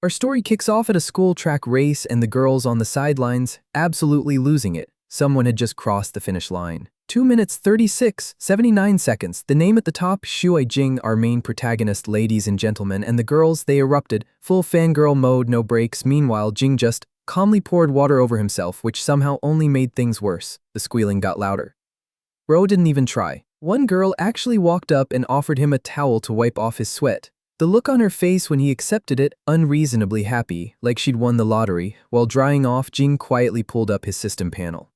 Our story kicks off at a school track race and the girls on the sidelines, absolutely losing it. Someone had just crossed the finish line. 2 minutes 79 seconds. The name at the top, Shuai Jing, our main protagonist, ladies and gentlemen, and the girls, they erupted. Full fangirl mode, no breaks. Meanwhile, Jing just calmly poured water over himself, which somehow only made things worse. The squealing got louder. Bro didn't even try. One girl actually walked up and offered him a towel to wipe off his sweat. The look on her face when he accepted it, unreasonably happy, like she'd won the lottery. While drying off, Jing quietly pulled up his system panel.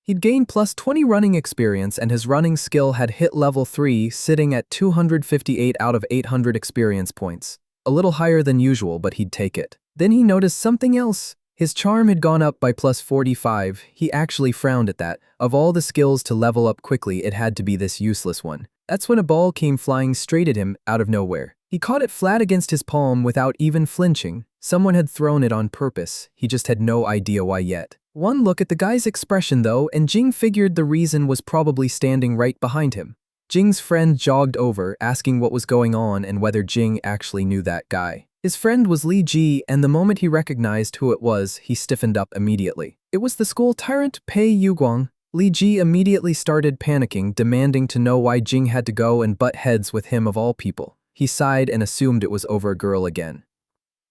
He'd gained plus 20 running experience and his running skill had hit level 3, sitting at 258 out of 800 experience points. A little higher than usual, but he'd take it. Then he noticed something else. His charm had gone up by plus 45. He actually frowned at that. Of all the skills to level up quickly, it had to be this useless one. That's when a ball came flying straight at him, out of nowhere. He caught it flat against his palm without even flinching. Someone had thrown it on purpose. He just had no idea why yet. One look at the guy's expression though, and Jing figured the reason was probably standing right behind him. Jing's friend jogged over, asking what was going on and whether Jing actually knew that guy. His friend was Li Ji, and the moment he recognized who it was, he stiffened up immediately. It was the school tyrant Pei Yuguang. Li Ji immediately started panicking, demanding to know why Jing had to go and butt heads with him of all people. He sighed and assumed it was over a girl again.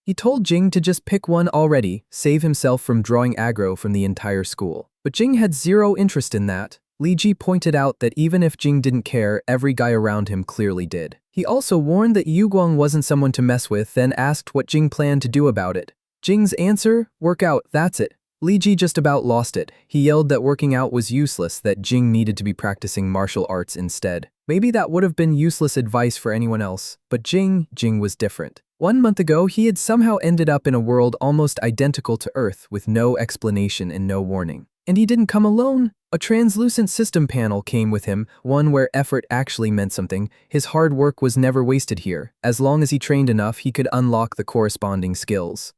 He told Jing to just pick one already, save himself from drawing aggro from the entire school. But Jing had zero interest in that. Li Ji pointed out that even if Jing didn't care, every guy around him clearly did. He also warned that Yuguang wasn't someone to mess with, then asked what Jing planned to do about it. Jing's answer? Work out, that's it. Li Ji just about lost it. He yelled that working out was useless, that Jing needed to be practicing martial arts instead. Maybe that would have been useless advice for anyone else, but Jing was different. 1 month ago, he had somehow ended up in a world almost identical to Earth, with no explanation and no warning. And he didn't come alone. A translucent system panel came with him, one where effort actually meant something. His hard work was never wasted here. As long as he trained enough, he could unlock the corresponding skills.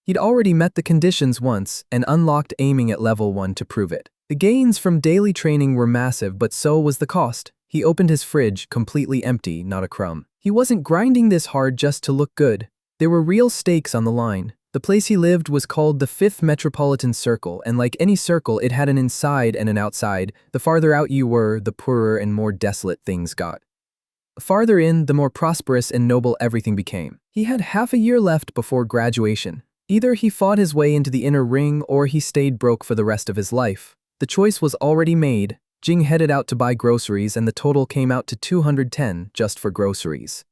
He'd already met the conditions once and unlocked aiming at level 1 to prove it. The gains from daily training were massive, but so was the cost. He opened his fridge, completely empty, not a crumb. He wasn't grinding this hard just to look good. There were real stakes on the line. The place he lived was called the 5th Metropolitan Circle, and like any circle, it had an inside and an outside. The farther out you were, the poorer and more desolate things got. Farther in, the more prosperous and noble everything became. He had half a year left before graduation. Either he fought his way into the inner ring or he stayed broke for the rest of his life. The choice was already made. Jing headed out to buy groceries and the total came out to 210 just for groceries.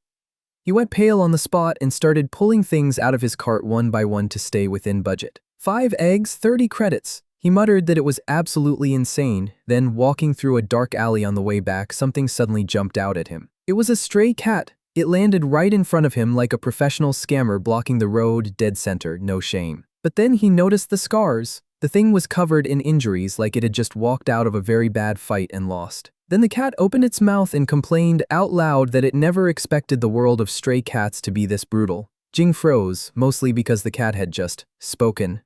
He went pale on the spot and started pulling things out of his cart one by one to stay within budget. 5 eggs, 30 credits. He muttered that it was absolutely insane. Then, walking through a dark alley on the way back, something suddenly jumped out at him. It was a stray cat. It landed right in front of him like a professional scammer blocking the road, dead center, no shame. But then he noticed the scars. The thing was covered in injuries like it had just walked out of a very bad fight and lost. Then the cat opened its mouth and complained out loud that it never expected the world of stray cats to be this brutal. Jing froze, mostly because the cat had just spoken.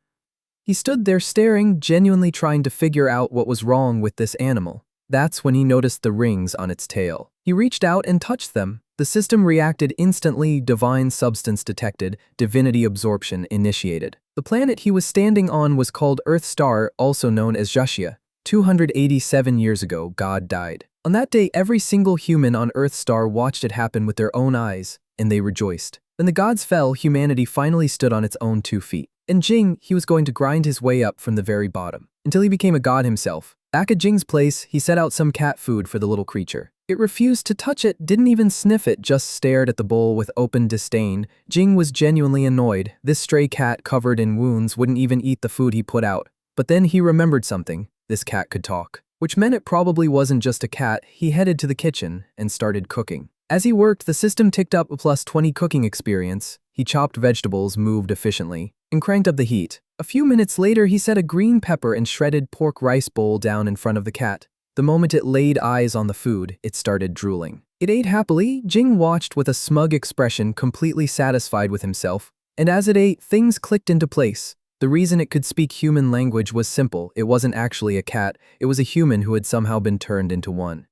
He stood there staring, genuinely trying to figure out what was wrong with this animal. That's when he noticed the rings on its tail. He reached out and touched them. The system reacted instantly, divine substance detected, divinity absorption initiated. The planet he was standing on was called Earth Star, also known as Joshua. 287 years ago, God died. On that day, every single human on Earth Star watched it happen with their own eyes, and they rejoiced. When the gods fell, humanity finally stood on its own 2 feet. And Jing, he was going to grind his way up from the very bottom, until he became a god himself. Back at Jing's place, he set out some cat food for the little creature. It refused to touch it, didn't even sniff it, just stared at the bowl with open disdain. Jing was genuinely annoyed. This stray cat covered in wounds wouldn't even eat the food he put out. But then he remembered something. This cat could talk. Which meant it probably wasn't just a cat. He headed to the kitchen and started cooking. As he worked, the system ticked up a plus 20 cooking experience. He chopped vegetables, moved efficiently, and cranked up the heat. A few minutes later, he set a green pepper and shredded pork rice bowl down in front of the cat. The moment it laid eyes on the food, it started drooling. It ate happily. Jing watched with a smug expression, completely satisfied with himself. And as it ate, things clicked into place. The reason it could speak human language was simple. It wasn't actually a cat. It was a human who had somehow been turned into one.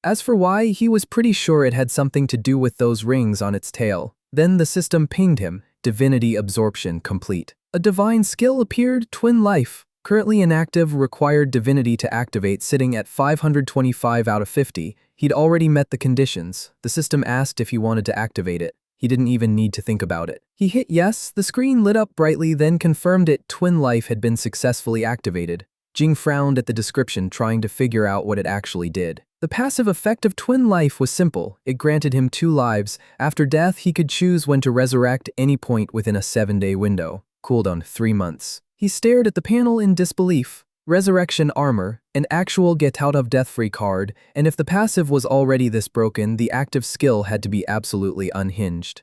As for why, he was pretty sure it had something to do with those rings on its tail. Then the system pinged him. Divinity absorption complete. A divine skill appeared, Twin Life. Currently inactive, required divinity to activate, sitting at 525 out of 50. He'd already met the conditions. The system asked if he wanted to activate it. He didn't even need to think about it. He hit yes, the screen lit up brightly, then confirmed it. Twin Life had been successfully activated. Jing frowned at the description, trying to figure out what it actually did. The passive effect of Twin Life was simple. It granted him 2 lives. After death, he could choose when to resurrect any point within a 7-day window. Cooldown 3 months. He stared at the panel in disbelief. Resurrection armor, an actual get out of death free card, and if the passive was already this broken, the active skill had to be absolutely unhinged.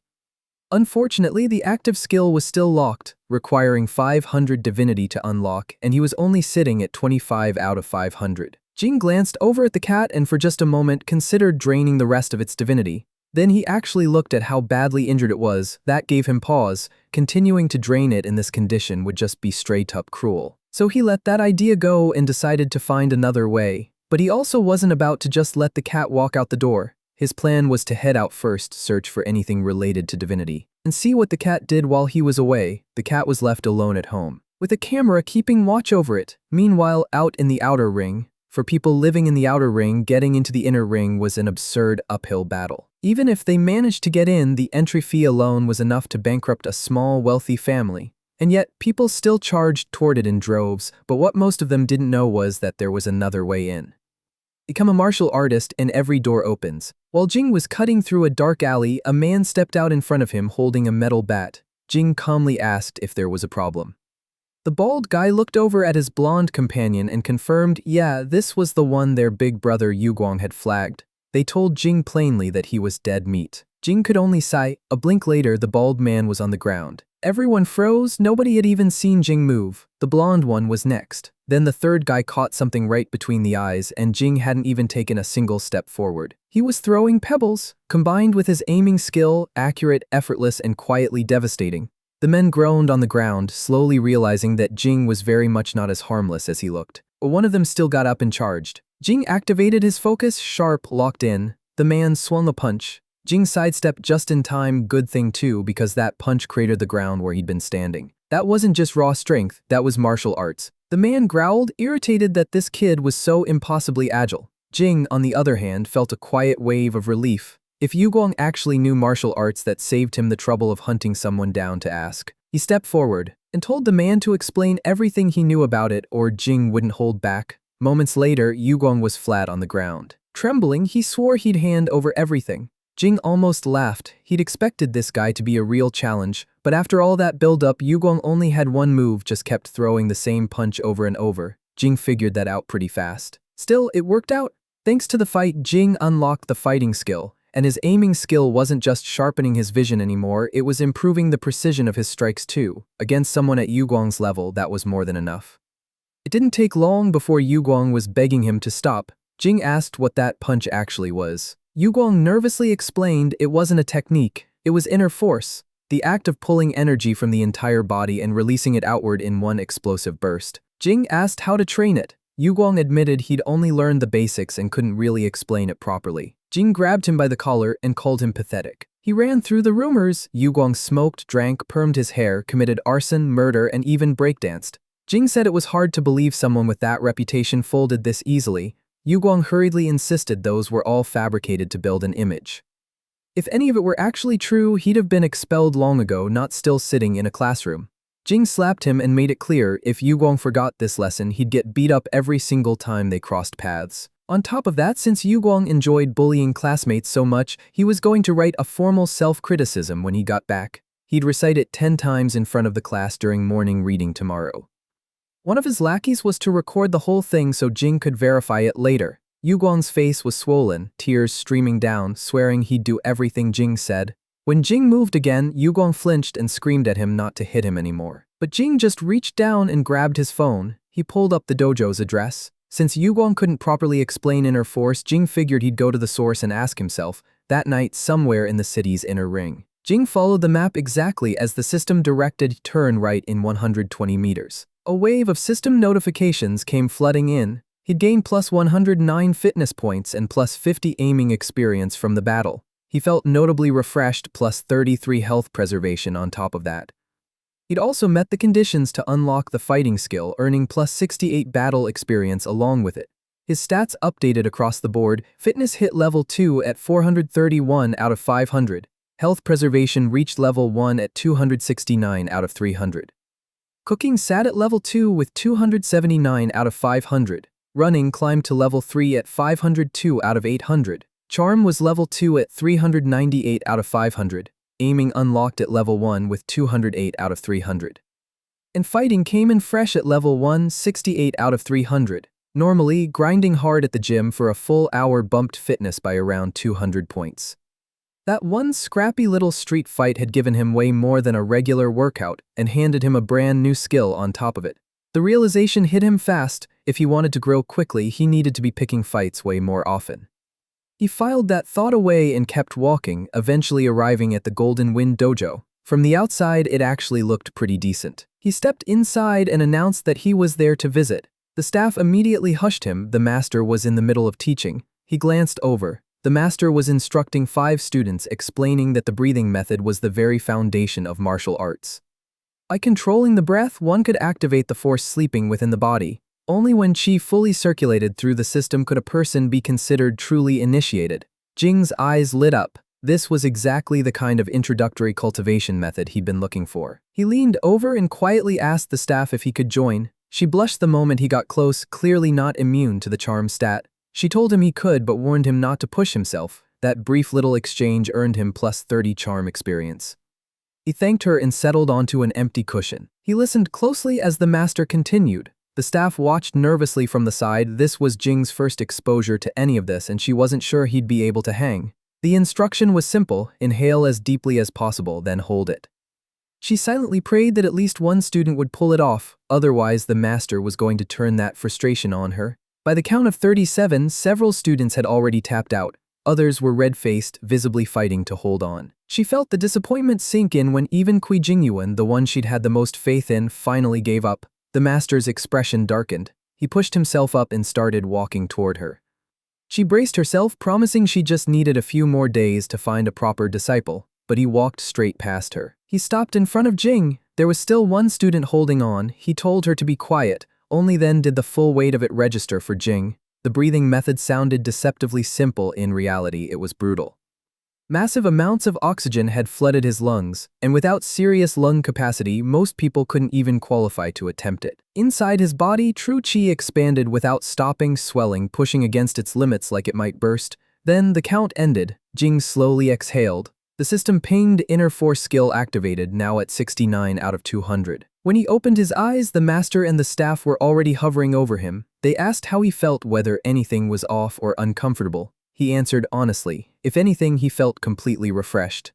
Unfortunately, the active skill was still locked, requiring 500 divinity to unlock, and he was only sitting at 25 out of 500. Jing glanced over at the cat and for just a moment considered draining the rest of its divinity. Then he actually looked at how badly injured it was. That gave him pause. Continuing to drain it in this condition would just be straight up cruel. So he let that idea go and decided to find another way. But he also wasn't about to just let the cat walk out the door. His plan was to head out first, search for anything related to divinity, and see what the cat did while he was away. The cat was left alone at home, with a camera keeping watch over it. Meanwhile, out in the outer ring, for people living in the outer ring, getting into the inner ring was an absurd uphill battle. Even if they managed to get in, the entry fee alone was enough to bankrupt a small, wealthy family. And yet, people still charged toward it in droves, but what most of them didn't know was that there was another way in. Become a martial artist and every door opens. While Jing was cutting through a dark alley, a man stepped out in front of him holding a metal bat. Jing calmly asked if there was a problem. The bald guy looked over at his blonde companion and confirmed, yeah, this was the one their big brother Yuguang had flagged. They told Jing plainly that he was dead meat. Jing could only sigh. A blink later, the bald man was on the ground. Everyone froze. Nobody had even seen Jing move. The blonde one was next. Then the third guy caught something right between the eyes, and Jing hadn't even taken a single step forward. He was throwing pebbles, combined with his aiming skill, accurate, effortless, and quietly devastating. The men groaned on the ground, slowly realizing that Jing was very much not as harmless as he looked. But one of them still got up and charged. Jing activated his focus, sharp, locked in. The man swung a punch. Jing sidestepped just in time, good thing too, because that punch cratered the ground where he'd been standing. That wasn't just raw strength, that was martial arts. The man growled, irritated that this kid was so impossibly agile. Jing, on the other hand, felt a quiet wave of relief. If Yuguang actually knew martial arts, that saved him the trouble of hunting someone down to ask. He stepped forward and told the man to explain everything he knew about it, or Jing wouldn't hold back. Moments later, Yuguang was flat on the ground. Trembling, he swore he'd hand over everything. Jing almost laughed. He'd expected this guy to be a real challenge, but after all that build-up, Yuguang only had one move, just kept throwing the same punch over and over. Jing figured that out pretty fast. Still, it worked out. Thanks to the fight, Jing unlocked the fighting skill, and his aiming skill wasn't just sharpening his vision anymore, it was improving the precision of his strikes too. Against someone at Yuguang's level, that was more than enough. It didn't take long before Yuguang was begging him to stop. Jing asked what that punch actually was. Yuguang nervously explained it wasn't a technique, it was inner force, the act of pulling energy from the entire body and releasing it outward in one explosive burst. Jing asked how to train it. Yuguang admitted he'd only learned the basics and couldn't really explain it properly. Jing grabbed him by the collar and called him pathetic. He ran through the rumors. Yuguang smoked, drank, permed his hair, committed arson, murder, and even breakdanced. Jing said it was hard to believe someone with that reputation folded this easily. Yuguang hurriedly insisted those were all fabricated to build an image. If any of it were actually true, he'd have been expelled long ago, not still sitting in a classroom. Jing slapped him and made it clear if Yuguang forgot this lesson, he'd get beat up every single time they crossed paths. On top of that, since Yuguang enjoyed bullying classmates so much, he was going to write a formal self-criticism when he got back. He'd recite it 10 times in front of the class during morning reading tomorrow. One of his lackeys was to record the whole thing so Jing could verify it later. Yuguang's face was swollen, tears streaming down, swearing he'd do everything Jing said. When Jing moved again, Yuguang flinched and screamed at him not to hit him anymore. But Jing just reached down and grabbed his phone. He pulled up the dojo's address. Since Yuguang couldn't properly explain inner force, Jing figured he'd go to the source and ask himself, that night somewhere in the city's inner ring. Jing followed the map exactly as the system directed, turn right in 120 meters. A wave of system notifications came flooding in. He'd gained plus 109 fitness points and plus 50 aiming experience from the battle. He felt notably refreshed, plus 33 health preservation on top of that. He'd also met the conditions to unlock the fighting skill, earning plus 68 battle experience along with it. His stats updated across the board. Fitness hit level 2 at 431 out of 500. Health preservation reached level 1 at 269 out of 300. Cooking sat at level 2 with 279 out of 500. Running climbed to level 3 at 502 out of 800. Charm was level 2 at 398 out of 500. Aiming unlocked at level 1 with 208 out of 300. And fighting came in fresh at level 1, 68 out of 300. Normally, grinding hard at the gym for a full hour bumped fitness by around 200 points. That one scrappy little street fight had given him way more than a regular workout and handed him a brand new skill on top of it. The realization hit him fast: if he wanted to grow quickly, he needed to be picking fights way more often. He filed that thought away and kept walking, eventually arriving at the Golden Wind Dojo. From the outside, it actually looked pretty decent. He stepped inside and announced that he was there to visit. The staff immediately hushed him. The master was in the middle of teaching. He glanced over. The master was instructing 5 students, explaining that the breathing method was the very foundation of martial arts. By controlling the breath, one could activate the force sleeping within the body. Only when qi fully circulated through the system could a person be considered truly initiated. Jing's eyes lit up. This was exactly the kind of introductory cultivation method he'd been looking for. He leaned over and quietly asked the staff if he could join. She blushed the moment he got close, clearly not immune to the charm stat. She told him he could but warned him not to push himself. That brief little exchange earned him plus 30 charm experience. He thanked her and settled onto an empty cushion. He listened closely as the master continued. The staff watched nervously from the side. This was Jing's first exposure to any of this, and she wasn't sure he'd be able to hang. The instruction was simple: inhale as deeply as possible, then hold it. She silently prayed that at least one student would pull it off, otherwise the master was going to turn that frustration on her. By the count of 37, several students had already tapped out. Others were red-faced, visibly fighting to hold on. She felt the disappointment sink in when even Kui Jingyuan, the one she'd had the most faith in, finally gave up. The master's expression darkened. He pushed himself up and started walking toward her. She braced herself, promising she just needed a few more days to find a proper disciple, but he walked straight past her. He stopped in front of Jing. There was still one student holding on. He told her to be quiet. Only then did the full weight of it register for Jing. The breathing method sounded deceptively simple. In reality, it was brutal. Massive amounts of oxygen had flooded his lungs, and without serious lung capacity, most people couldn't even qualify to attempt it. Inside his body, true qi expanded without stopping, swelling, pushing against its limits like it might burst. Then the count ended. Jing slowly exhaled. The system pinged. Inner force skill activated, now at 69 out of 200. When he opened his eyes, the master and the staff were already hovering over him. They asked how he felt, whether anything was off or uncomfortable. He answered honestly. If anything, he felt completely refreshed.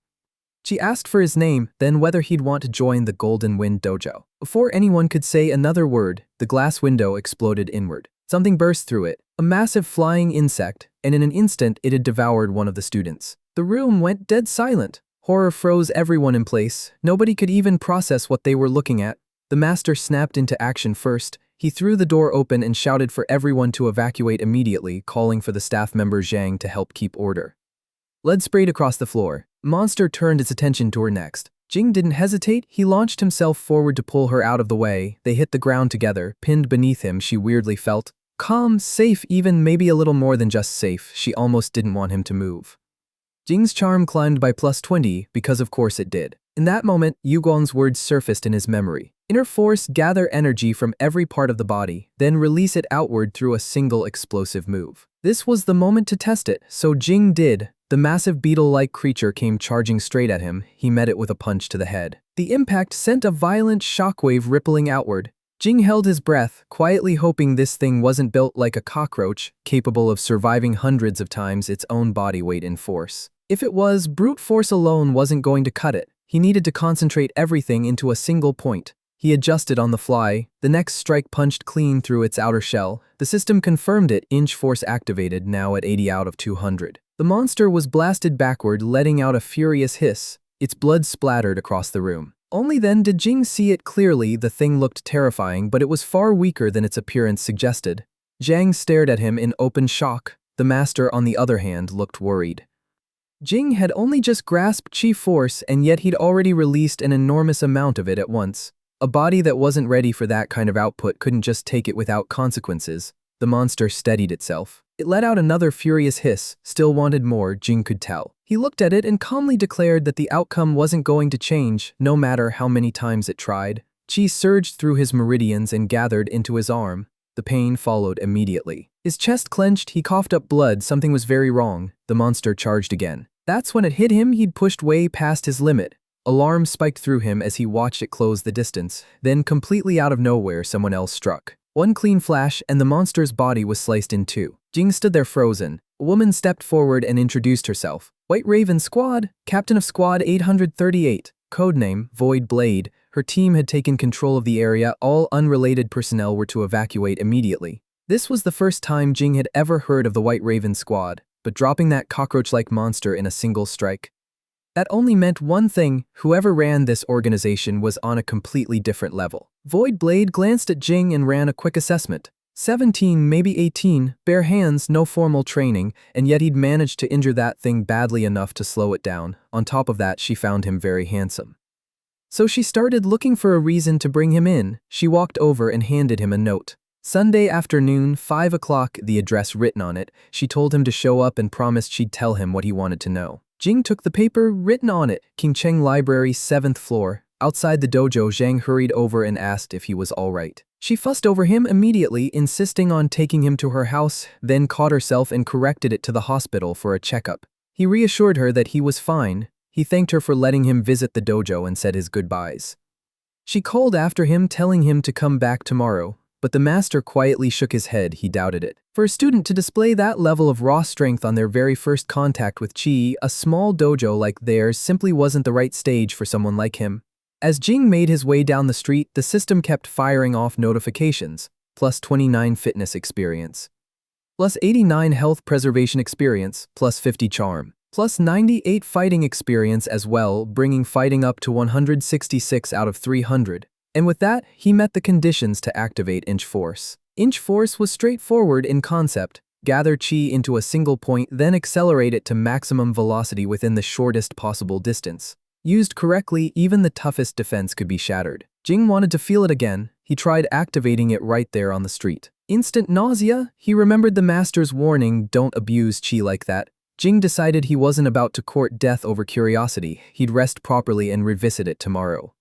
She asked for his name, then whether he'd want to join the Golden Wind Dojo. Before anyone could say another word, the glass window exploded inward. Something burst through it, a massive flying insect, and in an instant it had devoured one of the students. The room went dead silent. Horror froze everyone in place. Nobody could even process what they were looking at. The master snapped into action first. He threw the door open and shouted for everyone to evacuate immediately, calling for the staff member Zhang to help keep order. Lead sprayed across the floor. Monster turned its attention to her next. Jing didn't hesitate. He launched himself forward to pull her out of the way. They hit the ground together, pinned beneath him. She weirdly felt calm, safe, even maybe a little more than just safe. She almost didn't want him to move. Jing's charm climbed by plus 20, because of course it did. In that moment, Yugong's words surfaced in his memory. Inner force, gather energy from every part of the body, then release it outward through a single explosive move. This was the moment to test it, so Jing did. The massive beetle-like creature came charging straight at him. He met it with a punch to the head. The impact sent a violent shockwave rippling outward. Jing held his breath, quietly hoping this thing wasn't built like a cockroach, capable of surviving hundreds of times its own body weight in force. If it was, brute force alone wasn't going to cut it. He needed to concentrate everything into a single point. He adjusted on the fly. The next strike punched clean through its outer shell. The system confirmed it. Inch force activated, now at 80 out of 200. The monster was blasted backward, letting out a furious hiss. Its blood splattered across the room. Only then did Jing see it clearly. The thing looked terrifying, but it was far weaker than its appearance suggested. Zhang stared at him in open shock. The master, on the other hand, looked worried. Jing had only just grasped chi force, and yet he'd already released an enormous amount of it at once. A body that wasn't ready for that kind of output couldn't just take it without consequences. The monster steadied itself. It let out another furious hiss, still wanted more, Jing could tell. He looked at it and calmly declared that the outcome wasn't going to change, no matter how many times it tried. Chi surged through his meridians and gathered into his arm. The pain followed immediately. His chest clenched, he coughed up blood, something was very wrong. The monster charged again. That's when it hit him, he'd pushed way past his limit. Alarm spiked through him as he watched it close the distance. Then, completely out of nowhere, someone else struck. One clean flash, and the monster's body was sliced in two. Jing stood there frozen. A woman stepped forward and introduced herself. White Raven Squad, Captain of Squad 838, codename Void Blade. Her team had taken control of the area. All unrelated personnel were to evacuate immediately. This was the first time Jing had ever heard of the White Raven Squad, but dropping that cockroach-like monster in a single strike. That only meant one thing: whoever ran this organization was on a completely different level. Void Blade glanced at Jing and ran a quick assessment. 17, maybe 18, bare hands, no formal training, and yet he'd managed to injure that thing badly enough to slow it down. On top of that, she found him very handsome. So she started looking for a reason to bring him in. She walked over and handed him a note. Sunday afternoon, 5 o'clock, the address written on it. She told him to show up and promised she'd tell him what he wanted to know. Jing took the paper, written on it, King Cheng Library, 7th floor. Outside the dojo, Zhang hurried over and asked if he was all right. She fussed over him immediately, insisting on taking him to her house, then caught herself and corrected it to the hospital for a checkup. He reassured her that he was fine. He thanked her for letting him visit the dojo and said his goodbyes. She called after him, telling him to come back tomorrow, but the master quietly shook his head. He doubted it. For a student to display that level of raw strength on their very first contact with chi, a small dojo like theirs simply wasn't the right stage for someone like him. As Jing made his way down the street, the system kept firing off notifications. Plus 29 fitness experience. Plus 89 health preservation experience. Plus 50 charm. Plus 98 fighting experience as well, bringing fighting up to 166 out of 300. And with that, he met the conditions to activate Inch Force. Inch Force was straightforward in concept: gather chi into a single point, then accelerate it to maximum velocity within the shortest possible distance. Used correctly, even the toughest defense could be shattered. Jing wanted to feel it again. He tried activating it right there on the street. Instant nausea. He remembered the master's warning, don't abuse chi like that. Jing decided he wasn't about to court death over curiosity. He'd rest properly and revisit it tomorrow.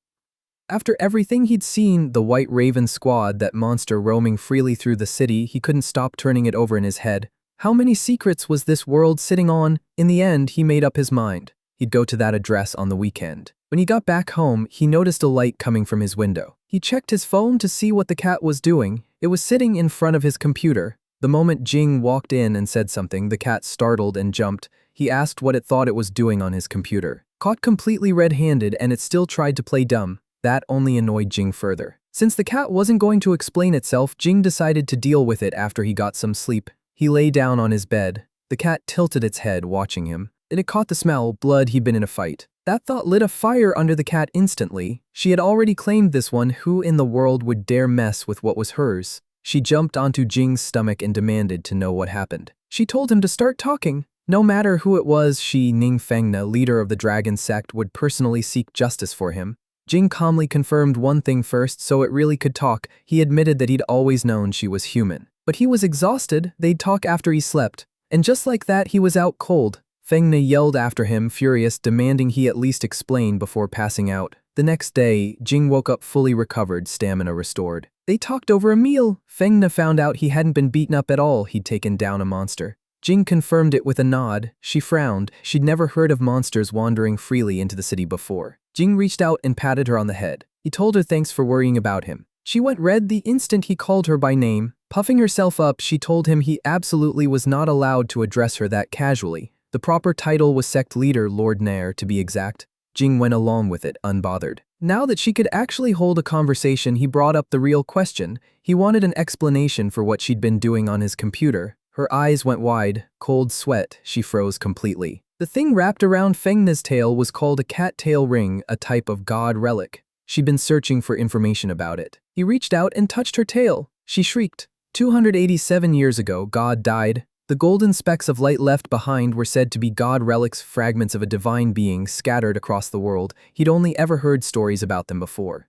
After everything he'd seen, the White Raven Squad, that monster roaming freely through the city, he couldn't stop turning it over in his head. How many secrets was this world sitting on? In the end, he made up his mind. He'd go to that address on the weekend. When he got back home, he noticed a light coming from his window. He checked his phone to see what the cat was doing. It was sitting in front of his computer. The moment Jing walked in and said something, the cat startled and jumped. He asked what it thought it was doing on his computer. Caught completely red-handed, and it still tried to play dumb. That only annoyed Jing further. Since the cat wasn't going to explain itself, Jing decided to deal with it after he got some sleep. He lay down on his bed. The cat tilted its head, watching him. It had caught the smell, blood, he'd been in a fight. That thought lit a fire under the cat instantly. She had already claimed this one. Who in the world would dare mess with what was hers? She jumped onto Jing's stomach and demanded to know what happened. She told him to start talking. No matter who it was, she, Ning Fengna, leader of the dragon sect, would personally seek justice for him. Jing calmly confirmed one thing first, so it really could talk. He admitted that he'd always known she was human. But he was exhausted. They'd talk after he slept. And just like that, he was out cold. Fengna yelled after him, furious, demanding he at least explain before passing out. The next day, Jing woke up fully recovered, stamina restored. They talked over a meal. Fengna found out he hadn't been beaten up at all. He'd taken down a monster. Jing confirmed it with a nod. She frowned. She'd never heard of monsters wandering freely into the city before. Jing reached out and patted her on the head. He told her thanks for worrying about him. She went red the instant he called her by name. Puffing herself up, she told him he absolutely was not allowed to address her that casually. The proper title was sect leader, Lord Nair, to be exact. Jing went along with it, unbothered. Now that she could actually hold a conversation, he brought up the real question. He wanted an explanation for what she'd been doing on his computer. Her eyes went wide, cold sweat, she froze completely. The thing wrapped around Fengna's tail was called a cat-tail ring, a type of god relic. She'd been searching for information about it. He reached out and touched her tail. She shrieked. 287 years ago, God died. The golden specks of light left behind were said to be god relics, fragments of a divine being scattered across the world. He'd only ever heard stories about them before.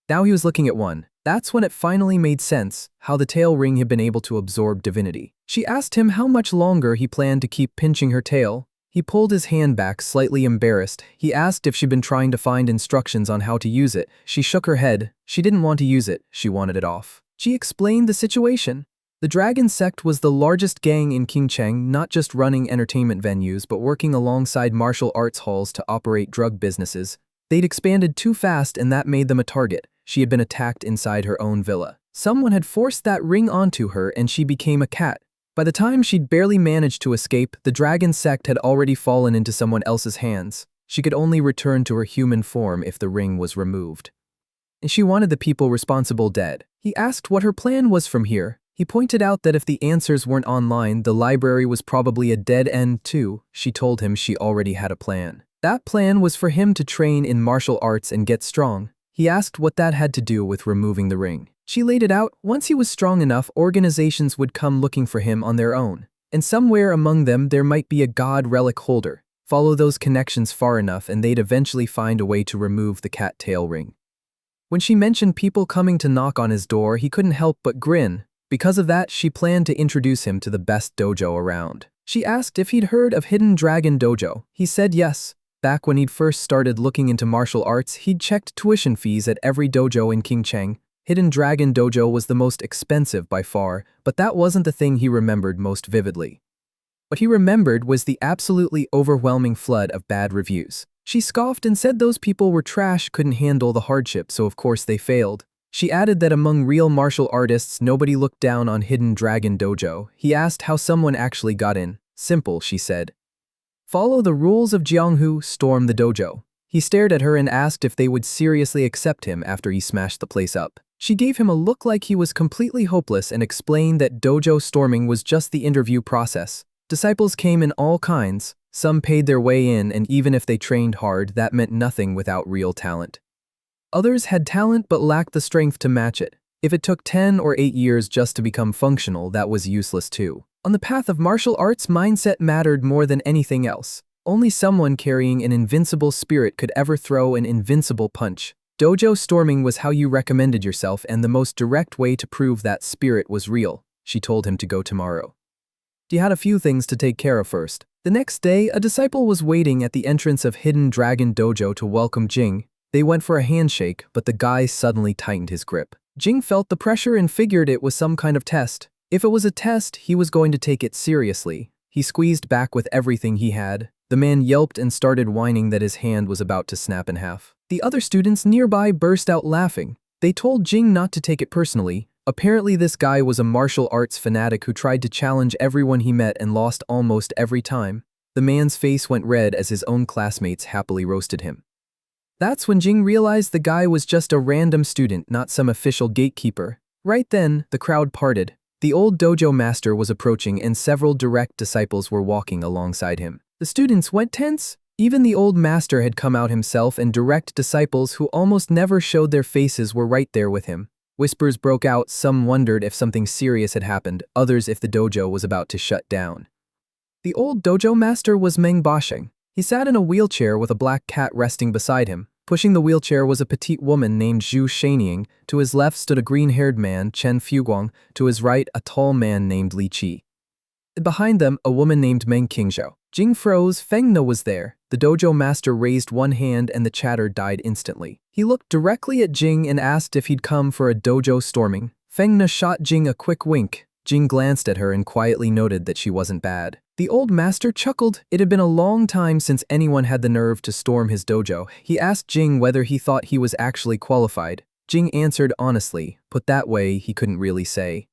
Now he was looking at one. That's when it finally made sense, how the tail ring had been able to absorb divinity. She asked him how much longer he planned to keep pinching her tail. He pulled his hand back, slightly embarrassed. He asked if she'd been trying to find instructions on how to use it. She shook her head. She didn't want to use it, she wanted it off. She explained the situation. The Dragon Sect was the largest gang in Qingcheng, not just running entertainment venues but working alongside martial arts halls to operate drug businesses. They'd expanded too fast and that made them a target. She had been attacked inside her own villa. Someone had forced that ring onto her and she became a cat. By the time she'd barely managed to escape, the Dragon Sect had already fallen into someone else's hands. She could only return to her human form if the ring was removed. And she wanted the people responsible dead. He asked what her plan was from here. He pointed out that if the answers weren't online, the library was probably a dead end too. She told him she already had a plan. That plan was for him to train in martial arts and get strong. He asked what that had to do with removing the ring. She laid it out. Once he was strong enough, organizations would come looking for him on their own. And somewhere among them there might be a god relic holder. Follow those connections far enough and they'd eventually find a way to remove the cat tail ring. When she mentioned people coming to knock on his door, he couldn't help but grin. Because of that, she planned to introduce him to the best dojo around. She asked if he'd heard of Hidden Dragon Dojo. He said yes. Back when he'd first started looking into martial arts, he'd checked tuition fees at every dojo in Qingcheng. Hidden Dragon Dojo was the most expensive by far, but that wasn't the thing he remembered most vividly. What he remembered was the absolutely overwhelming flood of bad reviews. She scoffed and said those people were trash, couldn't handle the hardship, so of course they failed. She added that among real martial artists, nobody looked down on Hidden Dragon Dojo. He asked how someone actually got in. Simple, she said. Follow the rules of Jianghu, storm the dojo. He stared at her and asked if they would seriously accept him after he smashed the place up. She gave him a look like he was completely hopeless and explained that dojo storming was just the interview process. Disciples came in all kinds. Some paid their way in, and even if they trained hard, that meant nothing without real talent. Others had talent but lacked the strength to match it. If it took 10 or 8 years just to become functional, that was useless too. On the path of martial arts, mindset mattered more than anything else. Only someone carrying an invincible spirit could ever throw an invincible punch. Dojo storming was how you recommended yourself and the most direct way to prove that spirit was real. She told him to go tomorrow. He had a few things to take care of first. The next day, a disciple was waiting at the entrance of Hidden Dragon Dojo to welcome Jing. They went for a handshake, but the guy suddenly tightened his grip. Jing felt the pressure and figured it was some kind of test. If it was a test, he was going to take it seriously. He squeezed back with everything he had. The man yelped and started whining that his hand was about to snap in half. The other students nearby burst out laughing. They told Jing not to take it personally. Apparently this guy was a martial arts fanatic who tried to challenge everyone he met and lost almost every time. The man's face went red as his own classmates happily roasted him. That's when Jing realized the guy was just a random student, not some official gatekeeper. Right then, the crowd parted. The old dojo master was approaching and several direct disciples were walking alongside him. The students went tense. Even the old master had come out himself and direct disciples who almost never showed their faces were right there with him. Whispers broke out. Some wondered if something serious had happened, others if the dojo was about to shut down. The old dojo master was Meng Basheng. He sat in a wheelchair with a black cat resting beside him. Pushing the wheelchair was a petite woman named Zhu Shanying. To his left stood a green-haired man, Chen Fuguang. To his right, a tall man named Li Qi. Behind them, a woman named Meng Qingzhou. Jing froze. Feng Na was there. The dojo master raised one hand and the chatter died instantly. He looked directly at Jing and asked if he'd come for a dojo storming. Feng Na shot Jing a quick wink. Jing glanced at her and quietly noted that she wasn't bad. The old master chuckled. It had been a long time since anyone had the nerve to storm his dojo. He asked Jing whether he thought he was actually qualified. Jing answered honestly. Put that way, he couldn't really say.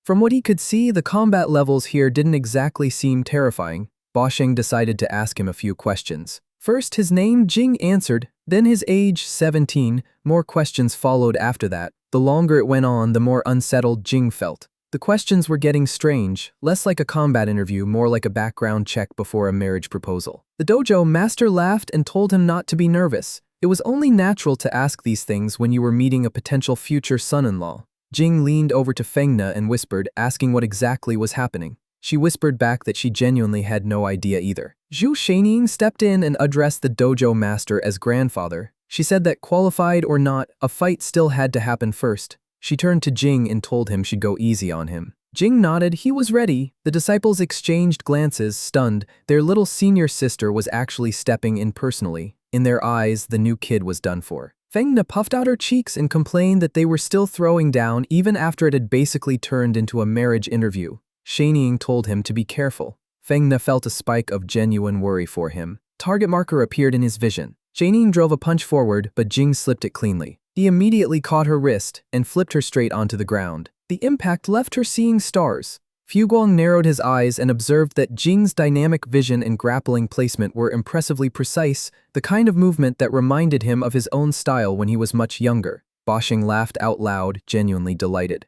From what he could see, the combat levels here didn't exactly seem terrifying. Basheng decided to ask him a few questions. First his name, Jing answered, then his age, 17. More questions followed after that. The longer it went on, the more unsettled Jing felt. The questions were getting strange, less like a combat interview, more like a background check before a marriage proposal. The dojo master laughed and told him not to be nervous. It was only natural to ask these things when you were meeting a potential future son-in-law. Jing leaned over to Feng Na and whispered, asking what exactly was happening. She whispered back that she genuinely had no idea either. Zhu Shanying stepped in and addressed the dojo master as grandfather. She said that qualified or not, a fight still had to happen first. She turned to Jing and told him she'd go easy on him. Jing nodded. He was ready. The disciples exchanged glances, stunned. Their little senior sister was actually stepping in personally. In their eyes, the new kid was done for. Feng Na puffed out her cheeks and complained that they were still throwing down even after it had basically turned into a marriage interview. Shanying told him to be careful. Feng Na felt a spike of genuine worry for him. Target marker appeared in his vision. Shanying drove a punch forward, but Jing slipped it cleanly. He immediately caught her wrist and flipped her straight onto the ground. The impact left her seeing stars. Fu Guang narrowed his eyes and observed that Jing's dynamic vision and grappling placement were impressively precise, the kind of movement that reminded him of his own style when he was much younger. Boshing laughed out loud, genuinely delighted.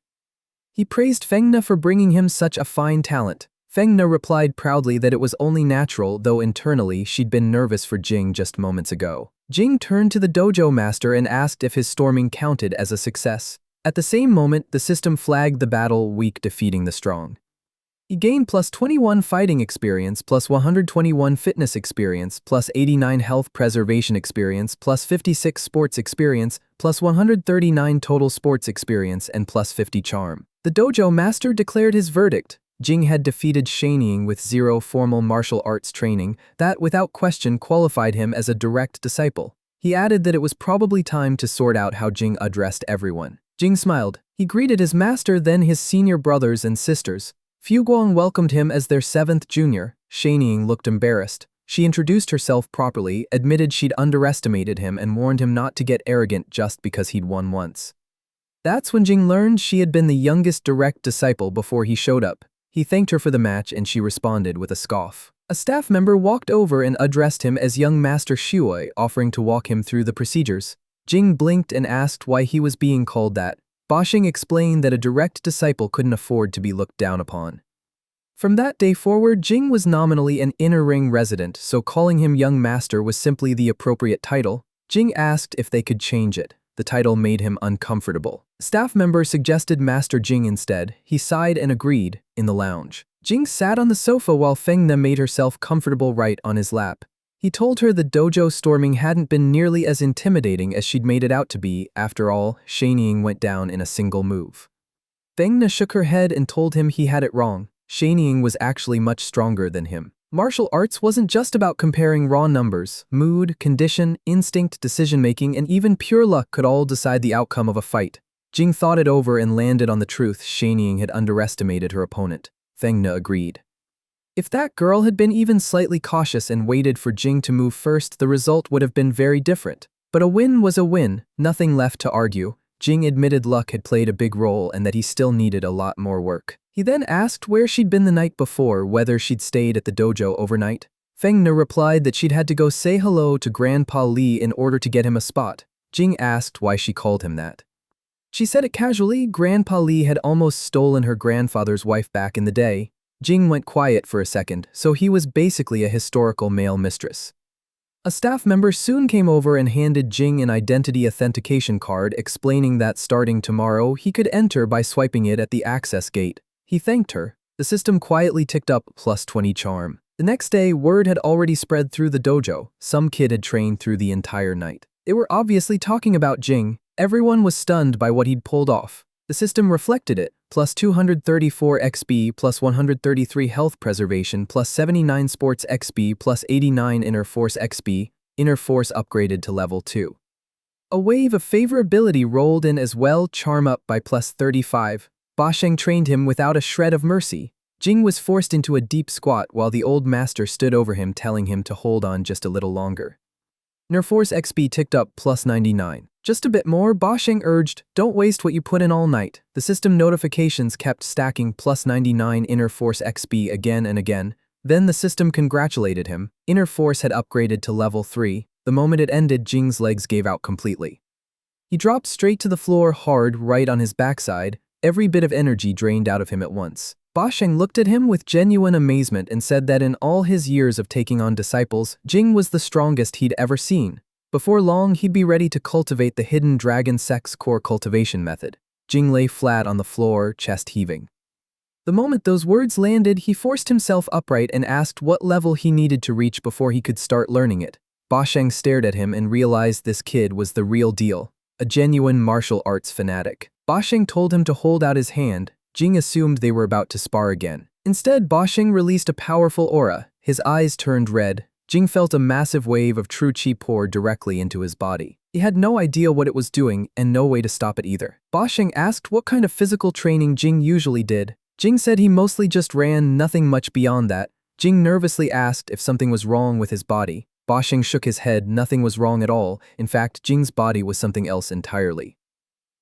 He praised Feng Na for bringing him such a fine talent. Feng Na replied proudly that it was only natural, though internally she'd been nervous for Jing just moments ago. Jing turned to the dojo master and asked if his storming counted as a success. At the same moment, the system flagged the battle weak, defeating the strong. He gained plus 21 fighting experience, plus 121 fitness experience, plus 89 health preservation experience, plus 56 sports experience, plus 139 total sports experience, and plus 50 charm. The dojo master declared his verdict. Jing had defeated Shanying with 0 formal martial arts training. That, without question, qualified him as a direct disciple. He added that it was probably time to sort out how Jing addressed everyone. Jing smiled. He greeted his master, then his senior brothers and sisters. Fu Guang welcomed him as their 7th junior. Shanying looked embarrassed. She introduced herself properly, admitted she'd underestimated him, and warned him not to get arrogant just because he'd won once. That's when Jing learned she had been the youngest direct disciple before he showed up. He thanked her for the match and she responded with a scoff. A staff member walked over and addressed him as young Master Shuoi, offering to walk him through the procedures. Jing blinked and asked why he was being called that. Boshing explained that a direct disciple couldn't afford to be looked down upon. From that day forward, Jing was nominally an inner ring resident, so calling him young master was simply the appropriate title. Jing asked if they could change it. The title made him uncomfortable. A staff member suggested Master Jing instead. He sighed and agreed. In the lounge, Jing sat on the sofa while Feng Na made herself comfortable right on his lap. He told her the dojo storming hadn't been nearly as intimidating as she'd made it out to be. After all, Shanying went down in a single move. Feng Na shook her head and told him he had it wrong. Shanying was actually much stronger than him. Martial arts wasn't just about comparing raw numbers. Mood, condition, instinct, decision-making, and even pure luck could all decide the outcome of a fight. Jing thought it over and landed on the truth. Shanying had underestimated her opponent. Feng Na agreed. If that girl had been even slightly cautious and waited for Jing to move first, the result would have been very different. But a win was a win, nothing left to argue. Jing admitted luck had played a big role and that he still needed a lot more work. He then asked where she'd been the night before, whether she'd stayed at the dojo overnight. Feng Na replied that she'd had to go say hello to Grandpa Li in order to get him a spot. Jing asked why she called him that. She said it casually. Grandpa Li had almost stolen her grandfather's wife back in the day. Jing went quiet for a second, so he was basically a historical male mistress. A staff member soon came over and handed Jing an identity authentication card explaining that starting tomorrow he could enter by swiping it at the access gate. He thanked her. The system quietly ticked up plus 20 charm. The next day, word had already spread through the dojo. Some kid had trained through the entire night. They were obviously talking about Jing. Everyone was stunned by what he'd pulled off. The system reflected it. Plus 234 XP, plus 133 health preservation, plus 79 sports XP, plus 89 inner force XP. Inner force upgraded to level 2. A wave of favorability rolled in as well, charm up by plus 35. Bosheng trained him without a shred of mercy. Jing was forced into a deep squat while the old master stood over him, telling him to hold on just a little longer. Inner force XP ticked up plus 99. Just a bit more, Bosheng urged. Don't waste what you put in all night. The system notifications kept stacking plus 99 inner force XP again and again. Then the system congratulated him. Inner force had upgraded to level 3. The moment it ended, Jing's legs gave out completely. He dropped straight to the floor hard right on his backside, every bit of energy drained out of him at once. Bosheng looked at him with genuine amazement and said that in all his years of taking on disciples, Jing was the strongest he'd ever seen. Before long, he'd be ready to cultivate the hidden dragon sex core cultivation method. Jing lay flat on the floor, chest heaving. The moment those words landed, he forced himself upright and asked what level he needed to reach before he could start learning it. Basheng stared at him and realized this kid was the real deal, a genuine martial arts fanatic. Basheng told him to hold out his hand. Jing assumed they were about to spar again. Instead, Basheng released a powerful aura. His eyes turned red. Jing felt a massive wave of true chi pour directly into his body. He had no idea what it was doing and no way to stop it either. Basheng asked what kind of physical training Jing usually did. Jing said he mostly just ran, nothing much beyond that. Jing nervously asked if something was wrong with his body. Basheng shook his head. Nothing was wrong at all. In fact, Jing's body was something else entirely.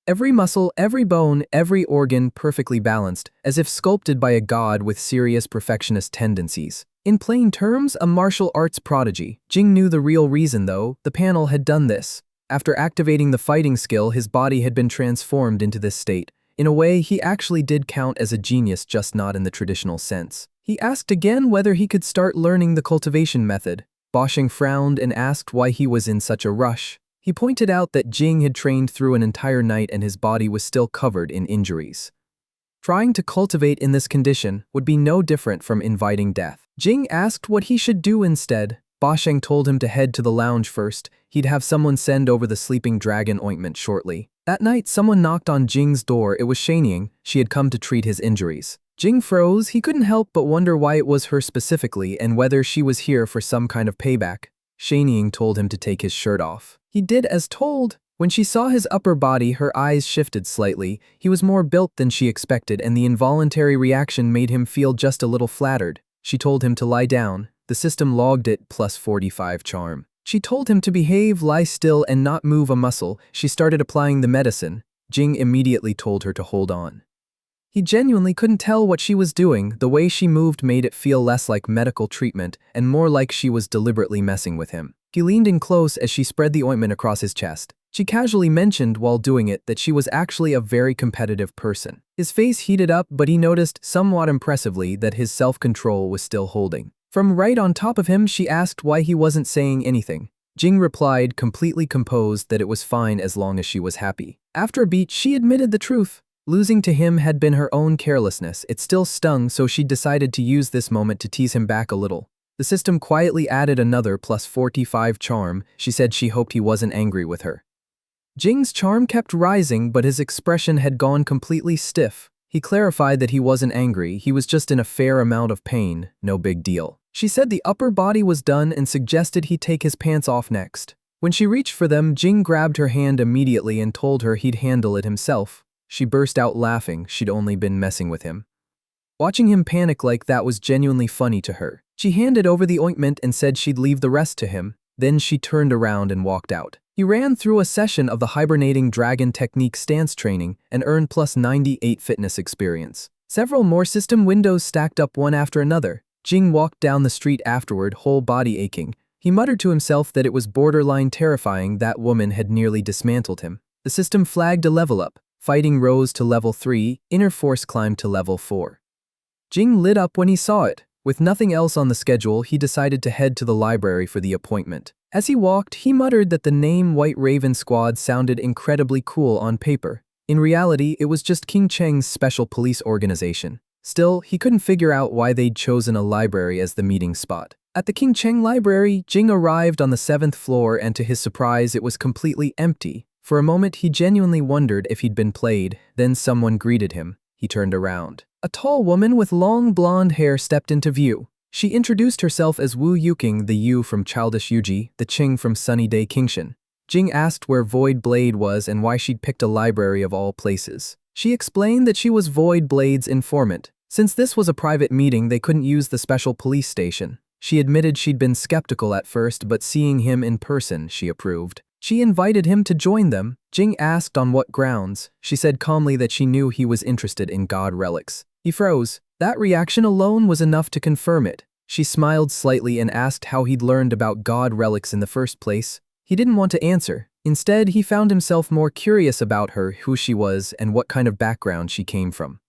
Every muscle, every bone, every organ perfectly balanced, as if sculpted by a god with serious perfectionist tendencies. In plain terms, a martial arts prodigy. Jing knew the real reason though. The panel had done this. After activating the fighting skill, his body had been transformed into this state. In a way, he actually did count as a genius, just not in the traditional sense. He asked again whether he could start learning the cultivation method. Basheng frowned and asked why he was in such a rush. He pointed out that Jing had trained through an entire night and his body was still covered in injuries. Trying to cultivate in this condition would be no different from inviting death. Jing asked what he should do instead. Basheng told him to head to the lounge first. He'd have someone send over the sleeping dragon ointment shortly. That night, someone knocked on Jing's door. It was Shanying. She had come to treat his injuries. Jing froze. He couldn't help but wonder why it was her specifically and whether she was here for some kind of payback. Shanying told him to take his shirt off. He did as told. When she saw his upper body, her eyes shifted slightly. He was more built than she expected, and the involuntary reaction made him feel just a little flattered. She told him to lie down. The system logged it plus 45 charm. She told him to behave, lie still, and not move a muscle. She started applying the medicine. Jing immediately told her to hold on. He genuinely couldn't tell what she was doing. The way she moved made it feel less like medical treatment and more like she was deliberately messing with him. He leaned in close as she spread the ointment across his chest. She casually mentioned while doing it that she was actually a very competitive person. His face heated up, but he noticed, somewhat impressively, that his self-control was still holding. From right on top of him, she asked why he wasn't saying anything. Jing replied, completely composed, that it was fine as long as she was happy. After a beat, she admitted the truth. Losing to him had been her own carelessness. It still stung, so she decided to use this moment to tease him back a little. The system quietly added another plus 45 charm. She said she hoped he wasn't angry with her. Jing's charm kept rising, but his expression had gone completely stiff. He clarified that he wasn't angry, he was just in a fair amount of pain, no big deal. She said the upper body was done and suggested he take his pants off next. When she reached for them, Jing grabbed her hand immediately and told her he'd handle it himself. She burst out laughing. She'd only been messing with him. Watching him panic like that was genuinely funny to her. She handed over the ointment and said she'd leave the rest to him. Then she turned around and walked out. He ran through a session of the hibernating dragon technique stance training and earned plus 98 fitness experience. Several more system windows stacked up one after another. Jing walked down the street afterward, whole body aching. He muttered to himself that it was borderline terrifying. That woman had nearly dismantled him. The system flagged a level up. Fighting rose to level 3, inner force climbed to level 4. Jing lit up when he saw it. With nothing else on the schedule, he decided to head to the library for the appointment. As he walked, he muttered that the name White Raven Squad sounded incredibly cool on paper. In reality, it was just King Cheng's special police organization. Still, he couldn't figure out why they'd chosen a library as the meeting spot. At the King Cheng library, Jing arrived on the 7th floor, and to his surprise, it was completely empty. For a moment, he genuinely wondered if he'd been played. Then someone greeted him. He turned around. A tall woman with long blonde hair stepped into view. She introduced herself as Wu Yuking, the Yu from Childish Yuji, the Qing from Sunny Day Kingshan. Jing asked where Void Blade was and why she'd picked a library of all places. She explained that she was Void Blade's informant. Since this was a private meeting, they couldn't use the special police station. She admitted she'd been skeptical at first, but seeing him in person, she approved. She invited him to join them. Jing asked on what grounds. She said calmly that she knew he was interested in god relics. He froze. That reaction alone was enough to confirm it. She smiled slightly and asked how he'd learned about god relics in the first place. He didn't want to answer. Instead, he found himself more curious about her, who she was, and what kind of background she came from.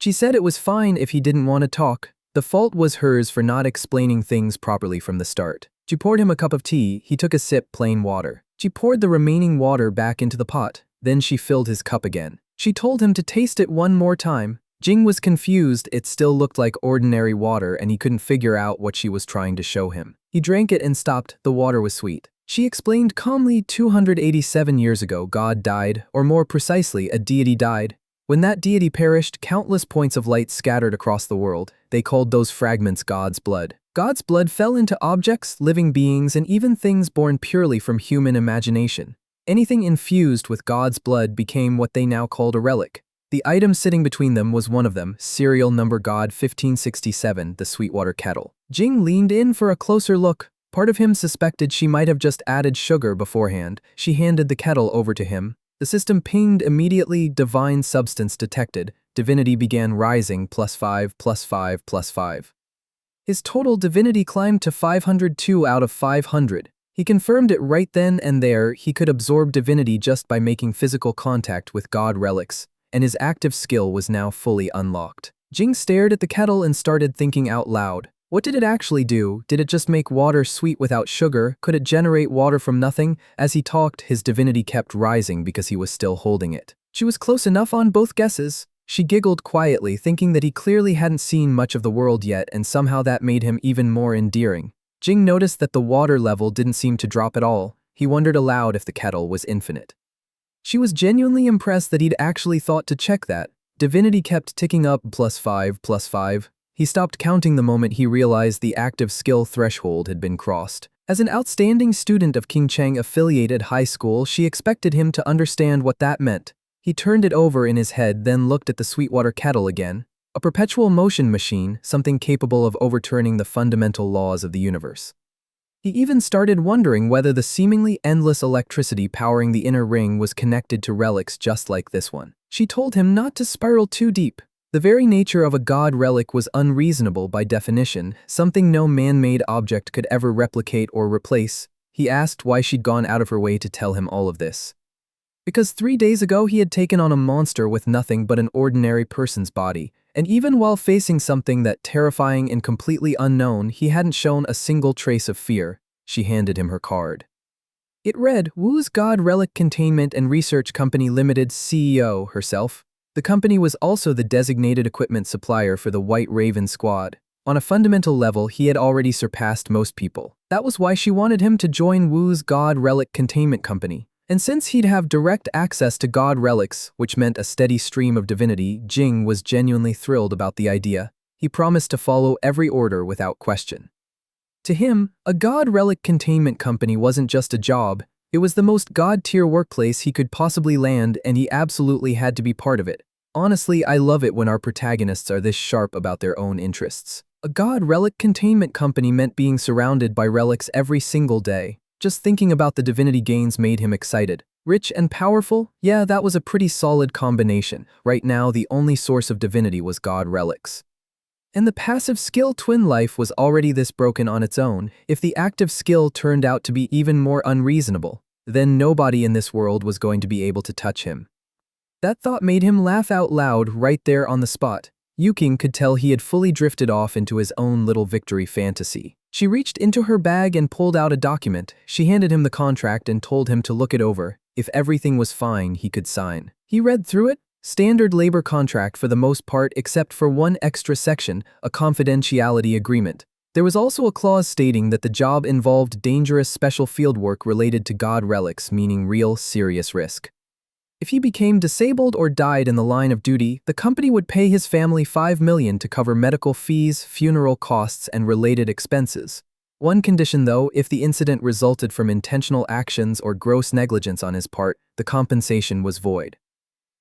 She said it was fine if he didn't want to talk. The fault was hers for not explaining things properly from the start. She poured him a cup of tea. He took a sip, plain water. She poured the remaining water back into the pot. Then she filled his cup again. She told him to taste it one more time. Jing was confused. It still looked like ordinary water and he couldn't figure out what she was trying to show him. He drank it and stopped. The water was sweet. She explained calmly, 287 years ago, God died, or more precisely, a deity died. When that deity perished, countless points of light scattered across the world. They called those fragments God's blood. God's blood fell into objects, living beings, and even things born purely from human imagination. Anything infused with God's blood became what they now called a relic. The item sitting between them was one of them, serial number God 1567, the Sweetwater kettle. Jing leaned in for a closer look. Part of him suspected she might have just added sugar beforehand. She handed the kettle over to him. The system pinged immediately. Divine substance detected. Divinity began rising, +5, +5, +5. His total divinity climbed to 502 out of 500. He confirmed it right then and there. He could absorb divinity just by making physical contact with God relics, and his active skill was now fully unlocked. Jing stared at the kettle and started thinking out loud. What did it actually do? Did it just make water sweet without sugar? Could it generate water from nothing? As he talked, his divinity kept rising because he was still holding it. She was close enough on both guesses. She giggled quietly, thinking that he clearly hadn't seen much of the world yet, and somehow that made him even more endearing. Jing noticed that the water level didn't seem to drop at all. He wondered aloud if the kettle was infinite. She was genuinely impressed that he'd actually thought to check that. Divinity kept ticking up, +5, +5. He stopped counting the moment he realized the active skill threshold had been crossed. As an outstanding student of King Cheng affiliated high school, she expected him to understand what that meant. He turned it over in his head, then looked at the Sweetwater kettle again. A perpetual motion machine, something capable of overturning the fundamental laws of the universe. He even started wondering whether the seemingly endless electricity powering the inner ring was connected to relics just like this one. She told him not to spiral too deep. The very nature of a god relic was unreasonable by definition, something no man-made object could ever replicate or replace. He asked why she'd gone out of her way to tell him all of this. Because 3 days ago he had taken on a monster with nothing but an ordinary person's body, and even while facing something that terrifying and completely unknown, he hadn't shown a single trace of fear. She handed him her card. It read, Wu's God Relic Containment and Research Company Limited CEO herself. The company was also the designated equipment supplier for the White Raven squad. On a fundamental level, he had already surpassed most people. That was why she wanted him to join Wu's God Relic Containment Company. And since he'd have direct access to God relics, which meant a steady stream of divinity, Jing was genuinely thrilled about the idea. He promised to follow every order without question. To him, a God relic containment company wasn't just a job. It was the most god-tier workplace he could possibly land, and he absolutely had to be part of it. Honestly, I love it when our protagonists are this sharp about their own interests. A god relic containment company meant being surrounded by relics every single day. Just thinking about the divinity gains made him excited. Rich and powerful? Yeah, that was a pretty solid combination. Right now, the only source of divinity was god relics. And the passive skill twin life was already this broken on its own. If the active skill turned out to be even more unreasonable, then nobody in this world was going to be able to touch him. That thought made him laugh out loud right there on the spot. Yuking could tell he had fully drifted off into his own little victory fantasy. She reached into her bag and pulled out a document. She handed him the contract and told him to look it over. If everything was fine, he could sign. He read through it. Standard labor contract for the most part except for one extra section, a confidentiality agreement. There was also a clause stating that the job involved dangerous special field work related to god relics, meaning real, serious risk. If he became disabled or died in the line of duty, the company would pay his family $5 million to cover medical fees, funeral costs, and related expenses. One condition though, if the incident resulted from intentional actions or gross negligence on his part, the compensation was void.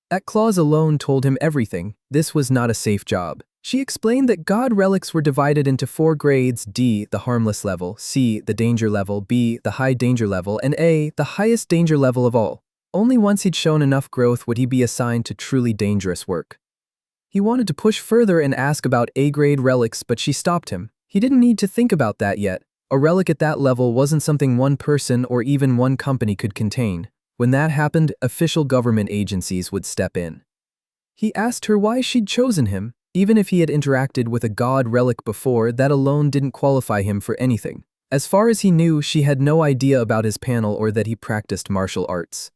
That clause alone told him everything. This was not a safe job. She explained that god relics were divided into 4 grades: D, the harmless level, C, the danger level, B, the high danger level, and A, the highest danger level of all. Only once he'd shown enough growth would he be assigned to truly dangerous work. He wanted to push further and ask about A-grade relics, but she stopped him. He didn't need to think about that yet. A relic at that level wasn't something one person or even one company could contain. When that happened, official government agencies would step in. He asked her why she'd chosen him. Even if he had interacted with a god relic before, that alone didn't qualify him for anything. As far as he knew, she had no idea about his panel or that he practiced martial arts.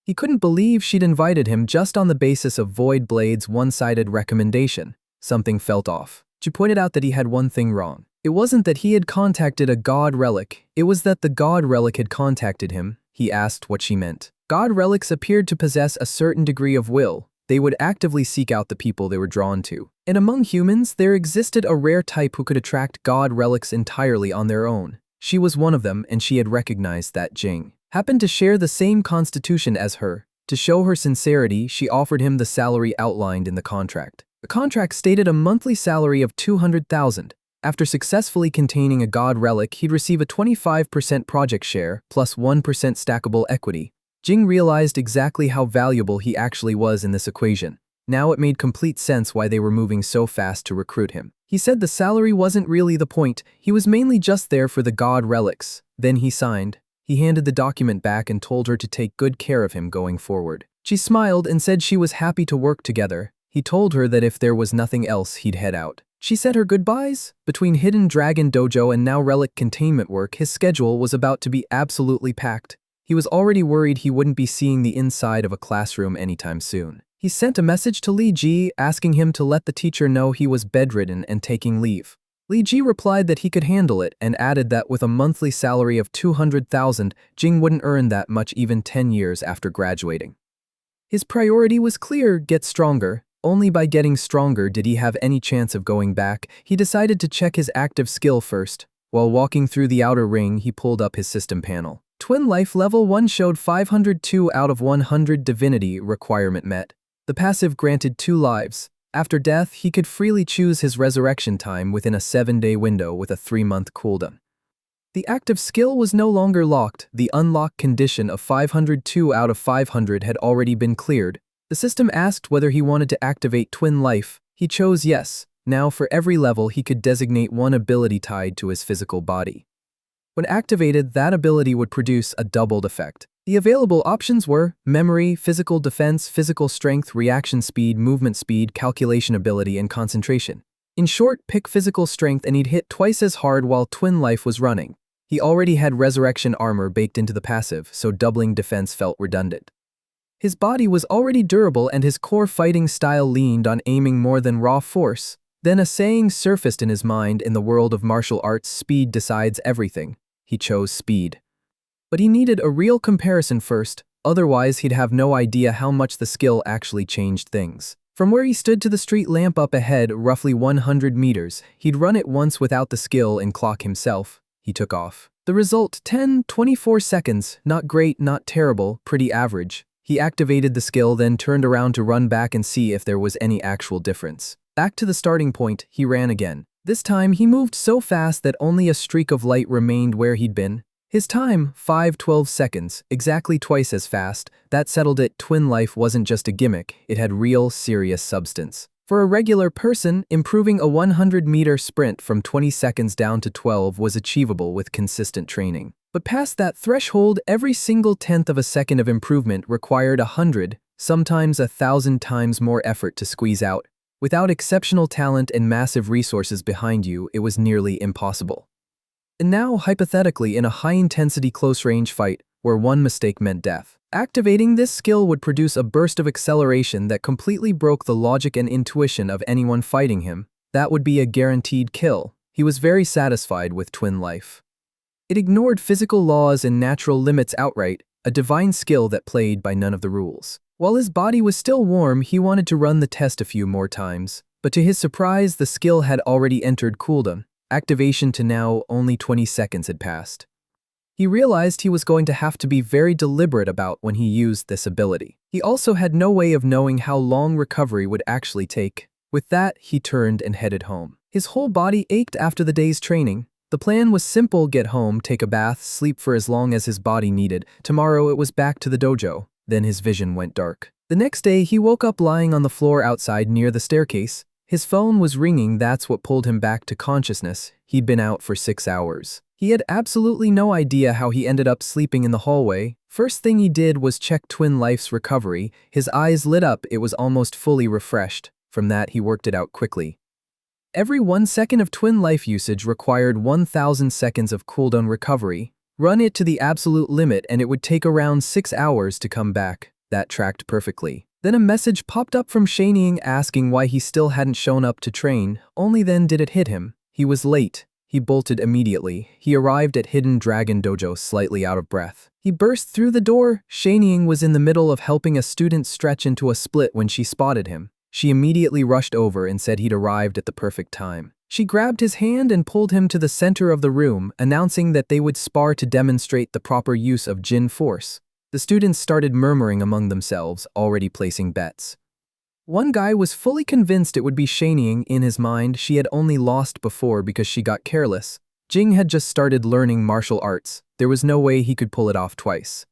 He couldn't believe she'd invited him just on the basis of Void Blade's one-sided recommendation. Something felt off. She pointed out that he had one thing wrong. It wasn't that he had contacted a god relic, it was that the god relic had contacted him. He asked what she meant. God relics appeared to possess a certain degree of will. They would actively seek out the people they were drawn to. And among humans, there existed a rare type who could attract god relics entirely on their own. She was one of them, and she had recognized that Jing happened to share the same constitution as her. To show her sincerity, she offered him the salary outlined in the contract. The contract stated a monthly salary of 200,000. After successfully containing a god relic, he'd receive a 25% project share plus 1% stackable equity. Jing realized exactly how valuable he actually was in this equation. Now it made complete sense why they were moving so fast to recruit him. He said the salary wasn't really the point, he was mainly just there for the god relics. Then he signed. He handed the document back and told her to take good care of him going forward. She smiled and said she was happy to work together. He told her that if there was nothing else, he'd head out. She said her goodbyes. Between Hidden Dragon Dojo and now Relic containment work, his schedule was about to be absolutely packed. He was already worried he wouldn't be seeing the inside of a classroom anytime soon. He sent a message to Li Ji asking him to let the teacher know he was bedridden and taking leave. Li Ji replied that he could handle it and added that with a monthly salary of 200,000, Jing wouldn't earn that much even 10 years after graduating. His priority was clear: get stronger. Only by getting stronger did he have any chance of going back. He decided to check his active skill first. While walking through the outer ring, he pulled up his system panel. Twin Life Level 1 showed 502 out of 100 divinity requirement met. The passive granted 2 lives. After death, he could freely choose his resurrection time within a 7-day window with a 3-month cooldown. The active skill was no longer locked. The unlock condition of 502 out of 500 had already been cleared. The system asked whether he wanted to activate Twin Life. He chose yes. Now for every level, he could designate one ability tied to his physical body. When activated, that ability would produce a doubled effect. The available options were memory, physical defense, physical strength, reaction speed, movement speed, calculation ability, and concentration. In short, pick physical strength and he'd hit twice as hard while Twin Life was running. He already had resurrection armor baked into the passive, so doubling defense felt redundant. His body was already durable and his core fighting style leaned on aiming more than raw force. Then a saying surfaced in his mind: in the world of martial arts, speed decides everything. He chose speed. But he needed a real comparison first, otherwise he'd have no idea how much the skill actually changed things. From where he stood to the street lamp up ahead, roughly 100 meters, he'd run it once without the skill and clock himself. He took off. The result, 10-24 seconds, not great, not terrible, pretty average. He activated the skill, then turned around to run back and see if there was any actual difference. Back to the starting point, he ran again. This time, he moved so fast that only a streak of light remained where he'd been. His time, 5:12 seconds, exactly twice as fast. That settled it. Twin Life wasn't just a gimmick, it had real, serious substance. For a regular person, improving a 100-meter sprint from 20 seconds down to 12 was achievable with consistent training. But past that threshold, every single tenth of a second of improvement required 100, sometimes 1,000 times more effort to squeeze out. Without exceptional talent and massive resources behind you, it was nearly impossible. And now, hypothetically, in a high-intensity close-range fight, where one mistake meant death, activating this skill would produce a burst of acceleration that completely broke the logic and intuition of anyone fighting him. That would be a guaranteed kill. He was very satisfied with Twin Life. It ignored physical laws and natural limits outright, a divine skill that played by none of the rules. While his body was still warm, he wanted to run the test a few more times, but to his surprise, the skill had already entered cooldown. Activation to now, only 20 seconds had passed. He realized he was going to have to be very deliberate about when he used this ability. He also had no way of knowing how long recovery would actually take. With that, he turned and headed home. His whole body ached after the day's training. The plan was simple: get home, take a bath, sleep for as long as his body needed. Tomorrow it was back to the dojo. Then his vision went dark. The next day, he woke up lying on the floor outside near the staircase. His phone was ringing. That's what pulled him back to consciousness. He'd been out for 6 hours. He had absolutely no idea how he ended up sleeping in the hallway. First thing he did was check Twin Life's recovery. His eyes lit up. It was almost fully refreshed. From that, he worked it out quickly. Every 1 second of Twin Life usage required 1,000 seconds of cooldown recovery. Run it to the absolute limit and it would take around 6 hours to come back. That tracked perfectly. Then a message popped up from Shanying asking why he still hadn't shown up to train. Only then did it hit him. He was late. He bolted immediately. He arrived at Hidden Dragon Dojo slightly out of breath. He burst through the door. Shanying was in the middle of helping a student stretch into a split when she spotted him. She immediately rushed over and said he'd arrived at the perfect time. She grabbed his hand and pulled him to the center of the room, announcing that they would spar to demonstrate the proper use of Jin force. The students started murmuring among themselves, already placing bets. One guy was fully convinced it would be Shanying. In his mind, she had only lost before because she got careless. Jing had just started learning martial arts. There was no way he could pull it off twice.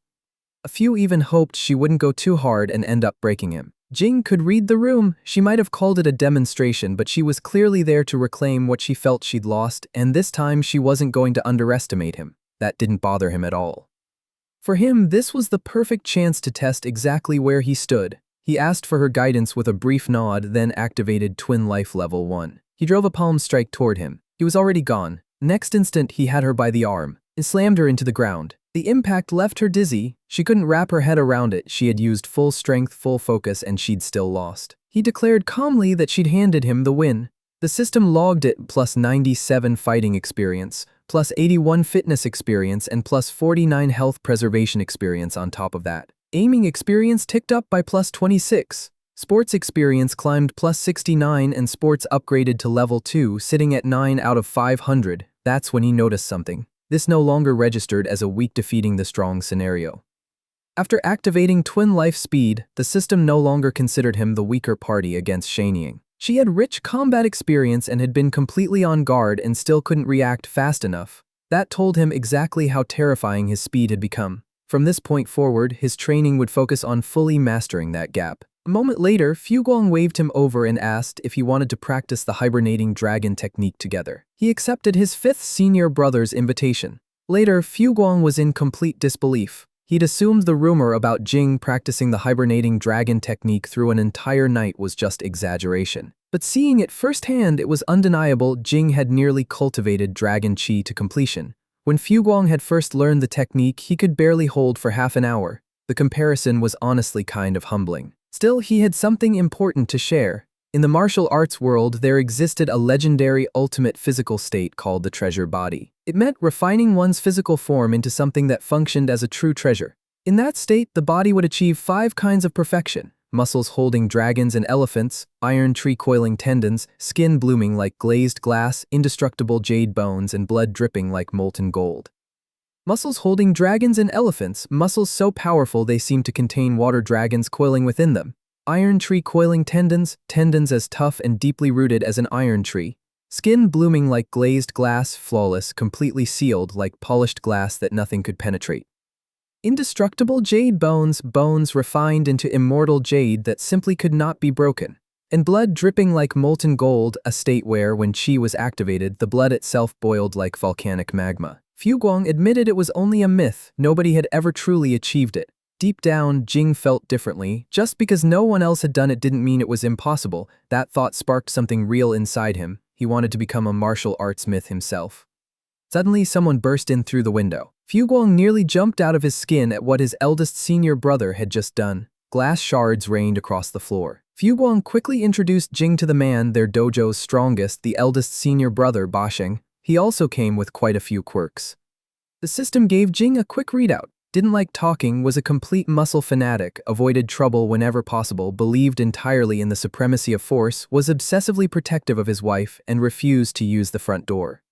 A few even hoped she wouldn't go too hard and end up breaking him. Jing could read the room. She might have called it a demonstration, but she was clearly there to reclaim what she felt she'd lost, and this time she wasn't going to underestimate him. That didn't bother him at all. For him, this was the perfect chance to test exactly where he stood. He asked for her guidance with a brief nod, then activated Twin Life Level 1. He drove a palm strike toward him. He was already gone. Next instant, he had her by the arm and slammed her into the ground. The impact left her dizzy. She couldn't wrap her head around it. She had used full strength, full focus, and she'd still lost. He declared calmly that she'd handed him the win. The system logged it plus 97 fighting experience, plus 81 fitness experience, and plus 49 health preservation experience on top of that. Aiming experience ticked up by plus 26. Sports experience climbed plus 69 and sports upgraded to level 2, sitting at 9 out of 500. That's when he noticed something. This no longer registered as a weak defeating the strong scenario. After activating Twin Life Speed, the system no longer considered him the weaker party against Shanying. She had rich combat experience and had been completely on guard and still couldn't react fast enough. That told him exactly how terrifying his speed had become. From this point forward, his training would focus on fully mastering that gap. A moment later, Fuguang waved him over and asked if he wanted to practice the hibernating dragon technique together. He accepted his 5th senior brother's invitation. Later, Fuguang was in complete disbelief. He'd assumed the rumor about Jing practicing the hibernating dragon technique through an entire night was just exaggeration. But seeing it firsthand, it was undeniable Jing had nearly cultivated dragon chi to completion. When Fuguang had first learned the technique, he could barely hold for half an hour. The comparison was honestly kind of humbling. Still, he had something important to share. In the martial arts world, there existed a legendary ultimate physical state called the treasure body. It meant refining one's physical form into something that functioned as a true treasure. In that state, the body would achieve 5 kinds of perfection: muscles holding dragons and elephants, iron tree coiling tendons, skin blooming like glazed glass, indestructible jade bones, and blood dripping like molten gold. Muscles holding dragons and elephants, muscles so powerful they seem to contain water dragons coiling within them. Iron tree coiling tendons, tendons as tough and deeply rooted as an iron tree. Skin blooming like glazed glass, flawless, completely sealed like polished glass that nothing could penetrate. Indestructible jade bones, bones refined into immortal jade that simply could not be broken. And blood dripping like molten gold, a state where, when chi was activated, the blood itself boiled like volcanic magma. Fuguang admitted it was only a myth. Nobody had ever truly achieved it. Deep down, Jing felt differently. Just because no one else had done it didn't mean it was impossible. That thought sparked something real inside him. He wanted to become a martial arts myth himself. Suddenly, someone burst in through the window. Fuguang nearly jumped out of his skin at what his eldest senior brother had just done. Glass shards rained across the floor. Fuguang quickly introduced Jing to the man, their dojo's strongest, the eldest senior brother, Basheng. He also came with quite a few quirks. The system gave Jing a quick readout. Didn't like talking, was a complete muscle fanatic, avoided trouble whenever possible, believed entirely in the supremacy of force, was obsessively protective of his wife, and refused to use the front door.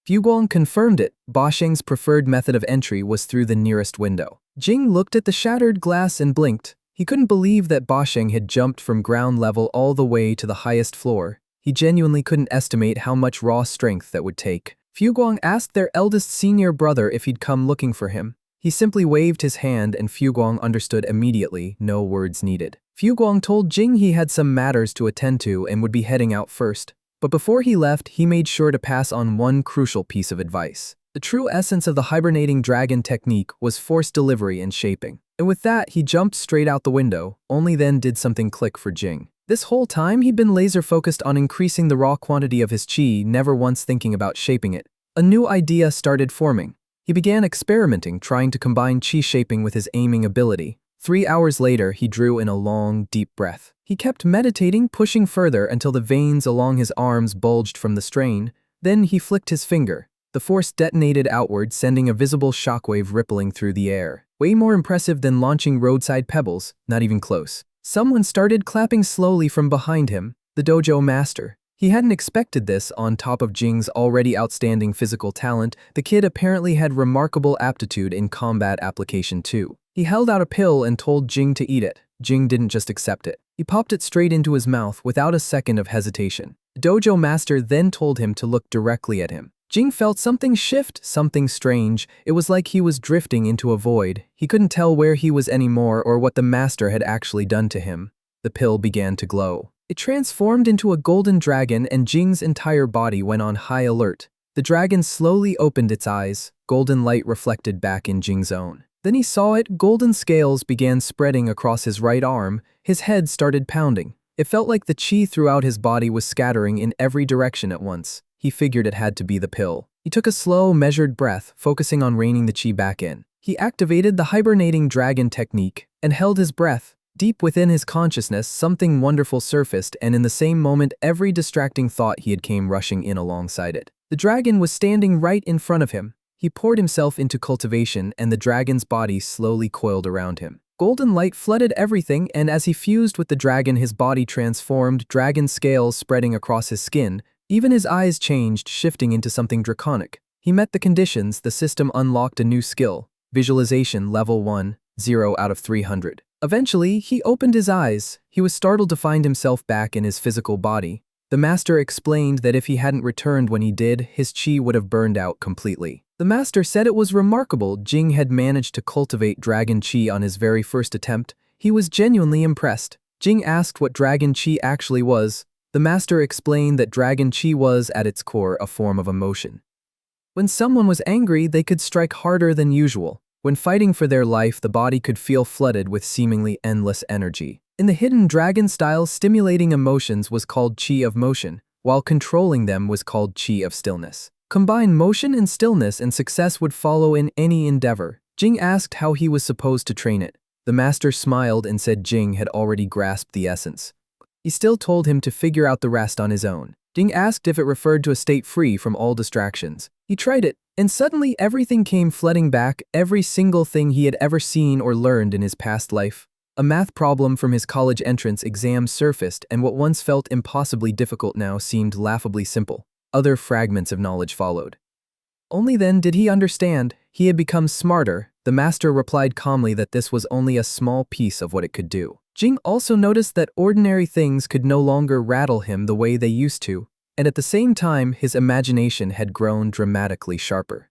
Fuguang confirmed it. Basheng's preferred method of entry was through the nearest window. Jing looked at the shattered glass and blinked. He couldn't believe that Basheng had jumped from ground level all the way to the highest floor. He genuinely couldn't estimate how much raw strength that would take. Fuguang asked their eldest senior brother if he'd come looking for him. He simply waved his hand and Fuguang understood immediately, no words needed. Fuguang told Jing he had some matters to attend to and would be heading out first. But before he left, he made sure to pass on one crucial piece of advice. The true essence of the hibernating dragon technique was force delivery and shaping. And with that, he jumped straight out the window. Only then did something click for Jing. This whole time, he'd been laser-focused on increasing the raw quantity of his chi, never once thinking about shaping it. A new idea started forming. He began experimenting, trying to combine chi shaping with his aiming ability. 3 hours later, he drew in a long, deep breath. He kept meditating, pushing further until the veins along his arms bulged from the strain. Then he flicked his finger. The force detonated outward, sending a visible shockwave rippling through the air. Way more impressive than launching roadside pebbles, not even close. Someone started clapping slowly from behind him, the dojo master. He hadn't expected this. On top of Jing's already outstanding physical talent, the kid apparently had remarkable aptitude in combat application too. He held out a pill and told Jing to eat it. Jing didn't just accept it. He popped it straight into his mouth without a second of hesitation. The dojo master then told him to look directly at him. Jing felt something shift, something strange. It was like he was drifting into a void. He couldn't tell where he was anymore or what the master had actually done to him. The pill began to glow. It transformed into a golden dragon and Jing's entire body went on high alert. The dragon slowly opened its eyes. Golden light reflected back in Jing's own. Then he saw it. Golden scales began spreading across his right arm. His head started pounding. It felt like the chi throughout his body was scattering in every direction at once. He figured it had to be the pill. He took a slow, measured breath, focusing on reining the chi back in. He activated the hibernating dragon technique and held his breath. Deep within his consciousness, something wonderful surfaced, and in the same moment, every distracting thought he had came rushing in alongside it. The dragon was standing right in front of him. He poured himself into cultivation, and the dragon's body slowly coiled around him. Golden light flooded everything, and as he fused with the dragon, his body transformed, dragon scales spreading across his skin. Even his eyes changed, shifting into something draconic. He met the conditions. The system unlocked a new skill. Visualization level 1, 0 out of 300. Eventually, he opened his eyes. He was startled to find himself back in his physical body. The master explained that if he hadn't returned when he did, his chi would have burned out completely. The master said it was remarkable Jing had managed to cultivate dragon chi on his very first attempt. He was genuinely impressed. Jing asked what dragon chi actually was. The master explained that dragon chi was, at its core, a form of emotion. When someone was angry, they could strike harder than usual. When fighting for their life, the body could feel flooded with seemingly endless energy. In the hidden dragon style, stimulating emotions was called chi of motion, while controlling them was called chi of stillness. Combine motion and stillness and success would follow in any endeavor. Jing asked how he was supposed to train it. The master smiled and said Jing had already grasped the essence. He still told him to figure out the rest on his own. Jing asked if it referred to a state free from all distractions. He tried it, and suddenly everything came flooding back, every single thing he had ever seen or learned in his past life. A math problem from his college entrance exam surfaced, and what once felt impossibly difficult now seemed laughably simple. Other fragments of knowledge followed. Only then did he understand. He had become smarter. The master replied calmly that this was only a small piece of what it could do. Jing also noticed that ordinary things could no longer rattle him the way they used to, and at the same time his imagination had grown dramatically sharper.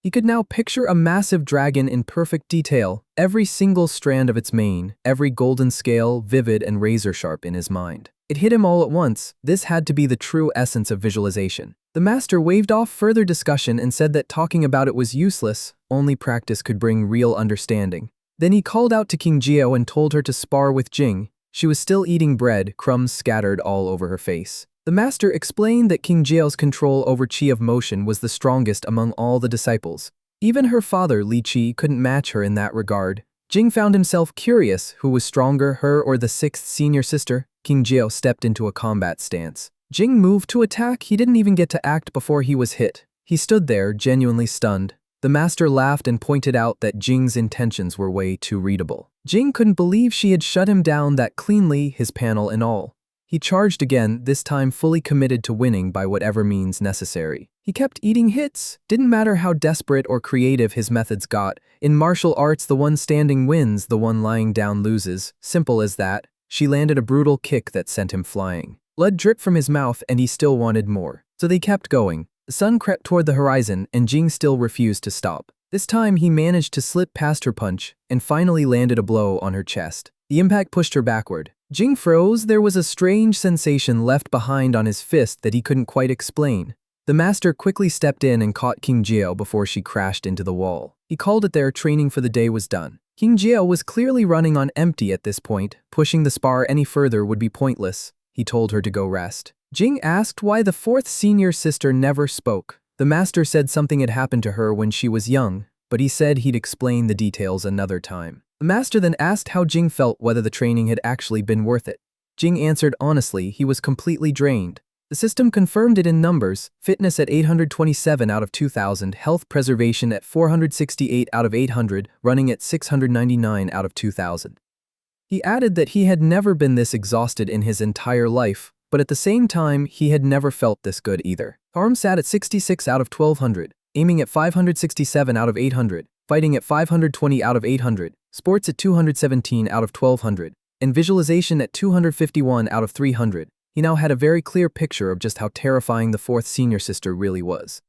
He could now picture a massive dragon in perfect detail, every single strand of its mane, every golden scale vivid and razor-sharp in his mind. It hit him all at once. This had to be the true essence of visualization. The master waved off further discussion and said that talking about it was useless, only practice could bring real understanding. Then he called out to King Jio and told her to spar with Jing. She was still eating bread, crumbs scattered all over her face. The master explained that King Jio's control over chi of motion was the strongest among all the disciples. Even her father, Li Qi, couldn't match her in that regard. Jing found himself curious who was stronger, her or the sixth senior sister. King Jio stepped into a combat stance. Jing moved to attack. He didn't even get to act before he was hit. He stood there, genuinely stunned. The master laughed and pointed out that Jing's intentions were way too readable. Jing couldn't believe she had shut him down that cleanly, his panel and all. He charged again, this time fully committed to winning by whatever means necessary. He kept eating hits. Didn't matter how desperate or creative his methods got. In martial arts, the one standing wins, the one lying down loses. Simple as that. She landed a brutal kick that sent him flying. Blood dripped from his mouth and he still wanted more. So they kept going. The sun crept toward the horizon and Jing still refused to stop. This time he managed to slip past her punch and finally landed a blow on her chest. The impact pushed her backward. Jing froze. There was a strange sensation left behind on his fist that he couldn't quite explain. The master quickly stepped in and caught King Jio before she crashed into the wall. He called it there. Training for the day was done. King Jio was clearly running on empty at this point. Pushing the spar any further would be pointless. He told her to go rest. Jing asked why the fourth senior sister never spoke. The master said something had happened to her when she was young, but he said he'd explain the details another time. The master then asked how Jing felt, whether the training had actually been worth it. Jing answered honestly he was completely drained. The system confirmed it in numbers: fitness at 827 out of 2000, health preservation at 468 out of 800, running at 699 out of 2000. He added that he had never been this exhausted in his entire life, but at the same time he had never felt this good either. Arm sat at 66 out of 1200, aiming at 567 out of 800, fighting at 520 out of 800, sports at 217 out of 1200, and visualization at 251 out of 300. He now had a very clear picture of just how terrifying the fourth senior sister really was.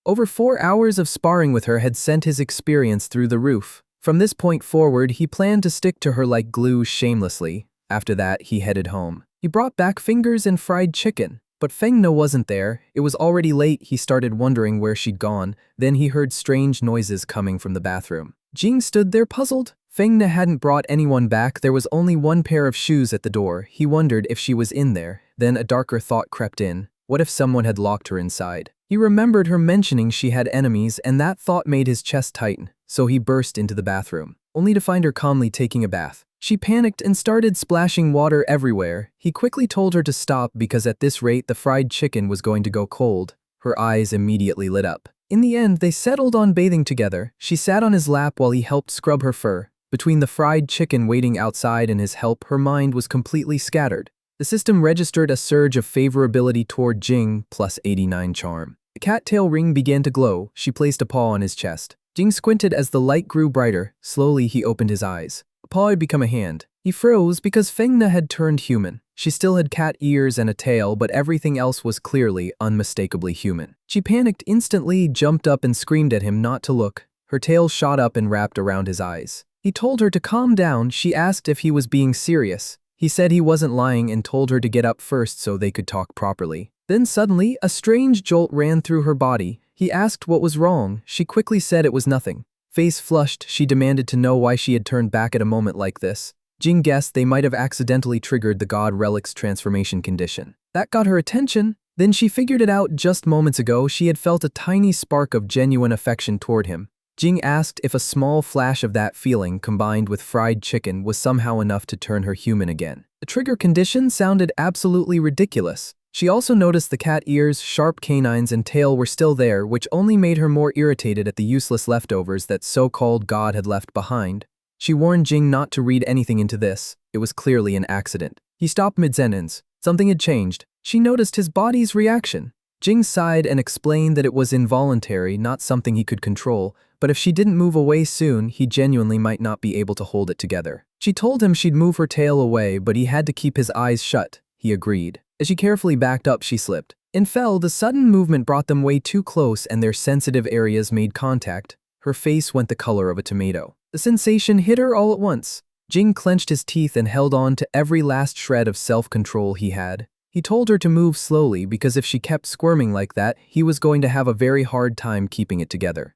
Over 4 hours of sparring with her had sent his experience through the roof. From this point forward, he planned to stick to her like glue shamelessly. After that, he headed home. He brought back fingers and fried chicken, but Fengna wasn't there. It was already late. He started wondering where she'd gone. Then he heard strange noises coming from the bathroom. Jing stood there puzzled. Fengna hadn't brought anyone back. There was only one pair of shoes at the door. He wondered if she was in there. Then a darker thought crept in. What if someone had locked her inside? He remembered her mentioning she had enemies, and that thought made his chest tighten. So he burst into the bathroom, only to find her calmly taking a bath. She panicked and started splashing water everywhere. He quickly told her to stop because at this rate the fried chicken was going to go cold. Her eyes immediately lit up. In the end, they settled on bathing together. She sat on his lap while he helped scrub her fur. Between the fried chicken waiting outside and his help, her mind was completely scattered. The system registered a surge of favorability toward Jing, plus 89 charm. The cattail ring began to glow. She placed a paw on his chest. Jing squinted as the light grew brighter. Slowly he opened his eyes. A paw had become a hand. He froze because Fengna had turned human. She still had cat ears and a tail, but everything else was clearly, unmistakably human. She panicked instantly, jumped up and screamed at him not to look. Her tail shot up and wrapped around his eyes. He told her to calm down. She asked if he was being serious. He said he wasn't lying and told her to get up first so they could talk properly. Then suddenly, a strange jolt ran through her body. He asked what was wrong. She quickly said it was nothing. Face flushed, she demanded to know why she had turned back at a moment like this. Jing guessed they might have accidentally triggered the god relic's transformation condition. That got her attention. Then she figured it out. Just moments ago, she had felt a tiny spark of genuine affection toward him. Jing asked if a small flash of that feeling combined with fried chicken was somehow enough to turn her human again. The trigger condition sounded absolutely ridiculous. She also noticed the cat ears, sharp canines, and tail were still there, which only made her more irritated at the useless leftovers that so-called god had left behind. She warned Jing not to read anything into this. It was clearly an accident. He stopped mid-sentence. Something had changed. She noticed his body's reaction. Jing sighed and explained that it was involuntary, not something he could control, but if she didn't move away soon, he genuinely might not be able to hold it together. She told him she'd move her tail away, but he had to keep his eyes shut. He agreed. As she carefully backed up, she slipped and fell. The sudden movement brought them way too close and their sensitive areas made contact. Her face went the color of a tomato. The sensation hit her all at once. Jing clenched his teeth and held on to every last shred of self-control he had. He told her to move slowly because if she kept squirming like that, he was going to have a very hard time keeping it together.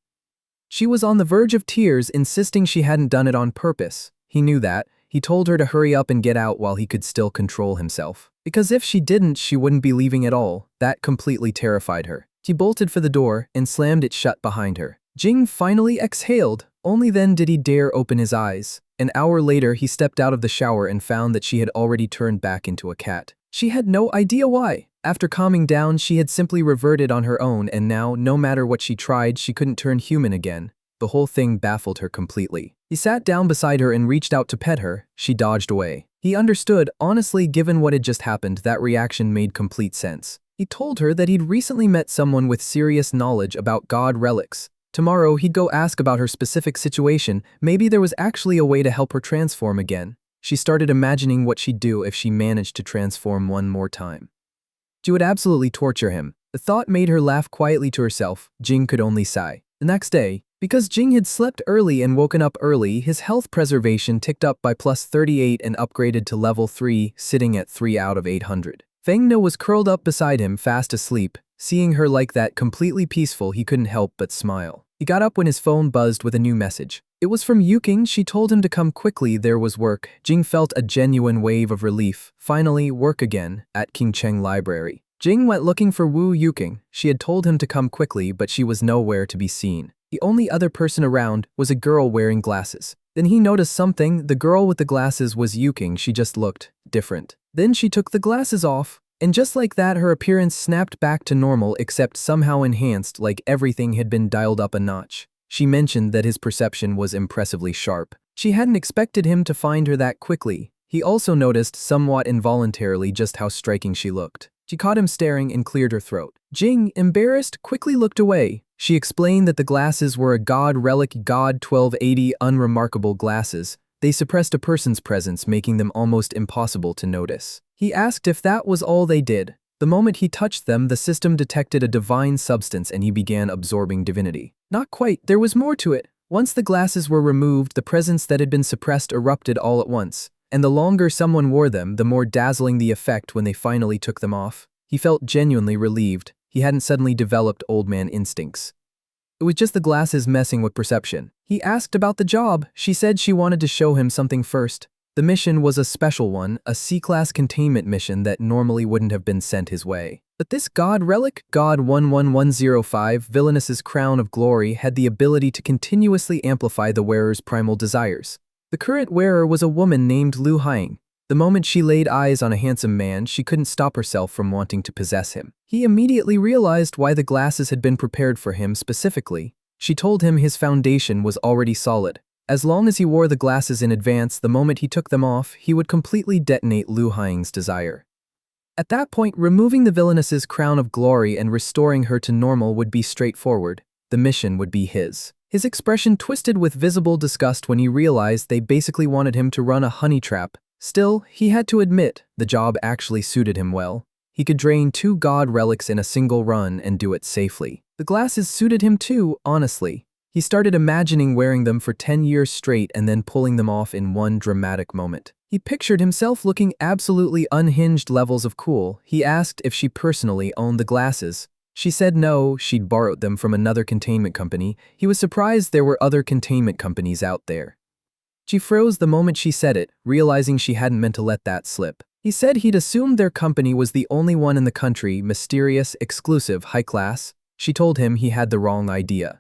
She was on the verge of tears, insisting she hadn't done it on purpose. He knew that. He told her to hurry up and get out while he could still control himself. Because if she didn't, she wouldn't be leaving at all. That completely terrified her. She bolted for the door and slammed it shut behind her. Jing finally exhaled. Only then did he dare open his eyes. An hour later, he stepped out of the shower and found that she had already turned back into a cat. She had no idea why. After calming down, she had simply reverted on her own, and now, no matter what she tried, she couldn't turn human again. The whole thing baffled her completely. He sat down beside her and reached out to pet her. She dodged away. He understood. Honestly, given what had just happened, that reaction made complete sense. He told her that he'd recently met someone with serious knowledge about god relics. Tomorrow, he'd go ask about her specific situation. Maybe there was actually a way to help her transform again. She started imagining what she'd do if she managed to transform one more time. She would absolutely torture him. The thought made her laugh quietly to herself. Jing could only sigh. The next day, because Jing had slept early and woken up early, his health preservation ticked up by plus 38 and upgraded to level 3, sitting at 3 out of 800. Fengna was curled up beside him, fast asleep. Seeing her like that, completely peaceful, he couldn't help but smile. He got up when his phone buzzed with a new message. It was from Yuking. She told him to come quickly, there was work. Jing felt a genuine wave of relief. Finally, work again, at Qingcheng Library. Jing went looking for Wu Yuking. She had told him to come quickly, but she was nowhere to be seen. The only other person around was a girl wearing glasses. Then he noticed something. The girl with the glasses was Yuking. She just looked different. Then she took the glasses off, and just like that her appearance snapped back to normal, except somehow enhanced, like everything had been dialed up a notch. She mentioned that his perception was impressively sharp. She hadn't expected him to find her that quickly. He also noticed, somewhat involuntarily, just how striking she looked. She caught him staring and cleared her throat. Jing, embarrassed, quickly looked away. She explained that the glasses were a god relic, God 1280 unremarkable glasses. They suppressed a person's presence, making them almost impossible to notice. He asked if that was all they did. The moment he touched them, the system detected a divine substance and he began absorbing divinity. Not quite, there was more to it. Once the glasses were removed, the presence that had been suppressed erupted all at once. And the longer someone wore them, the more dazzling the effect when they finally took them off. He felt genuinely relieved. He hadn't suddenly developed old man instincts. It was just the glasses messing with perception. He asked about the job. She said she wanted to show him something first. The mission was a special one, a C-class containment mission that normally wouldn't have been sent his way. But this god relic, God 11105, Villainess's Crown of Glory, had the ability to continuously amplify the wearer's primal desires. The current wearer was a woman named Lu Haiying. The moment she laid eyes on a handsome man, she couldn't stop herself from wanting to possess him. He immediately realized why the glasses had been prepared for him specifically. She told him his foundation was already solid. As long as he wore the glasses in advance, the moment he took them off, he would completely detonate Lu Haiying's desire. At that point, removing the villainess's crown of glory and restoring her to normal would be straightforward. The mission would be his. His expression twisted with visible disgust when he realized they basically wanted him to run a honey trap. Still, he had to admit, the job actually suited him well. He could drain 2 god relics in a single run and do it safely. The glasses suited him too, honestly. He started imagining wearing them for 10 years straight and then pulling them off in one dramatic moment. He pictured himself looking absolutely unhinged levels of cool. He asked if she personally owned the glasses. She said no, she'd borrowed them from another containment company. He was surprised there were other containment companies out there. She froze the moment she said it, realizing she hadn't meant to let that slip. He said he'd assumed their company was the only one in the country, mysterious, exclusive, high class. She told him he had the wrong idea.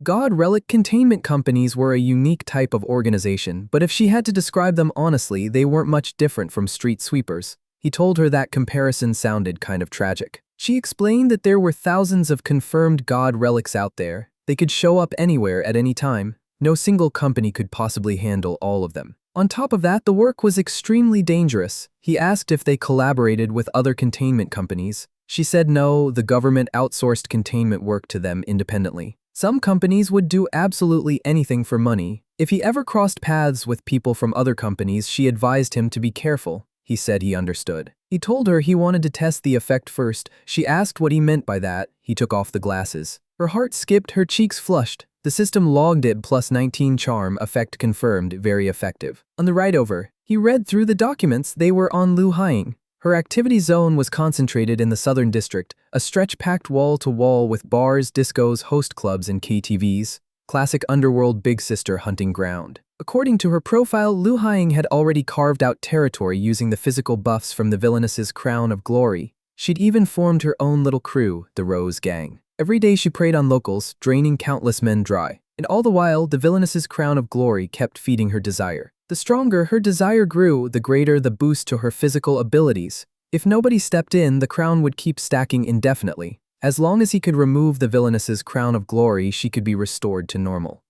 God relic containment companies were a unique type of organization, but if she had to describe them honestly, they weren't much different from street sweepers. He told her that comparison sounded kind of tragic. She explained that there were thousands of confirmed God relics out there. They could show up anywhere at any time. No single company could possibly handle all of them. On top of that, the work was extremely dangerous. He asked if they collaborated with other containment companies. She said no, the government outsourced containment work to them independently. Some companies would do absolutely anything for money. If he ever crossed paths with people from other companies, she advised him to be careful. He said he understood. He told her he wanted to test the effect first. She asked what he meant by that. He took off the glasses. Her heart skipped, her cheeks flushed. The system logged it +19 charm, effect confirmed, very effective. On the ride over, he read through the documents. They were on Lu Haiying. Her activity zone was concentrated in the Southern District, a stretch packed wall-to-wall with bars, discos, host clubs, and KTVs. Classic underworld big sister hunting ground. According to her profile, Lu Haiying had already carved out territory using the physical buffs from the villainess's Crown of Glory. She'd even formed her own little crew, the Rose Gang. Every day she preyed on locals, draining countless men dry. And all the while, the villainess's Crown of Glory kept feeding her desire. The stronger her desire grew, the greater the boost to her physical abilities. If nobody stepped in, the crown would keep stacking indefinitely. As long as he could remove the villainess's Crown of Glory, she could be restored to normal.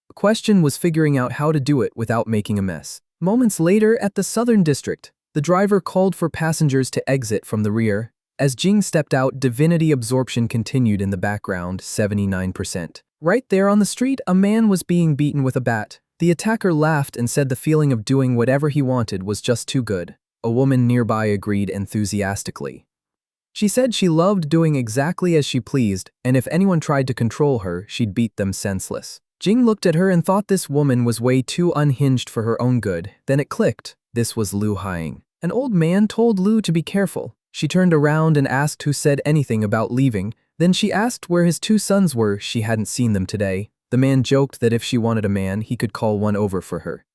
The question was figuring out how to do it without making a mess. Moments later, at the Southern District, the driver called for passengers to exit from the rear. As Jing stepped out, divinity absorption continued in the background, 79%. Right there on the street, a man was being beaten with a bat. The attacker laughed and said the feeling of doing whatever he wanted was just too good. A woman nearby agreed enthusiastically. She said she loved doing exactly as she pleased, and if anyone tried to control her, she'd beat them senseless. Jing looked at her and thought this woman was way too unhinged for her own good. Then it clicked. This was Lu Haiying. An old man told Lu to be careful. She turned around and asked who said anything about leaving. Then she asked where his 2 sons were. She hadn't seen them today. The man joked that if she wanted a man, he could call one over for her.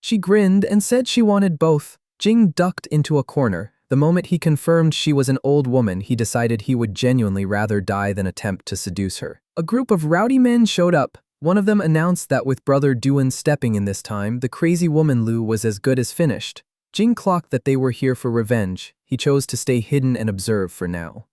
She grinned and said she wanted both. Jing ducked into a corner. The moment he confirmed she was an old woman, he decided he would genuinely rather die than attempt to seduce her. A group of rowdy men showed up. One of them announced that with brother Duan stepping in this time, the crazy woman Lu was as good as finished. Jing clocked that they were here for revenge. He chose to stay hidden and observe for now.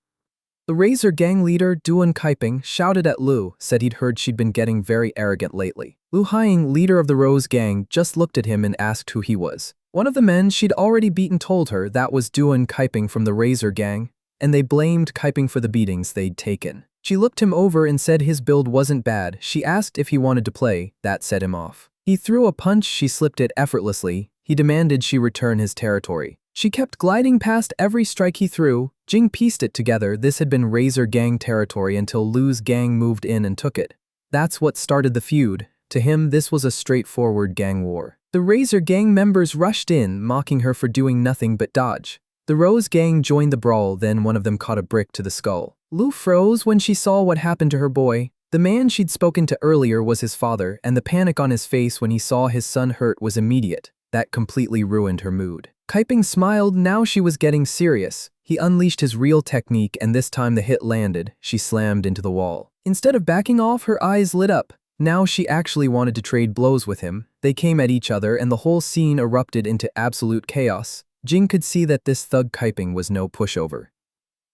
The Razor gang leader, Duan Kaiping, shouted at Lu, said he'd heard she'd been getting very arrogant lately. Lu Haiying, leader of the Rose gang, just looked at him and asked who he was. One of the men she'd already beaten told her that was Duan Kaiping from the Razor gang, and they blamed Kaiping for the beatings they'd taken. She looked him over and said his build wasn't bad. She asked if he wanted to play. That set him off. He threw a punch, she slipped it effortlessly. He demanded she return his territory. She kept gliding past every strike he threw. Jing pieced it together. This had been Razor gang territory until Lu's gang moved in and took it. That's what started the feud. To him, this was a straightforward gang war. The Razor gang members rushed in, mocking her for doing nothing but dodge. The Rose gang joined the brawl, then one of them caught a brick to the skull. Lu froze when she saw what happened to her boy. The man she'd spoken to earlier was his father, and the panic on his face when he saw his son hurt was immediate. That completely ruined her mood. Kaiping smiled. Now she was getting serious. He unleashed his real technique, and this time the hit landed. She slammed into the wall. Instead of backing off, her eyes lit up. Now she actually wanted to trade blows with him. They came at each other, and the whole scene erupted into absolute chaos. Jing could see that this thug Kaiping was no pushover.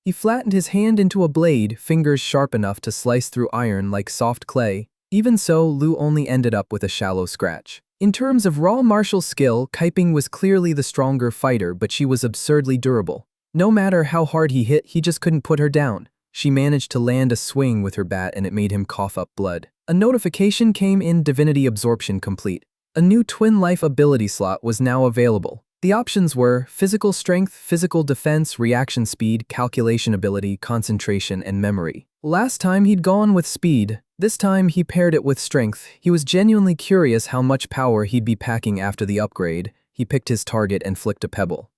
He flattened his hand into a blade, fingers sharp enough to slice through iron like soft clay. Even so, Lu only ended up with a shallow scratch. In terms of raw martial skill, Kaiping was clearly the stronger fighter, but she was absurdly durable. No matter how hard he hit, he just couldn't put her down. She managed to land a swing with her bat and it made him cough up blood. A notification came in: Divinity Absorption complete. A new Twin Life ability slot was now available. The options were physical strength, physical defense, reaction speed, calculation ability, concentration, and memory. Last time he'd gone with speed. This time he paired it with strength. He was genuinely curious how much power he'd be packing after the upgrade. He picked his target and flicked a pebble.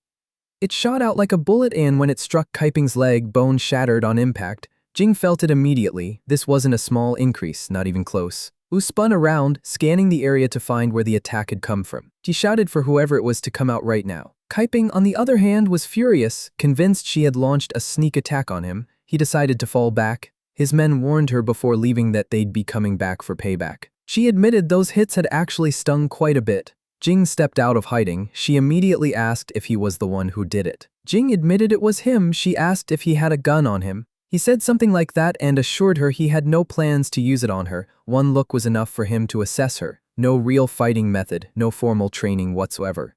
It shot out like a bullet, and when it struck Kaiping's leg, bone shattered on impact. Jing felt it immediately. This wasn't a small increase, not even close. Wu spun around, scanning the area to find where the attack had come from. She shouted for whoever it was to come out right now. Kaiping, on the other hand, was furious. Convinced she had launched a sneak attack on him, he decided to fall back. His men warned her before leaving that they'd be coming back for payback. She admitted those hits had actually stung quite a bit. Jing stepped out of hiding. She immediately asked if he was the one who did it. Jing admitted it was him. She asked if he had a gun on him. He said something like that and assured her he had no plans to use it on her. One look was enough for him to assess her. No real fighting method, no formal training whatsoever.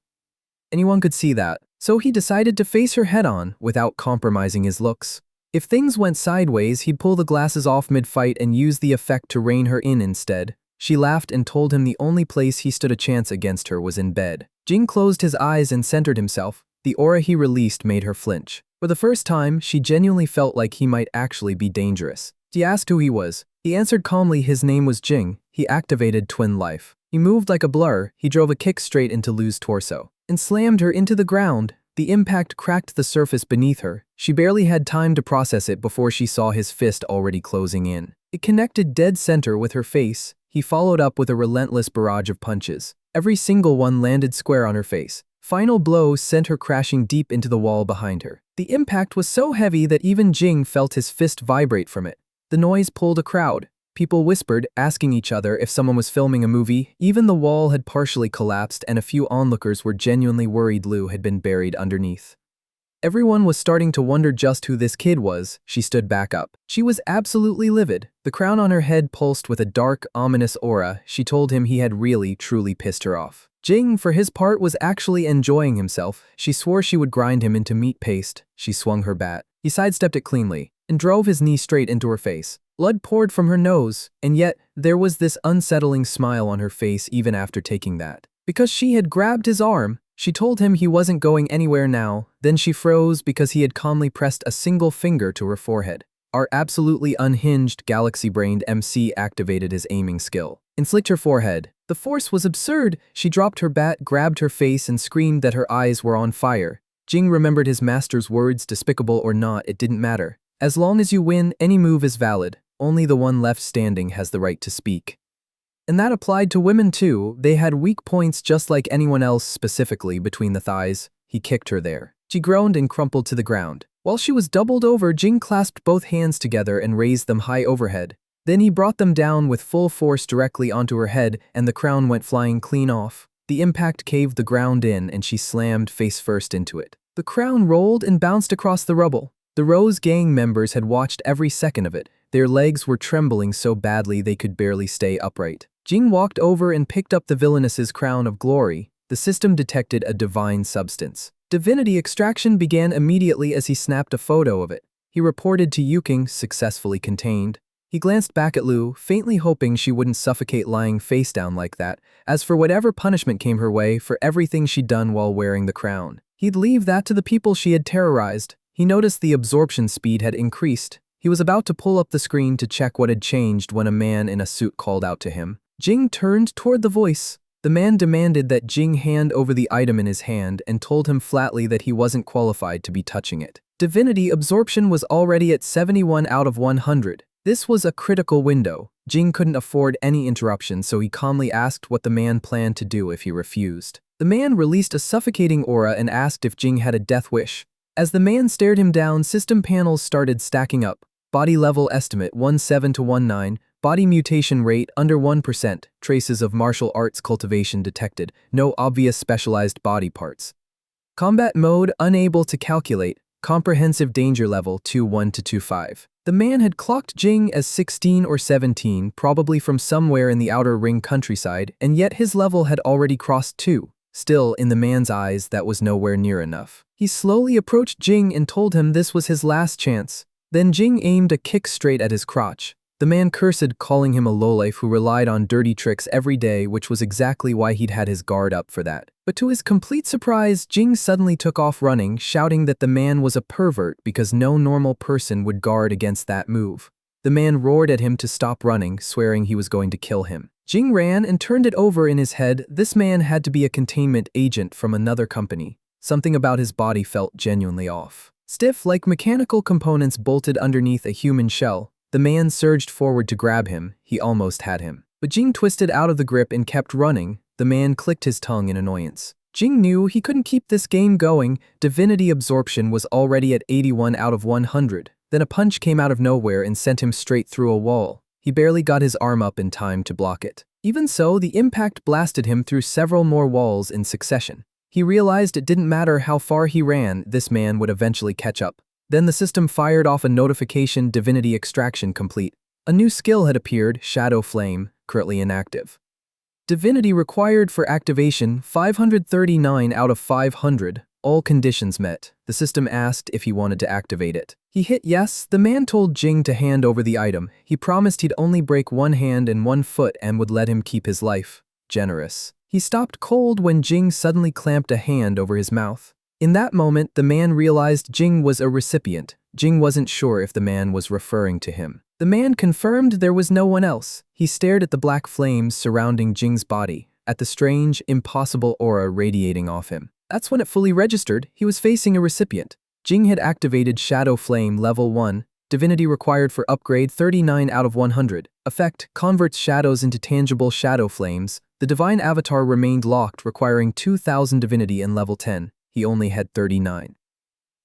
Anyone could see that. So he decided to face her head-on without compromising his looks. If things went sideways, he'd pull the glasses off mid-fight and use the effect to rein her in instead. She laughed and told him the only place he stood a chance against her was in bed. Jing closed his eyes and centered himself. The aura he released made her flinch. For the first time, she genuinely felt like he might actually be dangerous. She asked who he was. He answered calmly his name was Jing. He activated Twin Life. He moved like a blur. He drove a kick straight into Lu's torso and slammed her into the ground. The impact cracked the surface beneath her. She barely had time to process it before she saw his fist already closing in. It connected dead center with her face. He followed up with a relentless barrage of punches. Every single one landed square on her face. Final blow sent her crashing deep into the wall behind her. The impact was so heavy that even Jing felt his fist vibrate from it. The noise pulled a crowd. People whispered, asking each other if someone was filming a movie. Even the wall had partially collapsed and a few onlookers were genuinely worried Lu had been buried underneath. Everyone was starting to wonder just who this kid was. She stood back up. She was absolutely livid. The crown on her head pulsed with a dark, ominous aura. She told him he had really, truly pissed her off. Jing, for his part, was actually enjoying himself. She swore she would grind him into meat paste. She swung her bat. He sidestepped it cleanly and drove his knee straight into her face. Blood poured from her nose, and yet there was this unsettling smile on her face even after taking that. Because she had grabbed his arm, she told him he wasn't going anywhere now. Then she froze because he had calmly pressed a single finger to her forehead. Our absolutely unhinged, galaxy-brained MC activated his aiming skill and slicked her forehead. The force was absurd. She dropped her bat, grabbed her face, and screamed that her eyes were on fire. Jing remembered his master's words: despicable or not, it didn't matter. As long as you win, any move is valid. Only the one left standing has the right to speak. And that applied to women too. They had weak points just like anyone else, specifically between the thighs. He kicked her there. She groaned and crumpled to the ground. While she was doubled over, Jing clasped both hands together and raised them high overhead. Then he brought them down with full force directly onto her head, and the crown went flying clean off. The impact caved the ground in, and she slammed face first into it. The crown rolled and bounced across the rubble. The Rose gang members had watched every second of it. Their legs were trembling so badly they could barely stay upright. Jing walked over and picked up the villainess's crown of glory. The system detected a divine substance. Divinity extraction began immediately as he snapped a photo of it. He reported to Yuking, successfully contained. He glanced back at Lu, faintly hoping she wouldn't suffocate lying face down like that. As for whatever punishment came her way for everything she'd done while wearing the crown, he'd leave that to the people she had terrorized. He noticed the absorption speed had increased. He was about to pull up the screen to check what had changed when a man in a suit called out to him. Jing turned toward the voice. The man demanded that Jing hand over the item in his hand and told him flatly that he wasn't qualified to be touching it. Divinity absorption was already at 71 out of 100. This was a critical window. Jing couldn't afford any interruption, so he calmly asked what the man planned to do if he refused. The man released a suffocating aura and asked if Jing had a death wish. As the man stared him down, system panels started stacking up. Body level estimate 17 to 19, body mutation rate under 1%, traces of martial arts cultivation detected, no obvious specialized body parts. Combat mode unable to calculate, comprehensive danger level 21 to 25. The man had clocked Jing as 16 or 17, probably from somewhere in the outer ring countryside, and yet his level had already crossed 2. Still, in the man's eyes, that was nowhere near enough. He slowly approached Jing and told him this was his last chance. Then Jing aimed a kick straight at his crotch. The man cursed, calling him a lowlife who relied on dirty tricks every day, which was exactly why he'd had his guard up for that. But to his complete surprise, Jing suddenly took off running, shouting that the man was a pervert because no normal person would guard against that move. The man roared at him to stop running, swearing he was going to kill him. Jing ran and turned it over in his head. This man had to be a containment agent from another company. Something about his body felt genuinely off. Stiff like mechanical components bolted underneath a human shell. The man surged forward to grab him. He almost had him. But Jing twisted out of the grip and kept running. The man clicked his tongue in annoyance. Jing knew he couldn't keep this game going. Divinity absorption was already at 81 out of 100. Then a punch came out of nowhere and sent him straight through a wall. He barely got his arm up in time to block it. Even so, the impact blasted him through several more walls in succession. He realized it didn't matter how far he ran, this man would eventually catch up. Then the system fired off a notification: divinity extraction complete. A new skill had appeared, Shadow Flame, currently inactive. Divinity required for activation 539 out of 500, all conditions met. The system asked if he wanted to activate it. He hit yes. The man told Jing to hand over the item. He promised he'd only break one hand and one foot and would let him keep his life. Generous. He stopped cold when Jing suddenly clamped a hand over his mouth. In that moment, the man realized Jing was a recipient. Jing wasn't sure if the man was referring to him. The man confirmed there was no one else. He stared at the black flames surrounding Jing's body, at the strange, impossible aura radiating off him. That's when it fully registered. He was facing a recipient. Jing had activated Shadow Flame Level 1. Divinity required for upgrade 39 out of 100. Effect: converts shadows into tangible shadow flames. The divine avatar remained locked, requiring 2000 divinity in level 10. He only had 39.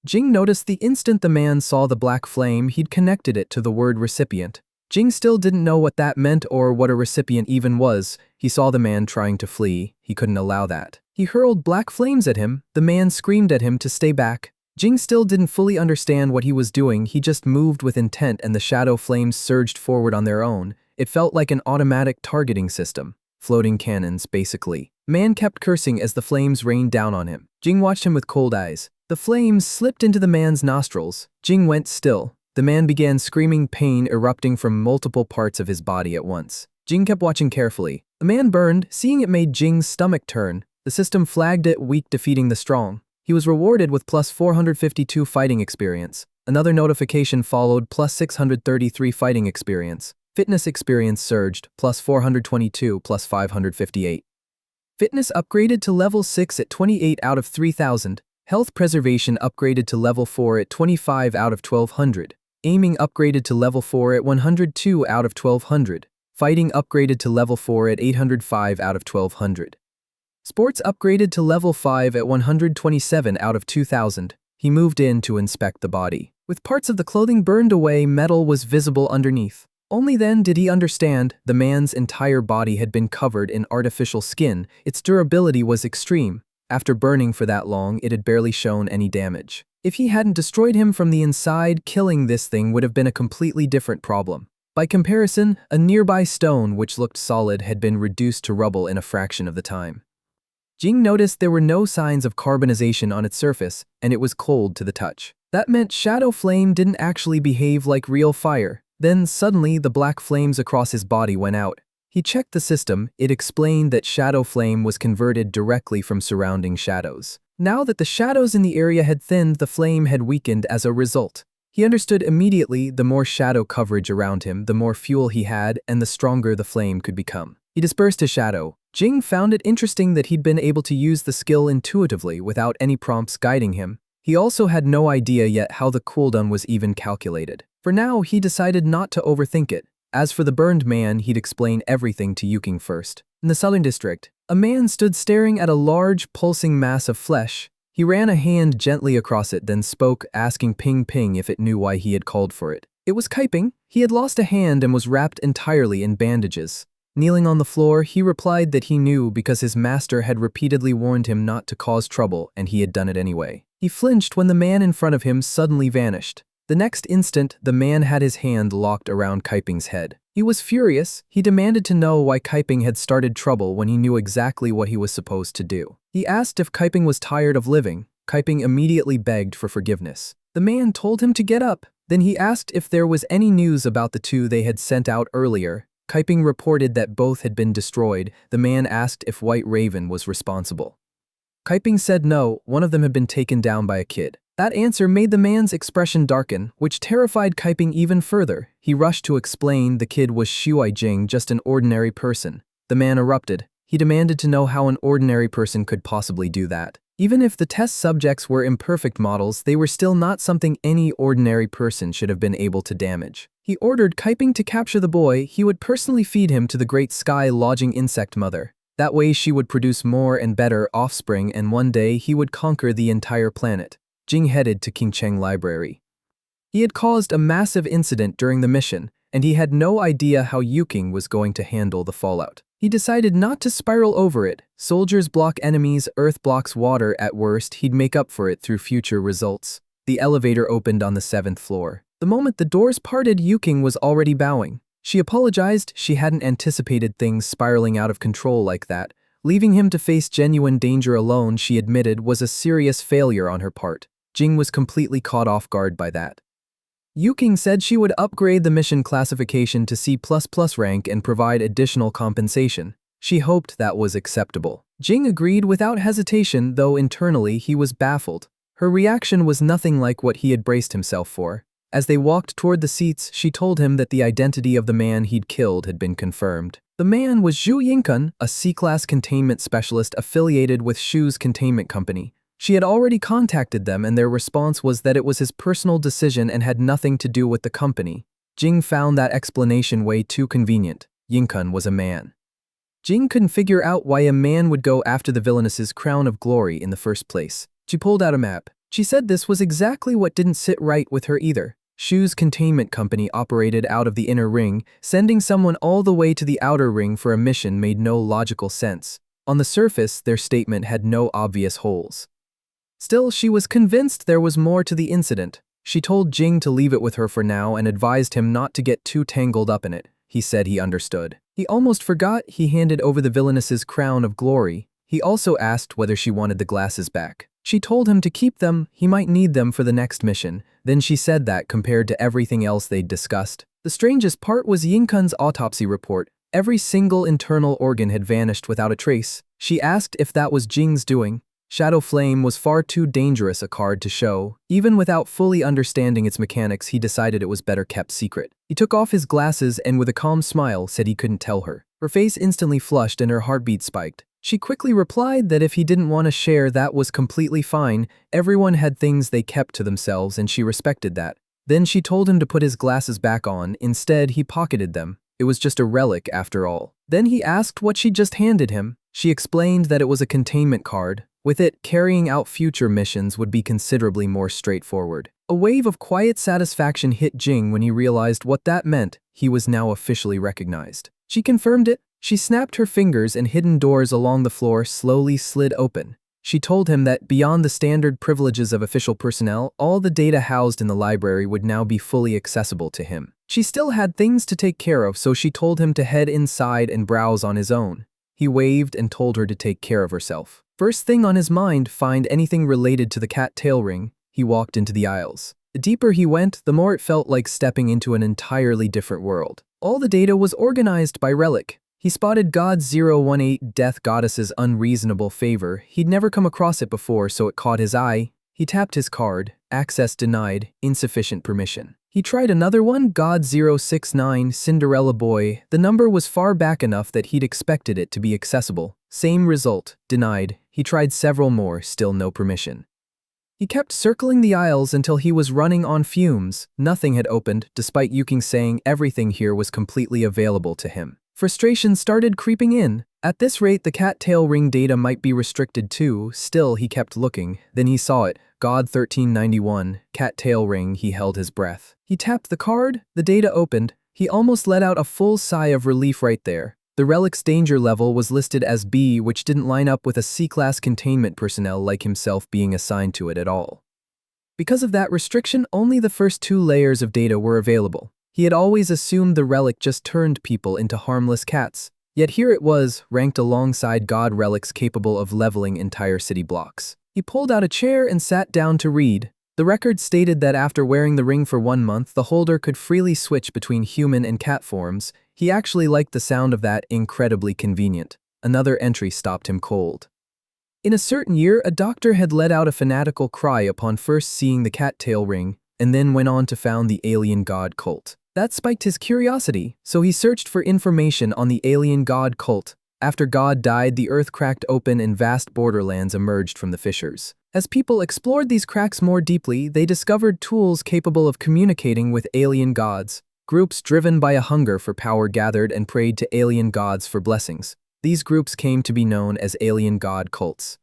Jing noticed the instant the man saw the black flame, he'd connected it to the word recipient. Jing still didn't know what that meant or what a recipient even was. He saw the man trying to flee. He couldn't allow that. He hurled black flames at him. The man screamed at him to stay back. Jing still didn't fully understand what he was doing. He just moved with intent and the shadow flames surged forward on their own. It felt like an automatic targeting system. Floating cannons, basically. Man kept cursing as the flames rained down on him. Jing watched him with cold eyes. The flames slipped into the man's nostrils. Jing went still. The man began screaming, pain erupting from multiple parts of his body at once. Jing kept watching carefully. The man burned. Seeing it made Jing's stomach turn. The system flagged it weak, defeating the strong. He was rewarded with plus 452 fighting experience. Another notification followed, plus 633 fighting experience. Fitness experience surged, plus 422, plus 558. Fitness upgraded to level 6 at 28 out of 3000. Health preservation upgraded to level 4 at 25 out of 1200. Aiming upgraded to level 4 at 102 out of 1200. Fighting upgraded to level 4 at 805 out of 1200. Sports upgraded to level 5 at 127 out of 2000. He moved in to inspect the body. With parts of the clothing burned away, metal was visible underneath. Only then did he understand the man's entire body had been covered in artificial skin. Its durability was extreme. After burning for that long, it had barely shown any damage. If he hadn't destroyed him from the inside, killing this thing would have been a completely different problem. By comparison, a nearby stone which looked solid had been reduced to rubble in a fraction of the time. Jing noticed there were no signs of carbonization on its surface, and it was cold to the touch. That meant shadow flame didn't actually behave like real fire. Then suddenly the black flames across his body went out. He checked the system. It explained that shadow flame was converted directly from surrounding shadows. Now that the shadows in the area had thinned, the flame had weakened as a result. He understood immediately. The more shadow coverage around him, the more fuel he had, and the stronger the flame could become. He dispersed his shadow. Jing found it interesting that he'd been able to use the skill intuitively without any prompts guiding him. He also had no idea yet how the cooldown was even calculated. For now, he decided not to overthink it. As for the burned man, he'd explain everything to Yuking first. In the southern district, a man stood staring at a large, pulsing mass of flesh. He ran a hand gently across it, then spoke, asking Ping Ping if it knew why he had called for it. It was Kaiping. He had lost a hand and was wrapped entirely in bandages. Kneeling on the floor, he replied that he knew because his master had repeatedly warned him not to cause trouble, and he had done it anyway. He flinched when the man in front of him suddenly vanished. The next instant, the man had his hand locked around Kaiping's head. He was furious. He demanded to know why Kaiping had started trouble when he knew exactly what he was supposed to do. He asked if Kaiping was tired of living. Kaiping immediately begged for forgiveness. The man told him to get up. Then he asked if there was any news about the two they had sent out earlier. Kaiping reported that both had been destroyed. The man asked if White Raven was responsible. Kaiping said no, one of them had been taken down by a kid. That answer made the man's expression darken, which terrified Kaiping even further. He rushed to explain the kid was Shuai Jing, just an ordinary person. The man erupted. He demanded to know how an ordinary person could possibly do that. Even if the test subjects were imperfect models, they were still not something any ordinary person should have been able to damage. He ordered Kaiping to capture the boy. He would personally feed him to the great sky-lodging insect mother. That way she would produce more and better offspring, and one day he would conquer the entire planet. Jing headed to Qingcheng Library. He had caused a massive incident during the mission, and he had no idea how Yuking was going to handle the fallout. He decided not to spiral over it. Soldiers block enemies, Earth blocks water. At worst, he'd make up for it through future results. The elevator opened on the 7th floor. The moment the doors parted, Yuking was already bowing. She apologized. She hadn't anticipated things spiraling out of control like that. Leaving him to face genuine danger alone, she admitted, was a serious failure on her part. Jing was completely caught off guard by that. Yuking said she would upgrade the mission classification to C++ rank and provide additional compensation. She hoped that was acceptable. Jing agreed without hesitation, though internally he was baffled. Her reaction was nothing like what he had braced himself for. As they walked toward the seats, she told him that the identity of the man he'd killed had been confirmed. The man was Zhu Yingkun, a C-class containment specialist affiliated with Shu's containment company. She had already contacted them, and their response was that it was his personal decision and had nothing to do with the company. Jing found that explanation way too convenient. Yingkun was a man. Jing couldn't figure out why a man would go after the villainess's crown of glory in the first place. She pulled out a map. She said this was exactly what didn't sit right with her either. Shu's containment company operated out of the inner ring. Sending someone all the way to the outer ring for a mission made no logical sense. On the surface, their statement had no obvious holes. Still, she was convinced there was more to the incident. She told Jing to leave it with her for now and advised him not to get too tangled up in it. He said he understood. He almost forgot he handed over the villainess's crown of glory. He also asked whether she wanted the glasses back. She told him to keep them. He might need them for the next mission. Then she said that compared to everything else they'd discussed. The strangest part was Yingkun's autopsy report. Every single internal organ had vanished without a trace. She asked if that was Jing's doing. Shadow Flame was far too dangerous a card to show. Even without fully understanding its mechanics, he decided it was better kept secret. He took off his glasses and with a calm smile said he couldn't tell her. Her face instantly flushed and her heartbeat spiked. She quickly replied that if he didn't want to share, that was completely fine. Everyone had things they kept to themselves and she respected that. Then she told him to put his glasses back on. Instead, he pocketed them. It was just a relic after all. Then he asked what she just handed him. She explained that it was a containment card. With it, carrying out future missions would be considerably more straightforward. A wave of quiet satisfaction hit Jing when he realized what that meant. He was now officially recognized. She confirmed it. She snapped her fingers and hidden doors along the floor slowly slid open. She told him that beyond the standard privileges of official personnel, all the data housed in the library would now be fully accessible to him. She still had things to take care of, so she told him to head inside and browse on his own. He waved and told her to take care of herself. First thing on his mind, find anything related to the cat tail ring. He walked into the aisles. The deeper he went, the more it felt like stepping into an entirely different world. All the data was organized by relic. He spotted God 018 Death Goddess's unreasonable favor. He'd never come across it before, so it caught his eye. He tapped his card. Access denied. Insufficient permission. He tried another one, God 069 Cinderella Boy. The number was far back enough that he'd expected it to be accessible. Same result. Denied. He tried several more, still no permission. He kept circling the aisles until he was running on fumes. Nothing had opened, despite Yuking saying everything here was completely available to him. Frustration started creeping in. At this rate, the cat tail ring data might be restricted too. Still, he kept looking. Then he saw it. God 1391, cat tail ring. He held his breath. He tapped the card. The data opened. He almost let out a full sigh of relief right there. The relic's danger level was listed as B, which didn't line up with a C-class containment personnel like himself being assigned to it at all. Because of that restriction, only the first 2 layers of data were available. He had always assumed the relic just turned people into harmless cats. Yet here it was, ranked alongside God relics capable of leveling entire city blocks. He pulled out a chair and sat down to read. The record stated that after wearing the ring for 1 month, the holder could freely switch between human and cat forms. He actually liked the sound of that, incredibly convenient. Another entry stopped him cold. In a certain year, a doctor had let out a fanatical cry upon first seeing the cat tail ring, and then went on to found the alien god cult. That spiked his curiosity, so he searched for information on the alien god cult. After God died, the earth cracked open and vast borderlands emerged from the fissures. As people explored these cracks more deeply, they discovered tools capable of communicating with alien gods. Groups driven by a hunger for power gathered and prayed to alien gods for blessings. These groups came to be known as alien god cults.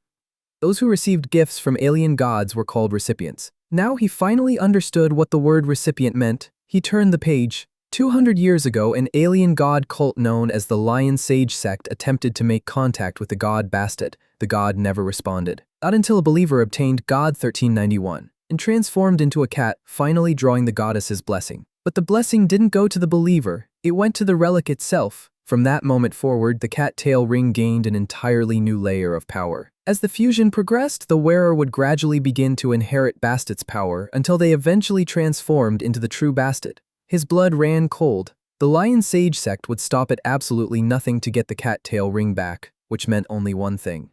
Those who received gifts from alien gods were called recipients. Now he finally understood what the word recipient meant. He turned the page. 200 years ago, an alien god cult known as the Lion Sage sect attempted to make contact with the god Bastet. The god never responded. Not until a believer obtained God 1391 and transformed into a cat, finally drawing the goddess's blessing. But the blessing didn't go to the believer, it went to the relic itself. From that moment forward, the cat tail ring gained an entirely new layer of power. As the fusion progressed, the wearer would gradually begin to inherit Bastet's power until they eventually transformed into the true Bastet. His blood ran cold. The Lion Sage sect would stop at absolutely nothing to get the cat tail ring back, which meant only one thing.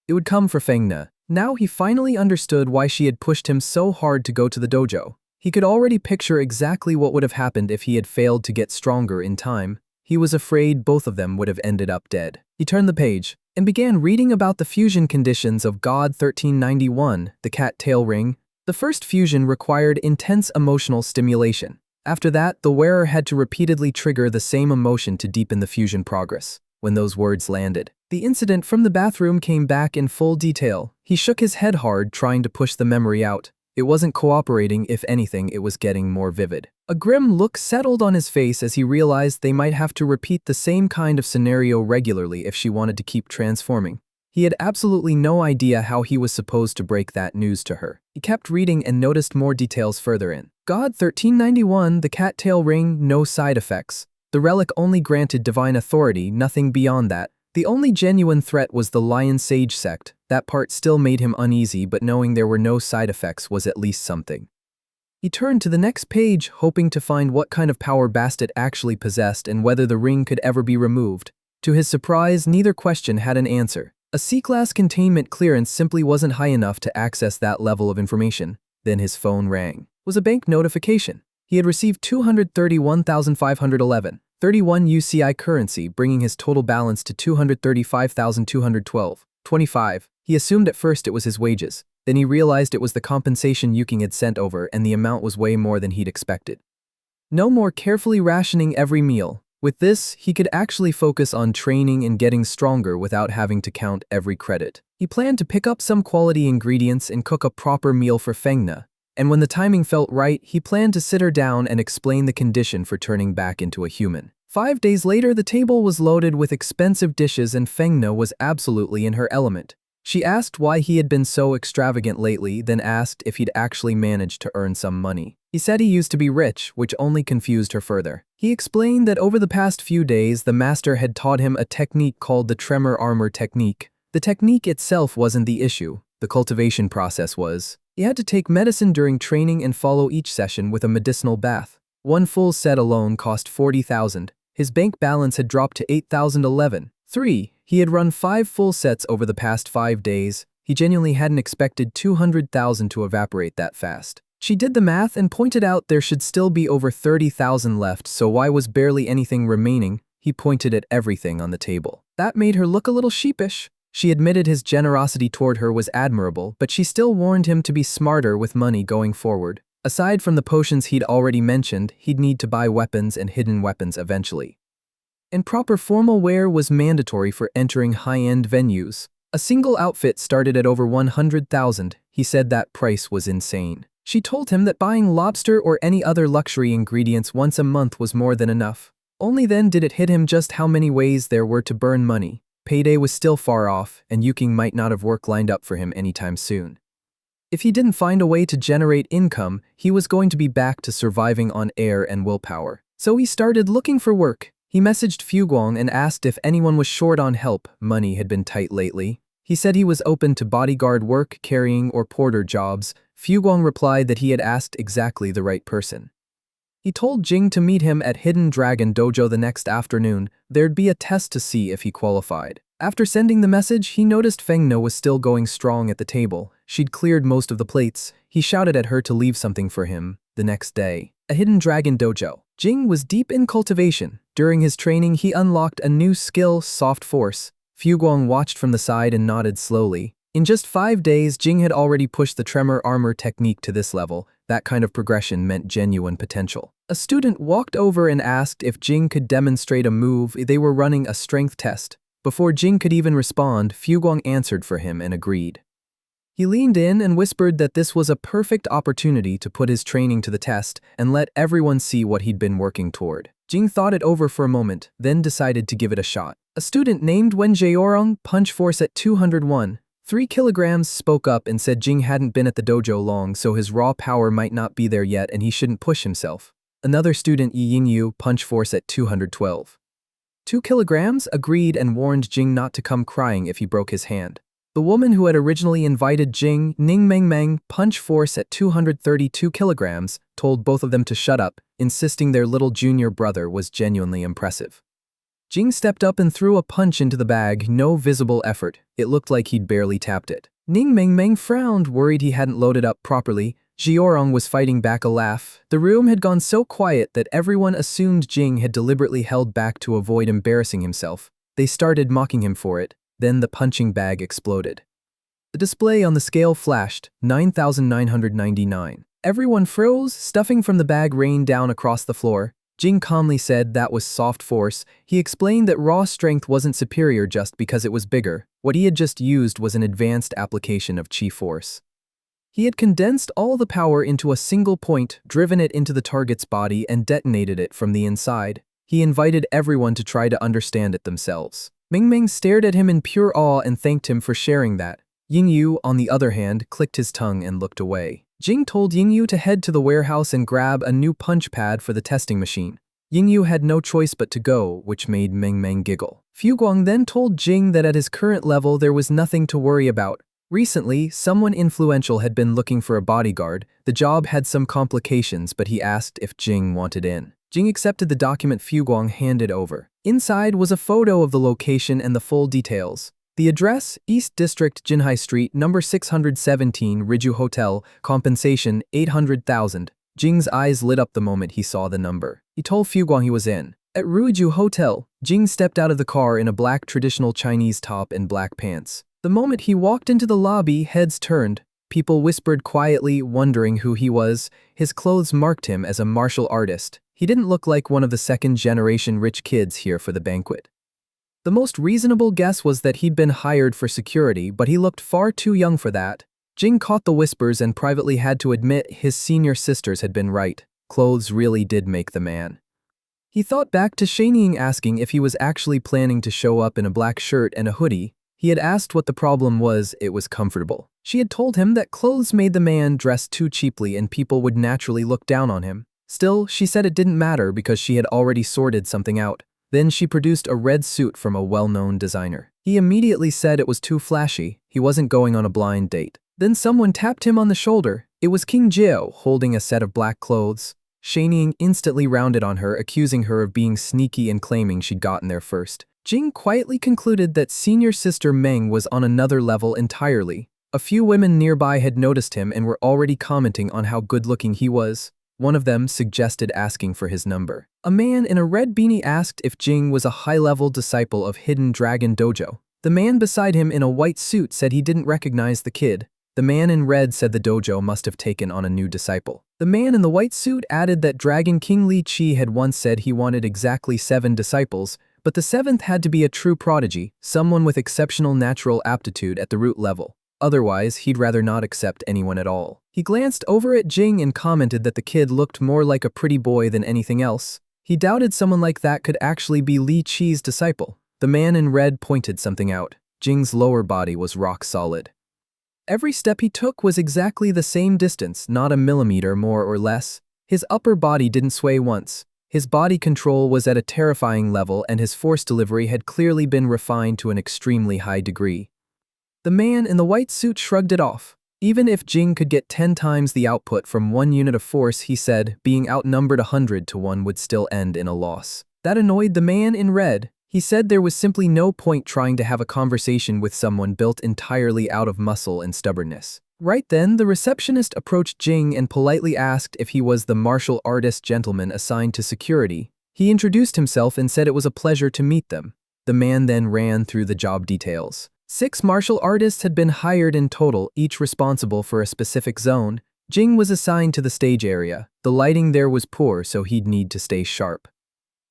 It would come for Fengna. Now he finally understood why she had pushed him so hard to go to the dojo. He could already picture exactly what would have happened if he had failed to get stronger in time. He was afraid both of them would have ended up dead. He turned the page and began reading about the fusion conditions of God 1391, the cat tail ring. The first fusion required intense emotional stimulation. After that, the wearer had to repeatedly trigger the same emotion to deepen the fusion progress. When those words landed, the incident from the bathroom came back in full detail. He shook his head hard, trying to push the memory out. It wasn't cooperating, if anything, it was getting more vivid. A grim look settled on his face as he realized they might have to repeat the same kind of scenario regularly if she wanted to keep transforming. He had absolutely no idea how he was supposed to break that news to her. He kept reading and noticed more details further in. God 1391, the cat tail ring, no side effects. The relic only granted divine authority, nothing beyond that. The only genuine threat was the Lion Sage sect. That part still made him uneasy, but knowing there were no side effects was at least something. He turned to the next page, hoping to find what kind of power Bastet actually possessed and whether the ring could ever be removed. To his surprise, neither question had an answer. A C-class containment clearance simply wasn't high enough to access that level of information. Then his phone rang. It was a bank notification. He had received 231,511. 31 UCI currency, bringing his total balance to 235,212.25. He assumed at first it was his wages. Then he realized it was the compensation Yuking had sent over, and the amount was way more than he'd expected. No more carefully rationing every meal. With this, he could actually focus on training and getting stronger without having to count every credit. He planned to pick up some quality ingredients and cook a proper meal for Fengna, and when the timing felt right, he planned to sit her down and explain the condition for turning back into a human. 5 days later, the table was loaded with expensive dishes and Fengna was absolutely in her element. She asked why he had been so extravagant lately, then asked if he'd actually managed to earn some money. He said he used to be rich, which only confused her further. He explained that over the past few days, the master had taught him a technique called the tremor armor technique. The technique itself wasn't the issue. The cultivation process was. He had to take medicine during training and follow each session with a medicinal bath. One full set alone cost 40,000. His bank balance had dropped to 8,011. 3. He had run 5 full sets over the past 5 days. He genuinely hadn't expected 200,000 to evaporate that fast. She did the math and pointed out there should still be over 30,000 left, so why was barely anything remaining? He pointed at everything on the table. That made her look a little sheepish. She admitted his generosity toward her was admirable, but she still warned him to be smarter with money going forward. Aside from the potions he'd already mentioned, he'd need to buy weapons and hidden weapons eventually. And proper formal wear was mandatory for entering high-end venues. A single outfit started at over 100,000. He said that price was insane. She told him that buying lobster or any other luxury ingredients once a month was more than enough. Only then did it hit him just how many ways there were to burn money. Payday was still far off, and Yuking might not have work lined up for him anytime soon. If he didn't find a way to generate income, he was going to be back to surviving on air and willpower. So he started looking for work. He messaged Fuguang and asked if anyone was short on help. Money had been tight lately. He said he was open to bodyguard work, carrying, or porter jobs. Fuguang replied that he had asked exactly the right person. He told Jing to meet him at Hidden Dragon Dojo the next afternoon. There'd be a test to see if he qualified. After sending the message, he noticed Fengno was still going strong at the table. She'd cleared most of the plates. He shouted at her to leave something for him. The next day, a Hidden Dragon Dojo. Jing was deep in cultivation. During his training, he unlocked a new skill, Soft Force. Fuguang watched from the side and nodded slowly. In just 5 days, Jing had already pushed the tremor armor technique to this level. That kind of progression meant genuine potential. A student walked over and asked if Jing could demonstrate a move. They were running a strength test. Before Jing could even respond, Fuguang answered for him and agreed. He leaned in and whispered that this was a perfect opportunity to put his training to the test and let everyone see what he'd been working toward. Jing thought it over for a moment, then decided to give it a shot. A student named Wen Jaeorong, punch force at 201. 3 kilograms, spoke up and said Jing hadn't been at the dojo long, so his raw power might not be there yet and he shouldn't push himself. Another student, Yi Yingyu, punch force at 212. 2 kilograms, agreed and warned Jing not to come crying if he broke his hand. The woman who had originally invited Jing, Ning Mengmeng, punch force at 232 kilograms, told both of them to shut up, insisting their little junior brother was genuinely impressive. Jing stepped up and threw a punch into the bag, no visible effort. It looked like he'd barely tapped it. Ning Mengmeng frowned, worried he hadn't loaded up properly. Jiorong was fighting back a laugh. The room had gone so quiet that everyone assumed Jing had deliberately held back to avoid embarrassing himself. They started mocking him for it. Then the punching bag exploded. The display on the scale flashed, 9,999. Everyone froze, stuffing from the bag rained down across the floor. Jing calmly said that was soft force. He explained that raw strength wasn't superior just because it was bigger. What he had just used was an advanced application of chi force. He had condensed all the power into a single point, driven it into the target's body, and detonated it from the inside. He invited everyone to try to understand it themselves. Mingming stared at him in pure awe and thanked him for sharing that. Yingyu, on the other hand, clicked his tongue and looked away. Jing told Yingyu to head to the warehouse and grab a new punch pad for the testing machine. Yingyu had no choice but to go, which made Mengmeng giggle. Fuguang then told Jing that at his current level there was nothing to worry about. Recently, someone influential had been looking for a bodyguard. The job had some complications, but he asked if Jing wanted in. Jing accepted the document Fuguang handed over. Inside was a photo of the location and the full details. The address, East District, Jinhai Street, number 617, Riju Hotel, compensation, 800,000. Jing's eyes lit up the moment he saw the number. He told Fuguang he was in. At Ruiju Hotel, Jing stepped out of the car in a black traditional Chinese top and black pants. The moment he walked into the lobby, heads turned. People whispered quietly, wondering who he was. His clothes marked him as a martial artist. He didn't look like one of the second-generation rich kids here for the banquet. The most reasonable guess was that he'd been hired for security, but he looked far too young for that. Jing caught the whispers and privately had to admit his senior sisters had been right. Clothes really did make the man. He thought back to Shanying asking if he was actually planning to show up in a black shirt and a hoodie. He had asked what the problem was. It was comfortable. She had told him that clothes made the man dress too cheaply and people would naturally look down on him. Still, she said it didn't matter because she had already sorted something out. Then she produced a red suit from a well-known designer. He immediately said it was too flashy. He wasn't going on a blind date. Then someone tapped him on the shoulder. It was King Jio holding a set of black clothes. Shanying instantly rounded on her, accusing her of being sneaky and claiming she'd gotten there first. Jing quietly concluded that senior sister Meng was on another level entirely. A few women nearby had noticed him and were already commenting on how good-looking he was. One of them suggested asking for his number. A man in a red beanie asked if Jing was a high-level disciple of Hidden Dragon Dojo. The man beside him in a white suit said he didn't recognize the kid. The man in red said the dojo must have taken on a new disciple. The man in the white suit added that Dragon King Li Qi had once said he wanted exactly 7 disciples, but the 7th had to be a true prodigy, someone with exceptional natural aptitude at the root level. Otherwise, he'd rather not accept anyone at all. He glanced over at Jing and commented that the kid looked more like a pretty boy than anything else. He doubted someone like that could actually be Li Qi's disciple. The man in red pointed something out. Jing's lower body was rock solid. Every step he took was exactly the same distance, not a millimeter more or less. His upper body didn't sway once. His body control was at a terrifying level and his force delivery had clearly been refined to an extremely high degree. The man in the white suit shrugged it off. Even if Jing could get 10 times the output from 1 unit of force, he said, being outnumbered 100 to 1 would still end in a loss. That annoyed the man in red. He said there was simply no point trying to have a conversation with someone built entirely out of muscle and stubbornness. Right then, the receptionist approached Jing and politely asked if he was the martial artist gentleman assigned to security. He introduced himself and said it was a pleasure to meet them. The man then ran through the job details. 6 martial artists had been hired in total, each responsible for a specific zone. Jing was assigned to the stage area. The lighting there was poor, so he'd need to stay sharp.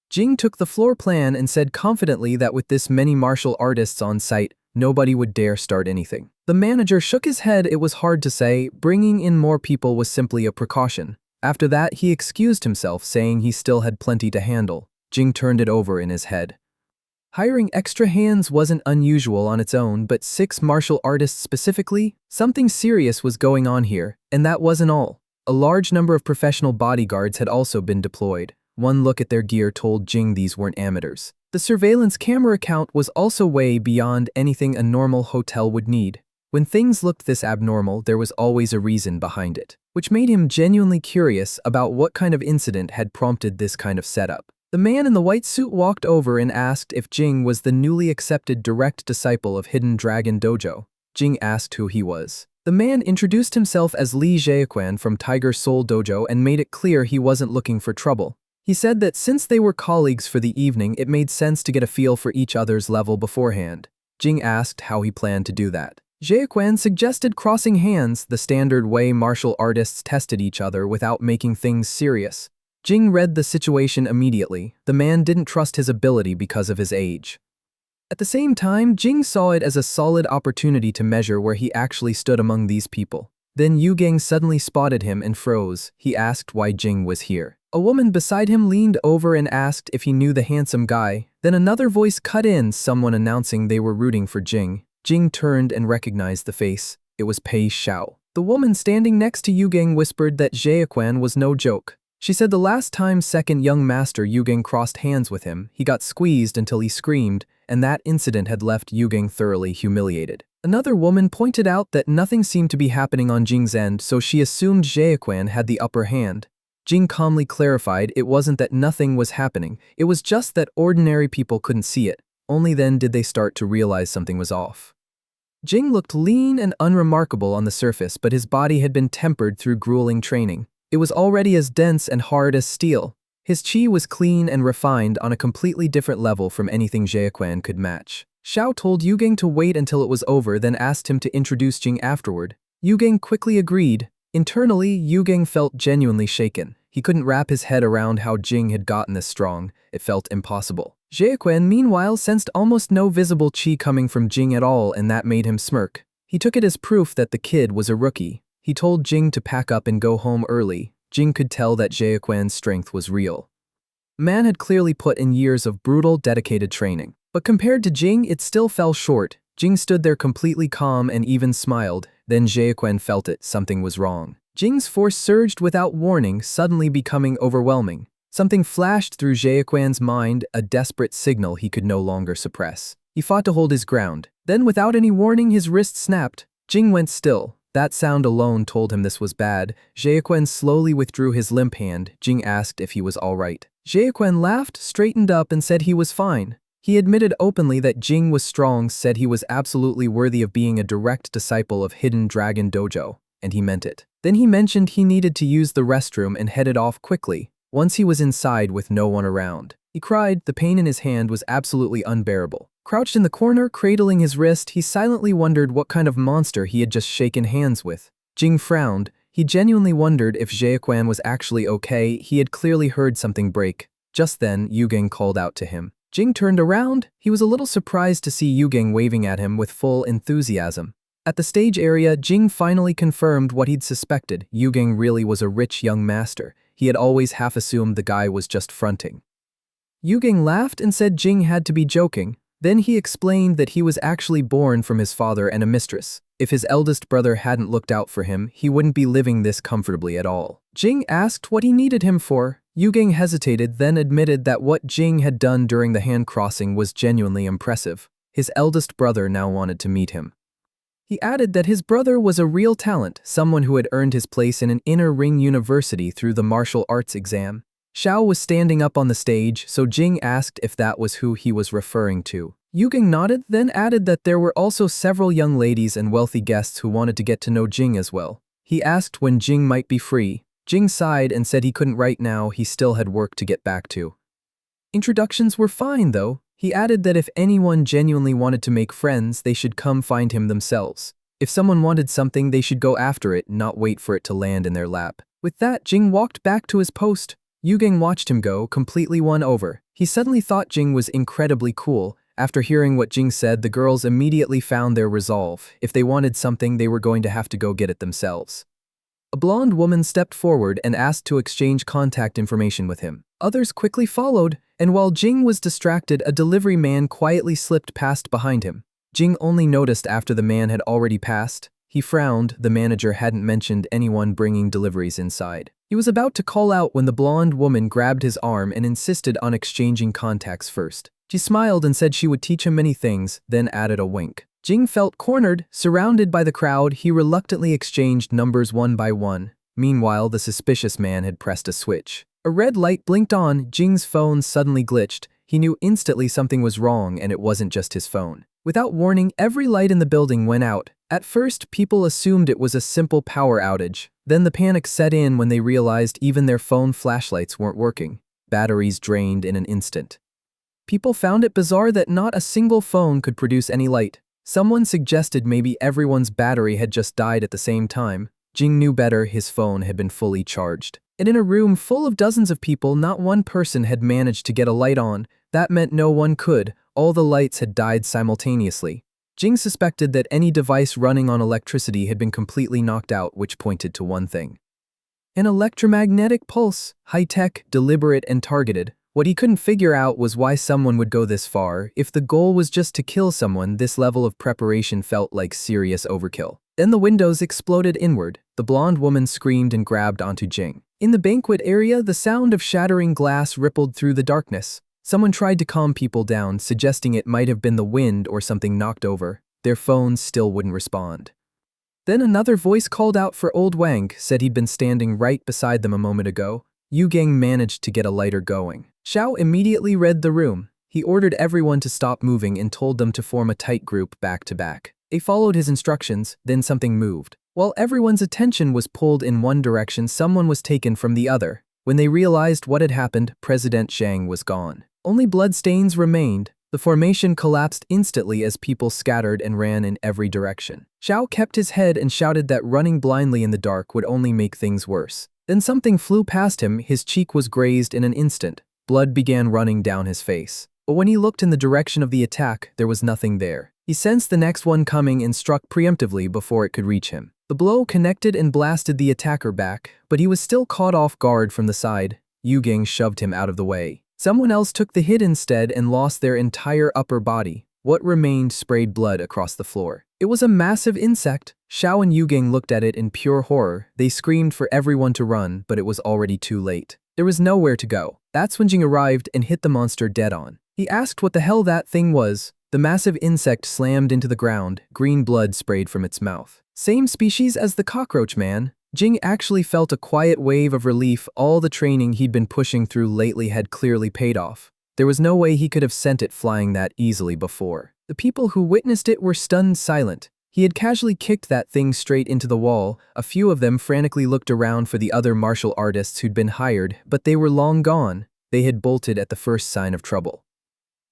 Jing took the floor plan and said confidently that with this many martial artists on site, nobody would dare start anything. The manager shook his head. It was hard to say. Bringing in more people was simply a precaution. After that, he excused himself, saying he still had plenty to handle. Jing turned it over in his head. Hiring extra hands wasn't unusual on its own, but 6 martial artists specifically? Something serious was going on here, and that wasn't all. A large number of professional bodyguards had also been deployed. One look at their gear told Jing these weren't amateurs. The surveillance camera count was also way beyond anything a normal hotel would need. When things looked this abnormal, there was always a reason behind it, which made him genuinely curious about what kind of incident had prompted this kind of setup. The man in the white suit walked over and asked if Jing was the newly accepted direct disciple of Hidden Dragon Dojo. Jing asked who he was. The man introduced himself as Li Zhequan from Tiger Soul Dojo and made it clear he wasn't looking for trouble. He said that since they were colleagues for the evening, it made sense to get a feel for each other's level beforehand. Jing asked how he planned to do that. Zhequan suggested crossing hands, the standard way martial artists tested each other without making things serious. Jing read the situation immediately. The man didn't trust his ability because of his age. At the same time, Jing saw it as a solid opportunity to measure where he actually stood among these people. Then Yu Gang suddenly spotted him and froze. He asked why Jing was here. A woman beside him leaned over and asked if he knew the handsome guy. Then another voice cut in, someone announcing they were rooting for Jing. Jing turned and recognized the face. It was Pei Xiao. The woman standing next to Yu Gang whispered that Zhequan was no joke. She said the last time second young master Yu Gang crossed hands with him, he got squeezed until he screamed, and that incident had left Yu Gang thoroughly humiliated. Another woman pointed out that nothing seemed to be happening on Jing's end, so she assumed Zhequan had the upper hand. Jing calmly clarified it wasn't that nothing was happening, it was just that ordinary people couldn't see it. Only then did they start to realize something was off. Jing looked lean and unremarkable on the surface, but his body had been tempered through grueling training. It was already as dense and hard as steel. His chi was clean and refined on a completely different level from anything Zhequan could match. Xiao told Yu Gang to wait until it was over, then asked him to introduce Jing afterward. Yu Gang quickly agreed. Internally, Yu Gang felt genuinely shaken. He couldn't wrap his head around how Jing had gotten this strong. It felt impossible. Jiaquan meanwhile sensed almost no visible chi coming from Jing at all, and that made him smirk. He took it as proof that the kid was a rookie. He told Jing to pack up and go home early. Jing could tell that Jiaquan's strength was real. Man had clearly put in years of brutal, dedicated training. But compared to Jing, it still fell short. Jing stood there completely calm and even smiled. Then Jiaquan felt it, something was wrong. Jing's force surged without warning, suddenly becoming overwhelming. Something flashed through Jiaquan's mind, a desperate signal he could no longer suppress. He fought to hold his ground. Then without any warning, his wrist snapped. Jing went still. That sound alone told him this was bad. Jiaquan slowly withdrew his limp hand. Jing asked if he was all right. Jiaquan laughed, straightened up, and said he was fine. He admitted openly that Jing was strong, said he was absolutely worthy of being a direct disciple of Hidden Dragon Dojo, and he meant it. Then he mentioned he needed to use the restroom and headed off quickly. Once he was inside with no one around, he cried. The pain in his hand was absolutely unbearable. Crouched in the corner, cradling his wrist, he silently wondered what kind of monster he had just shaken hands with. Jing frowned. He genuinely wondered if Jiaquan was actually okay. He had clearly heard something break. Just then, Yugang called out to him. Jing turned around. He was a little surprised to see Yugang waving at him with full enthusiasm. At the stage area, Jing finally confirmed what he'd suspected. Yugang really was a rich young master. He had always half assumed the guy was just fronting. Yugang laughed and said Jing had to be joking. Then he explained that he was actually born from his father and a mistress. If his eldest brother hadn't looked out for him, he wouldn't be living this comfortably at all. Jing asked what he needed him for. Yugang hesitated, then admitted that what Jing had done during the hand crossing was genuinely impressive. His eldest brother now wanted to meet him. He added that his brother was a real talent, someone who had earned his place in an inner ring university through the martial arts exam. Xiao was standing up on the stage, so Jing asked if that was who he was referring to. Yugang nodded, then added that there were also several young ladies and wealthy guests who wanted to get to know Jing as well. He asked when Jing might be free. Jing sighed and said he couldn't right now, he still had work to get back to. Introductions were fine though. He added that if anyone genuinely wanted to make friends, they should come find him themselves. If someone wanted something, they should go after it, not wait for it to land in their lap. With that, Jing walked back to his post. Yugang watched him go, completely won over. He suddenly thought Jing was incredibly cool. After hearing what Jing said, the girls immediately found their resolve. If they wanted something, they were going to have to go get it themselves. A blonde woman stepped forward and asked to exchange contact information with him. Others quickly followed, and while Jing was distracted, a delivery man quietly slipped past behind him. Jing only noticed after the man had already passed. He frowned. The manager hadn't mentioned anyone bringing deliveries inside. He was about to call out when the blonde woman grabbed his arm and insisted on exchanging contacts first. She smiled and said she would teach him many things, then added a wink. Jing felt cornered. Surrounded by the crowd, he reluctantly exchanged numbers one by one. Meanwhile, the suspicious man had pressed a switch. A red light blinked on. Jing's phone suddenly glitched. He knew instantly something was wrong, and it wasn't just his phone. Without warning, every light in the building went out. At first, people assumed it was a simple power outage. Then the panic set in when they realized even their phone flashlights weren't working. Batteries drained in an instant. People found it bizarre that not a single phone could produce any light. Someone suggested maybe everyone's battery had just died at the same time. Jing knew better. His phone had been fully charged. And in a room full of dozens of people, not one person had managed to get a light on. That meant no one could. All the lights had died simultaneously. Jing suspected that any device running on electricity had been completely knocked out, which pointed to one thing. An electromagnetic pulse, high-tech, deliberate, and targeted. What he couldn't figure out was why someone would go this far. If the goal was just to kill someone, this level of preparation felt like serious overkill. Then the windows exploded inward. The blonde woman screamed and grabbed onto Jing. In the banquet area, the sound of shattering glass rippled through the darkness. Someone tried to calm people down, suggesting it might have been the wind or something knocked over. Their phones still wouldn't respond. Then another voice called out for Old Wang, said he'd been standing right beside them a moment ago. Yugang managed to get a lighter going. Xiao immediately read the room. He ordered everyone to stop moving and told them to form a tight group back to back. They followed his instructions, then something moved. While everyone's attention was pulled in one direction, someone was taken from the other. When they realized what had happened, President Zhang was gone. Only bloodstains remained. The formation collapsed instantly as people scattered and ran in every direction. Xiao kept his head and shouted that running blindly in the dark would only make things worse. Then something flew past him. His cheek was grazed in an instant. Blood began running down his face. but when he looked in the direction of the attack, there was nothing there. He sensed the next one coming and struck preemptively before it could reach him. The blow connected and blasted the attacker back, but he was still caught off guard from the side. Yugang shoved him out of the way. Someone else took the hit instead and lost their entire upper body. What remained sprayed blood across the floor. It was a massive insect. Xiao and Yugang looked at it in pure horror. They screamed for everyone to run, but it was already too late. There was nowhere to go. That's when Jing arrived and hit the monster dead on. He asked what the hell that thing was. The massive insect slammed into the ground. Green blood sprayed from its mouth. Same species as the cockroach man. Jing actually felt a quiet wave of relief. All the training he'd been pushing through lately had clearly paid off. There was no way he could have sent it flying that easily before. The people who witnessed it were stunned silent. He had casually kicked that thing straight into the wall. A few of them frantically looked around for the other martial artists who'd been hired, but they were long gone. They had bolted at the first sign of trouble.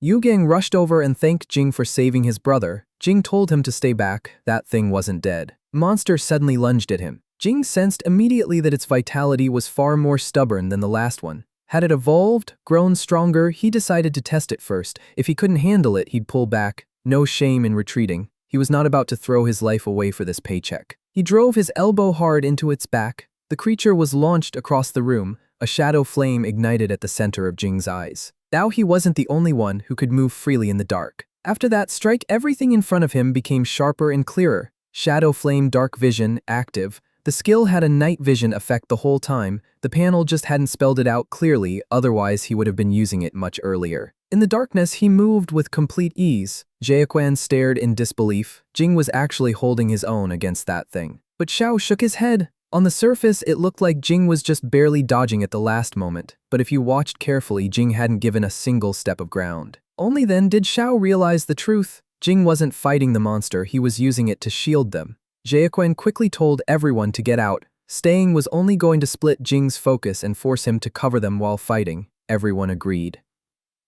Yugang rushed over and thanked Jing for saving his brother. Jing told him to stay back. That thing wasn't dead. Monster suddenly lunged at him. Jing sensed immediately that its vitality was far more stubborn than the last one. Had it evolved, grown stronger, he decided to test it first. If he couldn't handle it, he'd pull back. No shame in retreating. He was not about to throw his life away for this paycheck. He drove his elbow hard into its back. The creature was launched across the room. A shadow flame ignited at the center of Jing's eyes. Now he wasn't the only one who could move freely in the dark. After that strike, everything in front of him became sharper and clearer. Shadow flame dark vision active. The skill had a night vision effect the whole time. The panel just hadn't spelled it out clearly, otherwise he would have been using it much earlier. In the darkness, he moved with complete ease. Jiaquan stared in disbelief. Jing was actually holding his own against that thing. But Xiao shook his head. On the surface, it looked like Jing was just barely dodging at the last moment. But if you watched carefully, Jing hadn't given a single step of ground. Only then did Xiao realize the truth. Jing wasn't fighting the monster, he was using it to shield them. Jiaquan quickly told everyone to get out. Staying was only going to split Jing's focus and force him to cover them while fighting. Everyone agreed.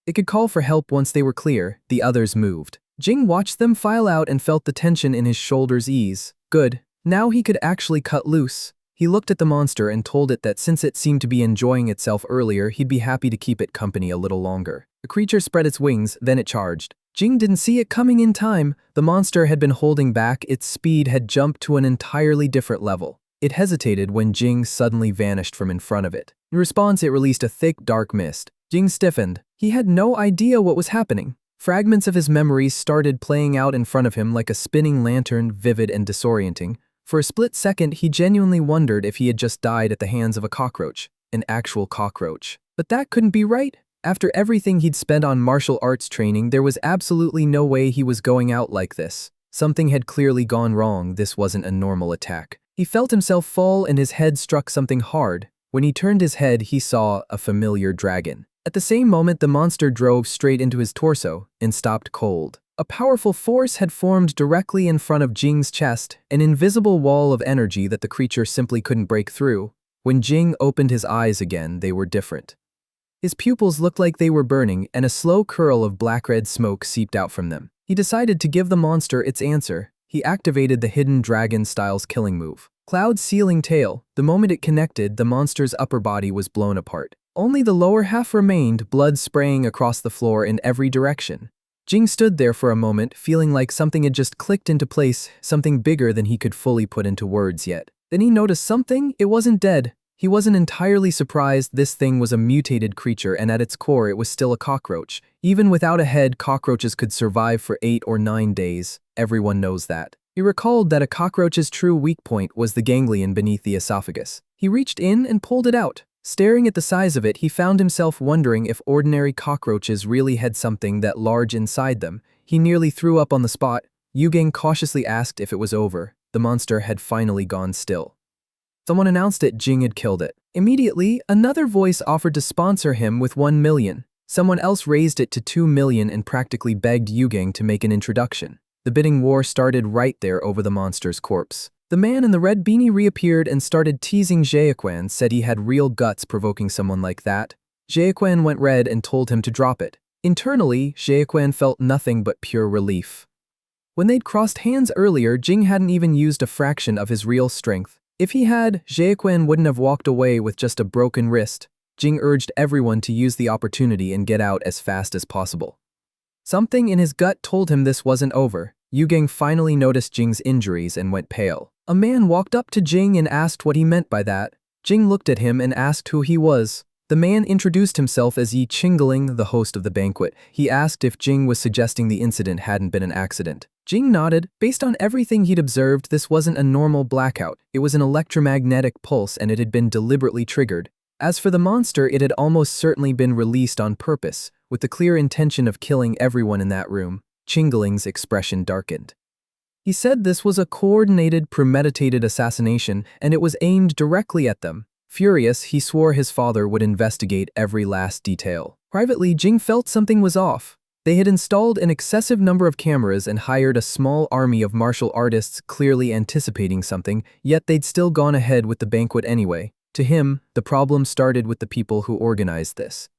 They could call for help once they were clear. The others moved. Jing watched them file out and felt the tension in his shoulders ease. Good. Now he could actually cut loose. He looked at the monster and told it that since it seemed to be enjoying itself earlier, he'd be happy to keep it company a little longer. The creature spread its wings, then it charged. Jing didn't see it coming in time. The monster had been holding back. Its speed had jumped to an entirely different level. It hesitated when Jing suddenly vanished from in front of it. In response, it released a thick, dark mist. Jing stiffened. He had no idea what was happening. Fragments of his memories started playing out in front of him like a spinning lantern, vivid and disorienting. For a split second, he genuinely wondered if he had just died at the hands of a cockroach. An actual cockroach. But that couldn't be right. After everything he'd spent on martial arts training, there was absolutely no way he was going out like this. Something had clearly gone wrong. This wasn't a normal attack. He felt himself fall and his head struck something hard. When he turned his head, he saw a familiar dragon. At the same moment, the monster drove straight into his torso and stopped cold. A powerful force had formed directly in front of Jing's chest, an invisible wall of energy that the creature simply couldn't break through. When Jing opened his eyes again, they were different. His pupils looked like they were burning, and a slow curl of black-red smoke seeped out from them. He decided to give the monster its answer. He activated the hidden dragon-style's killing move. Cloud Sealing Tail. The moment it connected, the monster's upper body was blown apart. Only the lower half remained, blood spraying across the floor in every direction. Jing stood there for a moment, feeling like something had just clicked into place, something bigger than he could fully put into words yet. Then he noticed something. It wasn't dead. He wasn't entirely surprised. This thing was a mutated creature, and at its core it was still a cockroach. Even without a head, cockroaches could survive for 8 or 9 days. Everyone knows that. He recalled that a cockroach's true weak point was the ganglion beneath the esophagus. He reached in and pulled it out. Staring at the size of it, he found himself wondering if ordinary cockroaches really had something that large inside them. He nearly threw up on the spot. Yugang cautiously asked if it was over. The monster had finally gone still. Someone announced it. Jing had killed it. Immediately, another voice offered to sponsor him with 1 million. Someone else raised it to 2 million and practically begged Yugang to make an introduction. The bidding war started right there over the monster's corpse. The man in the red beanie reappeared and started teasing Jiaquan, said he had real guts provoking someone like that. Jiaquan went red and told him to drop it. Internally, Jiaquan felt nothing but pure relief. When they'd crossed hands earlier, Jing hadn't even used a fraction of his real strength. If he had, Jiaquan wouldn't have walked away with just a broken wrist. Jing urged everyone to use the opportunity and get out as fast as possible. Something in his gut told him this wasn't over. Gang finally noticed Jing's injuries and went pale. A man walked up to Jing and asked what he meant by that. Jing looked at him and asked who he was. The man introduced himself as Yi Qingling, the host of the banquet. He asked if Jing was suggesting the incident hadn't been an accident. Jing nodded. Based on everything he'd observed, this wasn't a normal blackout. It was an electromagnetic pulse and it had been deliberately triggered. As for the monster, it had almost certainly been released on purpose, with the clear intention of killing everyone in that room. Qingling's expression darkened. He said this was a coordinated, premeditated assassination, and it was aimed directly at them. Furious, he swore his father would investigate every last detail. Privately, Jing felt something was off. They had installed an excessive number of cameras and hired a small army of martial artists, clearly anticipating something, yet they'd still gone ahead with the banquet anyway. To him, the problem started with the people who organized this.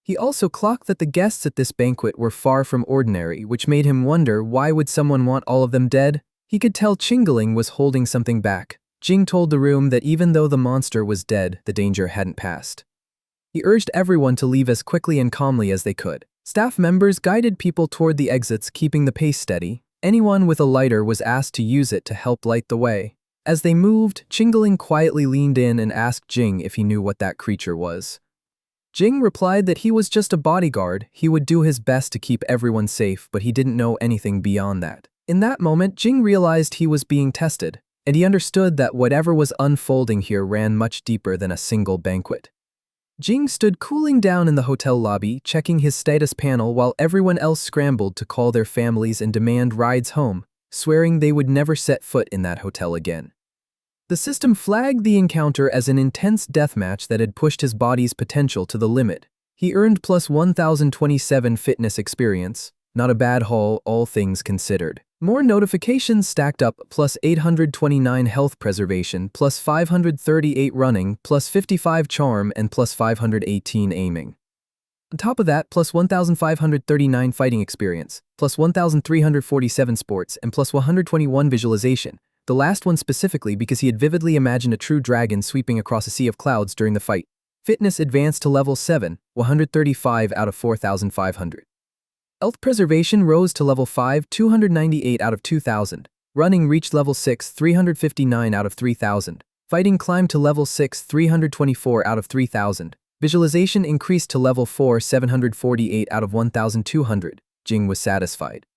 He also clocked that the guests at this banquet were far from ordinary, which made him wonder why would someone want all of them dead? He could tell Qingling was holding something back. Jing told the room that even though the monster was dead, the danger hadn't passed. He urged everyone to leave as quickly and calmly as they could. Staff members guided people toward the exits, keeping the pace steady. Anyone with a lighter was asked to use it to help light the way. As they moved, Qingling quietly leaned in and asked Jing if he knew what that creature was. Jing replied that he was just a bodyguard. He would do his best to keep everyone safe, but he didn't know anything beyond that. In that moment, Jing realized he was being tested, and he understood that whatever was unfolding here ran much deeper than a single banquet. Jing stood cooling down in the hotel lobby, checking his status panel while everyone else scrambled to call their families and demand rides home, swearing they would never set foot in that hotel again. The system flagged the encounter as an intense deathmatch that had pushed his body's potential to the limit. He earned plus 1027 fitness experience, not a bad haul, all things considered. More notifications stacked up, plus 829 health preservation, plus 538 running, plus 55 charm, and plus 518 aiming. On top of that, plus 1,539 fighting experience, plus 1,347 sports, and plus 121 visualization. The last one specifically because he had vividly imagined a true dragon sweeping across a sea of clouds during the fight. Fitness advanced to level 7, 135 out of 4,500. Health preservation rose to level 5, 298 out of 2,000. Running reached level 6, 359 out of 3,000. Fighting climbed to level 6, 324 out of 3,000. Visualization increased to level 4, 748 out of 1,200. Jing was satisfied.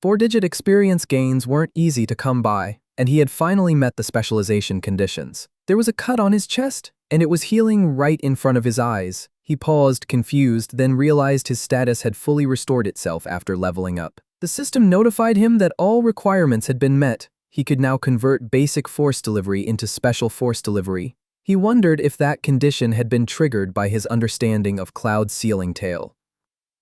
4-digit experience gains weren't easy to come by, and he had finally met the specialization conditions. There was a cut on his chest, and it was healing right in front of his eyes. He paused, confused, then realized his status had fully restored itself after leveling up. The system notified him that all requirements had been met. He could now convert basic force delivery into special force delivery. He wondered if that condition had been triggered by his understanding of Cloud's sealing tail.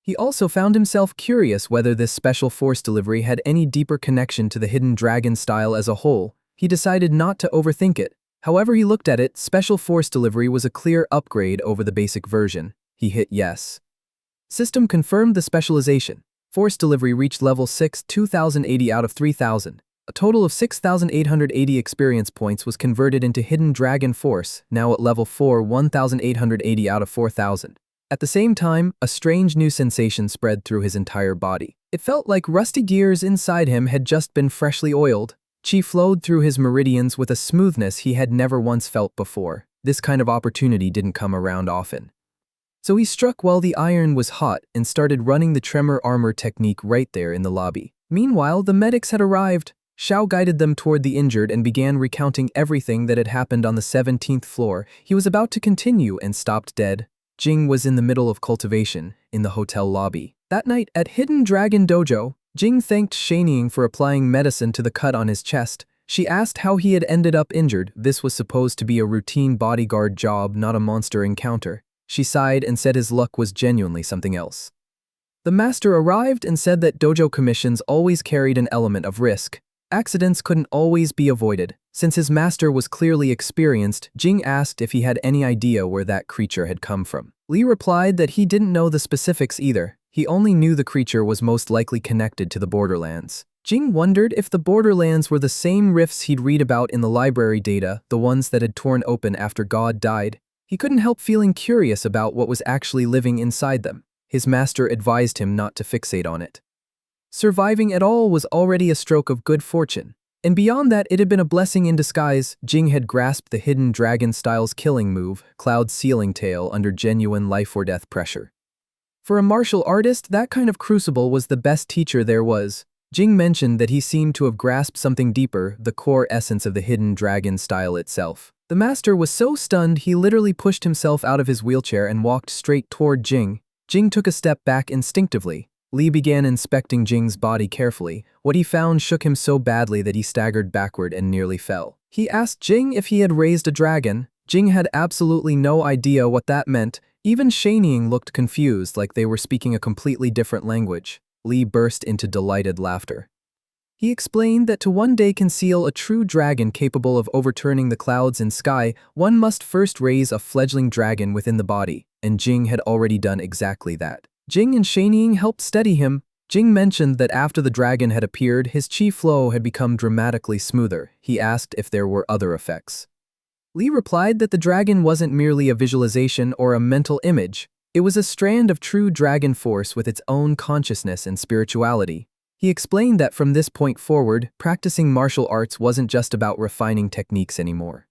He also found himself curious whether this special force delivery had any deeper connection to the hidden dragon style as a whole. He decided not to overthink it. However he looked at it, special force delivery was a clear upgrade over the basic version. He hit yes. System confirmed the specialization. Force delivery reached level 6, 2,080 out of 3,000. A total of 6,880 experience points was converted into hidden dragon force, now at level 4, 1,880 out of 4,000. At the same time, a strange new sensation spread through his entire body. It felt like rusty gears inside him had just been freshly oiled. Qi flowed through his meridians with a smoothness he had never once felt before. This kind of opportunity didn't come around often. So he struck while the iron was hot and started running the tremor armor technique right there in the lobby. Meanwhile, the medics had arrived. Xiao guided them toward the injured and began recounting everything that had happened on the 17th floor. He was about to continue and stopped dead. Jing was in the middle of cultivation in the hotel lobby. That night at Hidden Dragon Dojo, Jing thanked Shanying for applying medicine to the cut on his chest. She asked how he had ended up injured. This was supposed to be a routine bodyguard job, not a monster encounter. She sighed and said his luck was genuinely something else. The master arrived and said that dojo commissions always carried an element of risk. Accidents couldn't always be avoided. Since his master was clearly experienced, Jing asked if he had any idea where that creature had come from. Li replied that he didn't know the specifics either. He only knew the creature was most likely connected to the Borderlands. Jing wondered if the Borderlands were the same rifts he'd read about in the library data, the ones that had torn open after God died. He couldn't help feeling curious about what was actually living inside them. His master advised him not to fixate on it. Surviving at all was already a stroke of good fortune. And beyond that, it had been a blessing in disguise. Jing had grasped the hidden dragon-style's killing move, Cloud's Sealing Tail, under genuine life-or-death pressure. For a martial artist, that kind of crucible was the best teacher there was. Jing mentioned that he seemed to have grasped something deeper, the core essence of the hidden dragon style itself. The master was so stunned he literally pushed himself out of his wheelchair and walked straight toward Jing. Jing took a step back instinctively. Li began inspecting Jing's body carefully. What he found shook him so badly that he staggered backward and nearly fell. He asked Jing if he had raised a dragon. Jing had absolutely no idea what that meant. Even Shanying looked confused, like they were speaking a completely different language. Li burst into delighted laughter. He explained that to one day conceal a true dragon capable of overturning the clouds and sky, one must first raise a fledgling dragon within the body, and Jing had already done exactly that. Jing and Shanying helped steady him. Jing mentioned that after the dragon had appeared, his chi flow had become dramatically smoother. He asked if there were other effects. Li replied that the dragon wasn't merely a visualization or a mental image. It was a strand of true dragon force with its own consciousness and spirituality. He explained that from this point forward, practicing martial arts wasn't just about refining techniques anymore.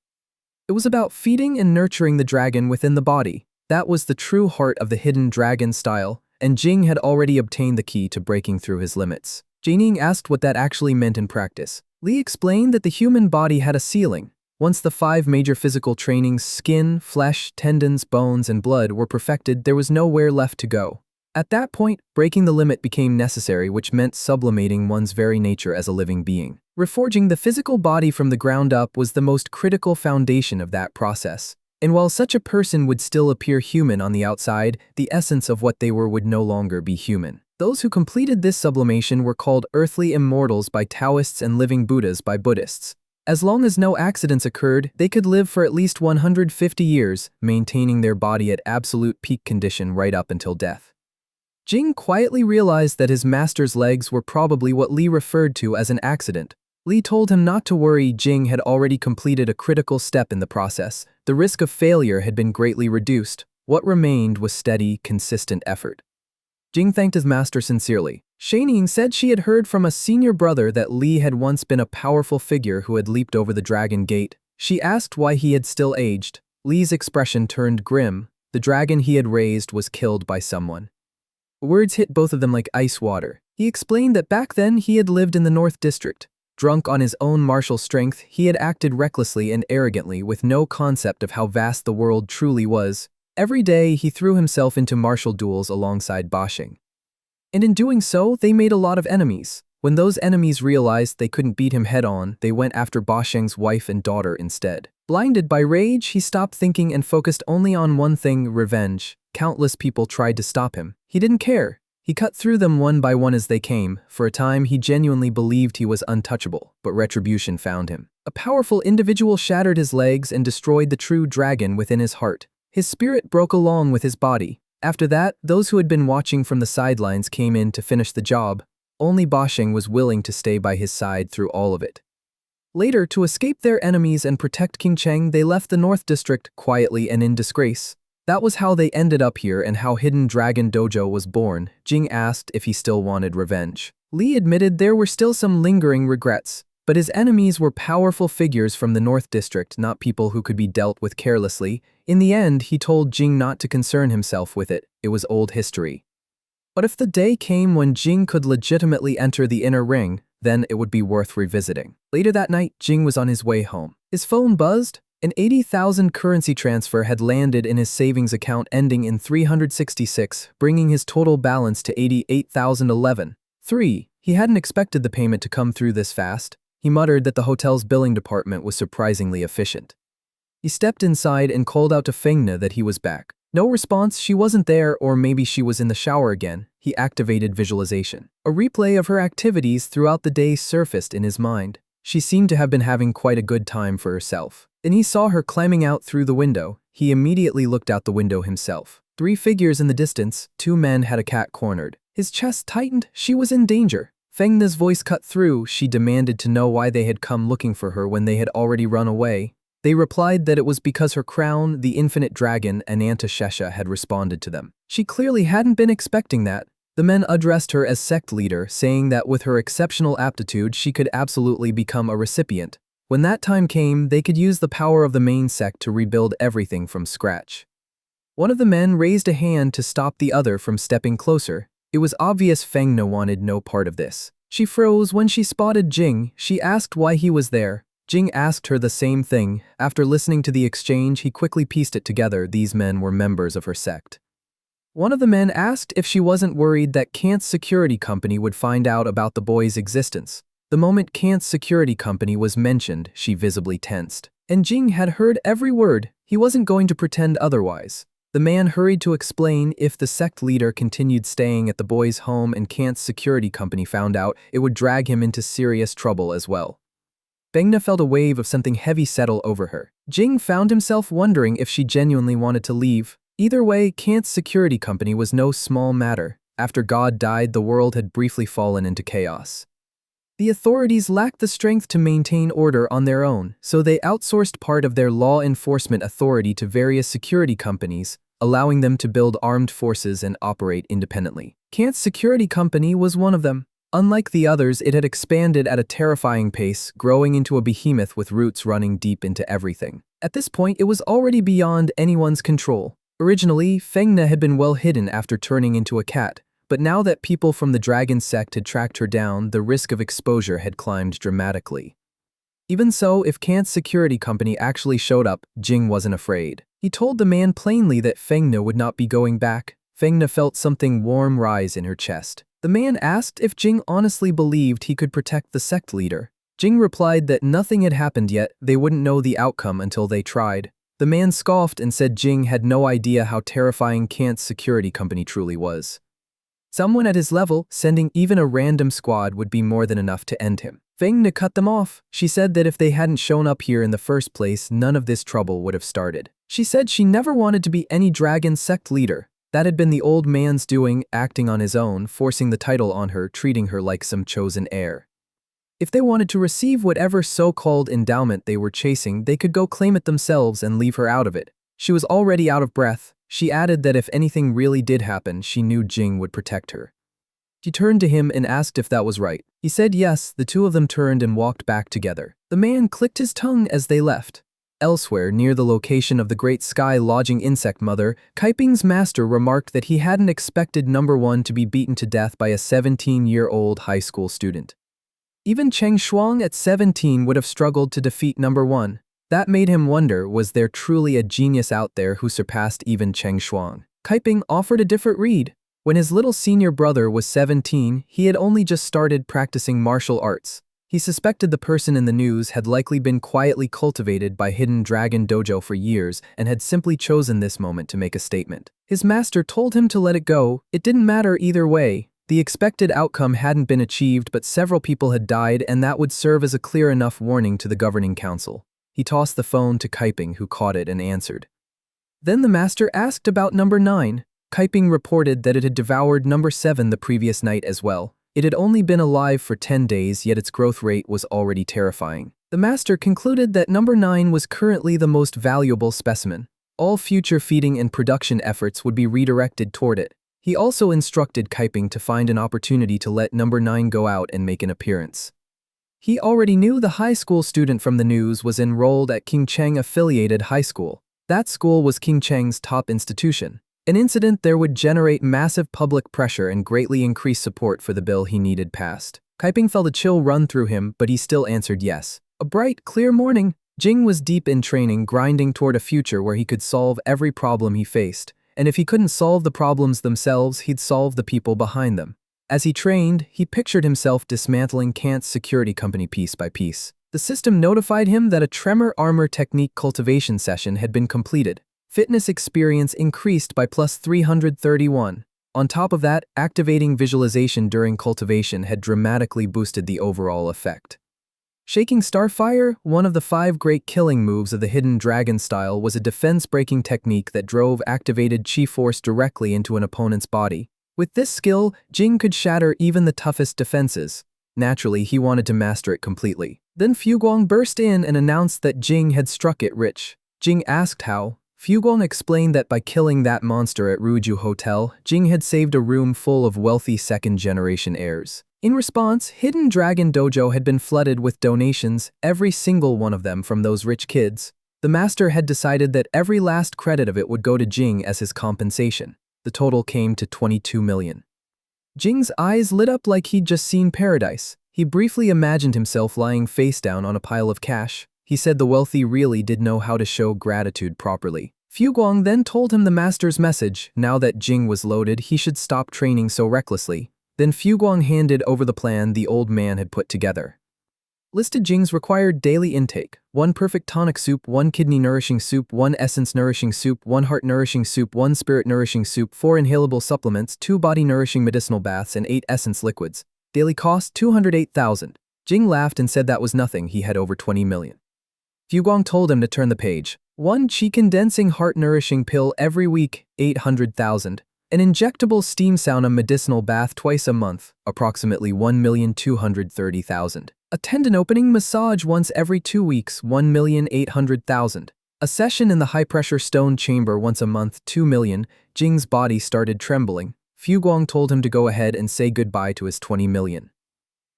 It was about feeding and nurturing the dragon within the body. That was the true heart of the hidden dragon style, and Jing had already obtained the key to breaking through his limits. Jining asked what that actually meant in practice. Li explained that the human body had a ceiling. Once the 5 major physical trainings, skin, flesh, tendons, bones, and blood, were perfected, there was nowhere left to go. At that point, breaking the limit became necessary, which meant sublimating one's very nature as a living being. Reforging the physical body from the ground up was the most critical foundation of that process. And while such a person would still appear human on the outside, the essence of what they were would no longer be human. Those who completed this sublimation were called earthly immortals by Taoists and living Buddhas by Buddhists. As long as no accidents occurred, they could live for at least 150 years, maintaining their body at absolute peak condition right up until death. Jing quietly realized that his master's legs were probably what Li referred to as an accident. Li told him not to worry. Jing had already completed a critical step in the process. The risk of failure had been greatly reduced. What remained was steady, consistent effort. Jing thanked his master sincerely. Shanying said she had heard from a senior brother that Li had once been a powerful figure who had leaped over the dragon gate. She asked why he had still aged. Li's expression turned grim. The dragon he had raised was killed by someone. Words hit both of them like ice water. He explained that back then he had lived in the North District. Drunk on his own martial strength, he had acted recklessly and arrogantly with no concept of how vast the world truly was. Every day he threw himself into martial duels alongside Bashing. And in doing so, they made a lot of enemies. When those enemies realized they couldn't beat him head-on, they went after Basheng's wife and daughter instead. Blinded by rage, he stopped thinking and focused only on one thing: revenge. Countless people tried to stop him. He didn't care. He cut through them one by one as they came. For a time, he genuinely believed he was untouchable, but retribution found him. A powerful individual shattered his legs and destroyed the true dragon within his heart. His spirit broke along with his body. After that, those who had been watching from the sidelines came in to finish the job. Only Basheng was willing to stay by his side through all of it. Later, to escape their enemies and protect King Cheng, they left the North District quietly and in disgrace. That was how they ended up here and how Hidden Dragon Dojo was born. Jing asked if he still wanted revenge. Li admitted there were still some lingering regrets, but his enemies were powerful figures from the North District, not people who could be dealt with carelessly. In the end, he told Jing not to concern himself with it. It was old history. But if the day came when Jing could legitimately enter the inner ring, then it would be worth revisiting. Later that night, Jing was on his way home. His phone buzzed. An 80,000 currency transfer had landed in his savings account ending in 366, bringing his total balance to 88,011. 3. He hadn't expected the payment to come through this fast. He muttered that the hotel's billing department was surprisingly efficient. He stepped inside and called out to Fengna that he was back. No response. She wasn't there, or maybe she was in the shower again. He activated visualization. A replay of her activities throughout the day surfaced in his mind. She seemed to have been having quite a good time for herself. Then he saw her climbing out through the window. He immediately looked out the window himself. 3 figures in the distance. 2 men had a cat cornered. His chest tightened. She was in danger. Fengna's voice cut through. She demanded to know why they had come looking for her when they had already run away. They replied that it was because her crown, the infinite dragon, Ananta Shesha, had responded to them. She clearly hadn't been expecting that. The men addressed her as sect leader, saying that with her exceptional aptitude she could absolutely become a recipient. When that time came, they could use the power of the main sect to rebuild everything from scratch. One of the men raised a hand to stop the other from stepping closer. It was obvious Feng Na wanted no part of this. She froze when she spotted Jing. She asked why he was there. Jing asked her the same thing. After listening to the exchange, he quickly pieced it together. These men were members of her sect. One of the men asked if she wasn't worried that Kant's security company would find out about the boy's existence. The moment Kant's security company was mentioned, she visibly tensed. And Jing had heard every word. He wasn't going to pretend otherwise. The man hurried to explain if the sect leader continued staying at the boy's home and Kant's security company found out, it would drag him into serious trouble as well. Feng Na felt a wave of something heavy settle over her. Jing found himself wondering if she genuinely wanted to leave. Either way, Kant's security company was no small matter. After God died, the world had briefly fallen into chaos. The authorities lacked the strength to maintain order on their own, so they outsourced part of their law enforcement authority to various security companies, allowing them to build armed forces and operate independently. Kant's security company was one of them. Unlike the others, it had expanded at a terrifying pace, growing into a behemoth with roots running deep into everything. At this point, it was already beyond anyone's control. Originally, Feng Na had been well hidden after turning into a cat, but now that people from the dragon sect had tracked her down, the risk of exposure had climbed dramatically. Even so, if Kant's security company actually showed up, Jing wasn't afraid. He told the man plainly that Feng Na would not be going back. Feng Na felt something warm rise in her chest. The man asked if Jing honestly believed he could protect the sect leader. Jing replied that nothing had happened yet, they wouldn't know the outcome until they tried. The man scoffed and said Jing had no idea how terrifying Kant's security company truly was. Someone at his level, sending even a random squad would be more than enough to end him. Feng Na cut them off. She said that if they hadn't shown up here in the first place, none of this trouble would have started. She said she never wanted to be any dragon sect leader. That had been the old man's doing, acting on his own, forcing the title on her, treating her like some chosen heir. If they wanted to receive whatever so-called endowment they were chasing, they could go claim it themselves and leave her out of it. She was already out of breath. She added that if anything really did happen, she knew Jing would protect her. She turned to him and asked if that was right. He said yes. The two of them turned and walked back together. The man clicked his tongue as they left. Elsewhere, near the location of the Great Sky Lodging Insect Mother, Kaiping's master remarked that he hadn't expected number 1 to be beaten to death by a 17-year-old high school student. Even Cheng Shuang at 17 would have struggled to defeat number 1. That made him wonder, was there truly a genius out there who surpassed even Cheng Shuang? Kaiping offered a different read. When his little senior brother was 17, he had only just started practicing martial arts. He suspected the person in the news had likely been quietly cultivated by Hidden Dragon Dojo for years and had simply chosen this moment to make a statement. His master told him to let it go. It didn't matter either way. The expected outcome hadn't been achieved, but several people had died, and that would serve as a clear enough warning to the governing council. He tossed the phone to Kaiping, who caught it and answered. Then the master asked about number 9. Kaiping reported that it had devoured number 7 the previous night as well. It had only been alive for 10 days, yet its growth rate was already terrifying. The master concluded that number 9 was currently the most valuable specimen. All future feeding and production efforts would be redirected toward it. He also instructed Kaiping to find an opportunity to let number 9 go out and make an appearance. He already knew the high school student from the news was enrolled at King Cheng affiliated high school. That school was King Cheng's top institution. An incident there would generate massive public pressure and greatly increase support for the bill he needed passed. Kaiping felt a chill run through him, but he still answered yes. A bright, clear morning. Jing was deep in training, grinding toward a future where he could solve every problem he faced. And if he couldn't solve the problems themselves, he'd solve the people behind them. As he trained, he pictured himself dismantling Kant's security company piece by piece. The system notified him that a tremor armor technique cultivation session had been completed. Fitness experience increased by plus 331. On top of that, activating visualization during cultivation had dramatically boosted the overall effect. Shaking Starfire, one of the 5 great killing moves of the Hidden Dragon style, was a defense-breaking technique that drove activated chi force directly into an opponent's body. With this skill, Jing could shatter even the toughest defenses. Naturally, he wanted to master it completely. Then Fuguang burst in and announced that Jing had struck it rich. Jing asked how. Fuguang explained that by killing that monster at Ruju Hotel, Jing had saved a room full of wealthy second-generation heirs. In response, Hidden Dragon Dojo had been flooded with donations, every single one of them from those rich kids. The master had decided that every last credit of it would go to Jing as his compensation. The total came to 22 million. Jing's eyes lit up like he'd just seen paradise. He briefly imagined himself lying face down on a pile of cash. He said the wealthy really did know how to show gratitude properly. Fuguang then told him the master's message. Now that Jing was loaded, he should stop training so recklessly. Then Fuguang handed over the plan the old man had put together. Listed Jing's required daily intake: 1 perfect tonic soup, 1 kidney nourishing soup, 1 essence nourishing soup, 1 heart nourishing soup, 1 spirit nourishing soup, 4 inhalable supplements, 2 body nourishing medicinal baths, and 8 essence liquids. Daily cost 208,000. Jing laughed and said that was nothing, he had over 20 million. Fuguang told him to turn the page. 1 qi condensing heart nourishing pill every week, 800,000. An injectable steam sauna medicinal bath twice a month, approximately 1,230,000. A tendon opening massage once every 2 weeks, 1,800,000. A session in the high-pressure stone chamber once a month, 2 million. Jing's body started trembling. Fuguang told him to go ahead and say goodbye to his 20 million.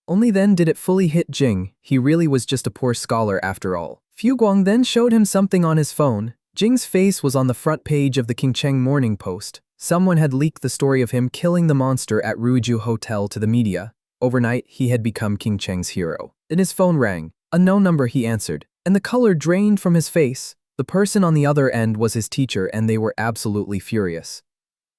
Only then did it fully hit Jing. He really was just a poor scholar after all. Fuguang then showed him something on his phone. Jing's face was on the front page of the Qingcheng Morning Post. Someone had leaked the story of him killing the monster at Ruju Hotel to the media. Overnight, he had become Qingcheng's hero. Then his phone rang. A no number he answered, and the color drained from his face. The person on the other end was his teacher, and they were absolutely furious.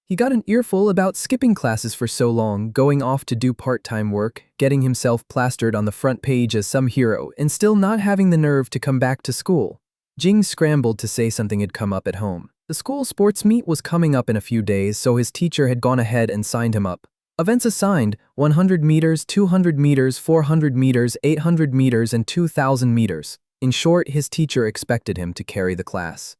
He got an earful about skipping classes for so long, going off to do part-time work, getting himself plastered on the front page as some hero, and still not having the nerve to come back to school. Jing scrambled to say something had come up at home. The school sports meet was coming up in a few days, so his teacher had gone ahead and signed him up. Events assigned: 100 meters, 200 meters, 400 meters, 800 meters, and 2,000 meters. In short, his teacher expected him to carry the class.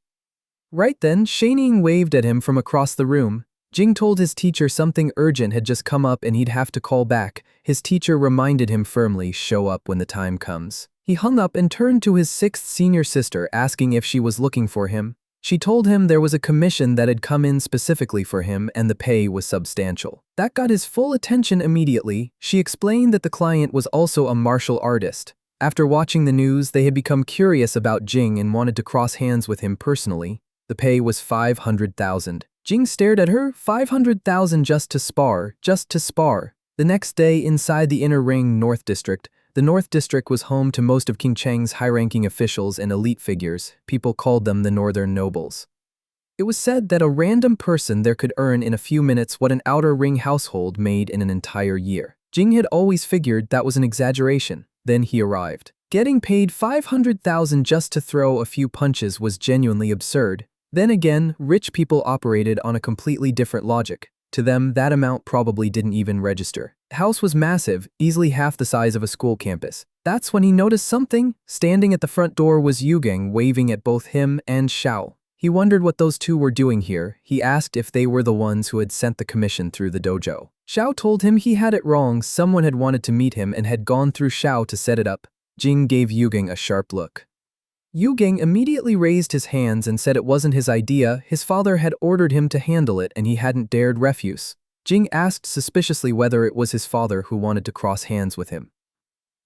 Right then, Shanying waved at him from across the room. Jing told his teacher something urgent had just come up and he'd have to call back. His teacher reminded him firmly, show up when the time comes. He hung up and turned to his 6th senior sister, asking if she was looking for him. She told him there was a commission that had come in specifically for him and the pay was substantial. That got his full attention immediately. She explained that the client was also a martial artist. After watching the news, they had become curious about Jing and wanted to cross hands with him personally. The pay was 500,000. Jing stared at her. 500,000 just to spar, just to spar. The next day, inside the Inner Ring North District, the North District was home to most of Qingcheng's high-ranking officials and elite figures. People called them the Northern Nobles. It was said that a random person there could earn in a few minutes what an outer ring household made in an entire year. Jing had always figured that was an exaggeration. Then he arrived. Getting paid 500,000 just to throw a few punches was genuinely absurd. Then again, rich people operated on a completely different logic. To them, that amount probably didn't even register. The house was massive, easily half the size of a school campus. That's when he noticed something. Standing at the front door was Yugang, waving at both him and Xiao. He wondered what those two were doing here. He asked if they were the ones who had sent the commission through the dojo. Xiao told him he had it wrong. Someone had wanted to meet him and had gone through Xiao to set it up. Jing gave Yugang a sharp look. Yugang immediately raised his hands and said it wasn't his idea. His father had ordered him to handle it and he hadn't dared refuse. Jing asked suspiciously whether it was his father who wanted to cross hands with him.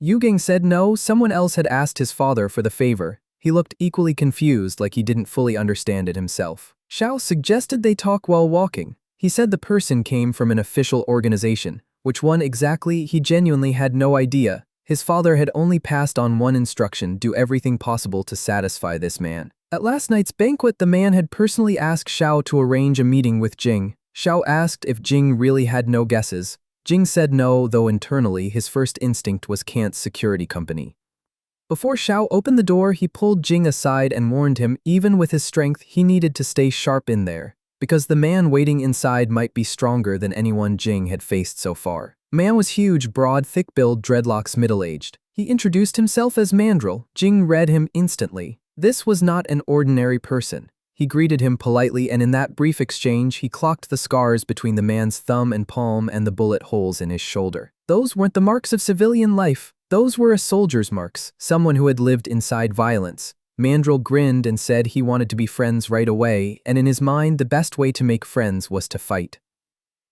Yugang said no, someone else had asked his father for the favor. He looked equally confused, like he didn't fully understand it himself. Xiao suggested they talk while walking. He said the person came from an official organization. Which one exactly, he genuinely had no idea. His father had only passed on one instruction: do everything possible to satisfy this man. At last night's banquet, the man had personally asked Xiao to arrange a meeting with Jing. Xiao asked if Jing really had no guesses. Jing said no, though internally his first instinct was Kant's security company. Before Xiao opened the door, he pulled Jing aside and warned him, even with his strength, he needed to stay sharp in there, because the man waiting inside might be stronger than anyone Jing had faced so far. The man was huge, broad, thick-build, dreadlocks, middle-aged. He introduced himself as Mandrill. Jing read him instantly. This was not an ordinary person. He greeted him politely, and in that brief exchange, he clocked the scars between the man's thumb and palm and the bullet holes in his shoulder. Those weren't the marks of civilian life. Those were a soldier's marks, someone who had lived inside violence. Mandrill grinned and said he wanted to be friends right away, and in his mind, the best way to make friends was to fight.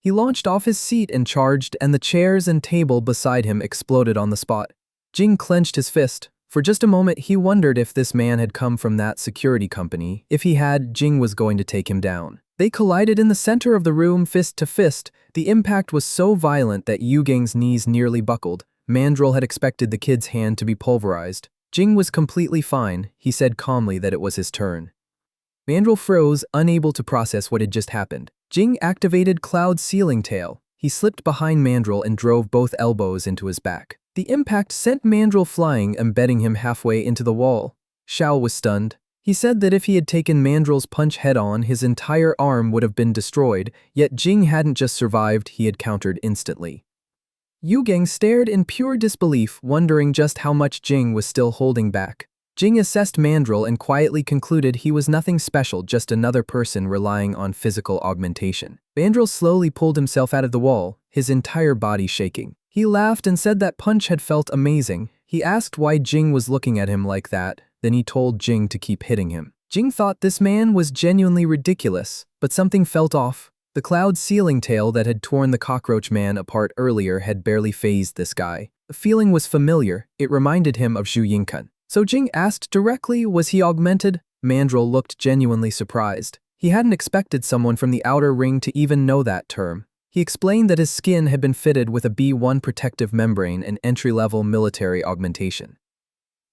He launched off his seat and charged, and the chairs and table beside him exploded on the spot. Jing clenched his fist. For just a moment, he wondered if this man had come from that security company. If he had, Jing was going to take him down. They collided in the center of the room, fist to fist. The impact was so violent that Yu Gang's knees nearly buckled. Mandrill had expected the kid's hand to be pulverized. Jing was completely fine. He said calmly that it was his turn. Mandrill froze, unable to process what had just happened. Jing activated Cloud's Sealing Tail. He slipped behind Mandrill and drove both elbows into his back. The impact sent Mandrill flying, embedding him halfway into the wall. Xiao was stunned. He said that if he had taken Mandrill's punch head-on, his entire arm would have been destroyed, yet Jing hadn't just survived, he had countered instantly. Yu Gang stared in pure disbelief, wondering just how much Jing was still holding back. Jing assessed Mandrill and quietly concluded he was nothing special, just another person relying on physical augmentation. Mandrill slowly pulled himself out of the wall, his entire body shaking. He laughed and said that punch had felt amazing. He asked why Jing was looking at him like that, then he told Jing to keep hitting him. Jing thought this man was genuinely ridiculous, but something felt off. The Cloud Sealing Tail that had torn the cockroach man apart earlier had barely fazed this guy. The feeling was familiar. It reminded him of Zhu Yingkan. So Jing asked directly, was he augmented? Mandrill looked genuinely surprised. He hadn't expected someone from the outer ring to even know that term. He explained that his skin had been fitted with a B1 protective membrane and entry-level military augmentation.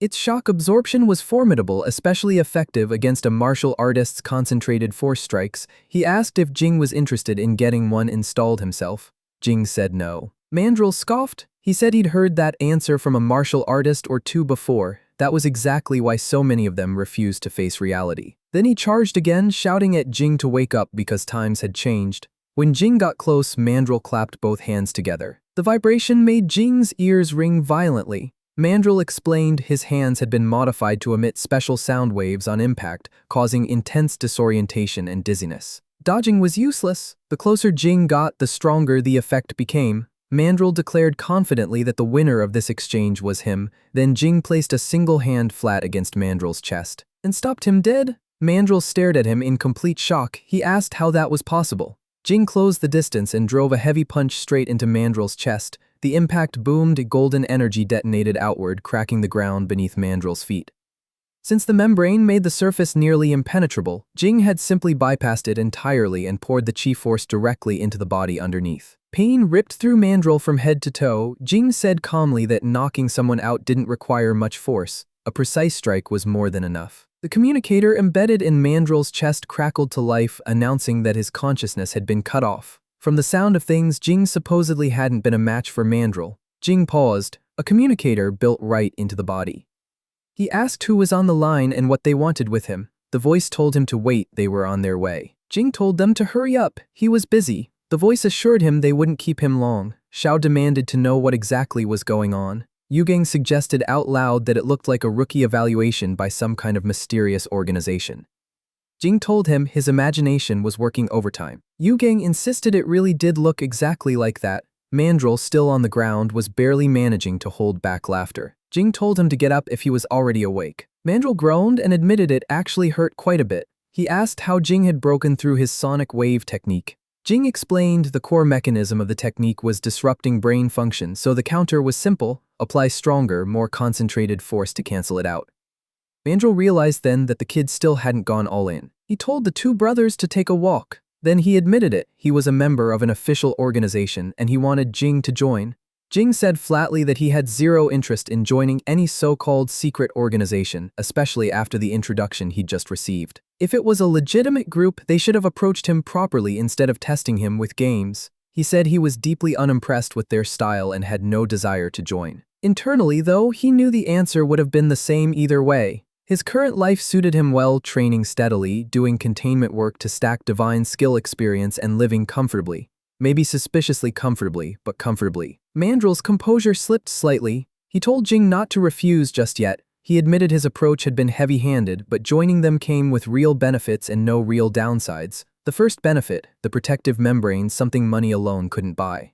Its shock absorption was formidable, especially effective against a martial artist's concentrated force strikes. He asked if Jing was interested in getting one installed himself. Jing said no. Mandrill scoffed. He said he'd heard that answer from a martial artist or two before. That was exactly why so many of them refused to face reality. Then he charged again, shouting at Jing to wake up because times had changed. When Jing got close, Mandrill clapped both hands together. The vibration made Jing's ears ring violently. Mandrill explained his hands had been modified to emit special sound waves on impact, causing intense disorientation and dizziness. Dodging was useless. The closer Jing got, the stronger the effect became. Mandrill declared confidently that the winner of this exchange was him. Then Jing placed a single hand flat against Mandrill's chest and stopped him dead. Mandrill stared at him in complete shock. He asked how that was possible. Jing closed the distance and drove a heavy punch straight into Mandrill's chest. The impact boomed, golden energy detonated outward, cracking the ground beneath Mandrill's feet. Since the membrane made the surface nearly impenetrable, Jing had simply bypassed it entirely and poured the chi force directly into the body underneath. Pain ripped through Mandrill from head to toe. Jing said calmly that knocking someone out didn't require much force. A precise strike was more than enough. The communicator embedded in Mandrill's chest crackled to life, announcing that his consciousness had been cut off. From the sound of things, Jing supposedly hadn't been a match for Mandrill. Jing paused. A communicator built right into the body. He asked who was on the line and what they wanted with him. The voice told him to wait, they were on their way. Jing told them to hurry up, he was busy. The voice assured him they wouldn't keep him long. Xiao demanded to know what exactly was going on. Yu Gang suggested out loud that it looked like a rookie evaluation by some kind of mysterious organization. Jing told him his imagination was working overtime. Yu Gang insisted it really did look exactly like that. Mandrill, still on the ground, was barely managing to hold back laughter. Jing told him to get up if he was already awake. Mandrill groaned and admitted it actually hurt quite a bit. He asked how Jing had broken through his sonic wave technique. Jing explained the core mechanism of the technique was disrupting brain function, so the counter was simple: apply stronger, more concentrated force to cancel it out. Mandrill realized then that the kid still hadn't gone all in. He told the two brothers to take a walk. Then he admitted it. He was a member of an official organization and he wanted Jing to join. Jing said flatly that he had zero interest in joining any so-called secret organization, especially after the introduction he'd just received. If it was a legitimate group, they should have approached him properly instead of testing him with games. He said he was deeply unimpressed with their style and had no desire to join. Internally, though, he knew the answer would have been the same either way. His current life suited him well, training steadily, doing containment work to stack divine skill experience and living comfortably. Maybe suspiciously comfortably, but comfortably. Mandrill's composure slipped slightly. He told Jing not to refuse just yet. He admitted his approach had been heavy-handed, but joining them came with real benefits and no real downsides. The first benefit, the protective membrane, something money alone couldn't buy.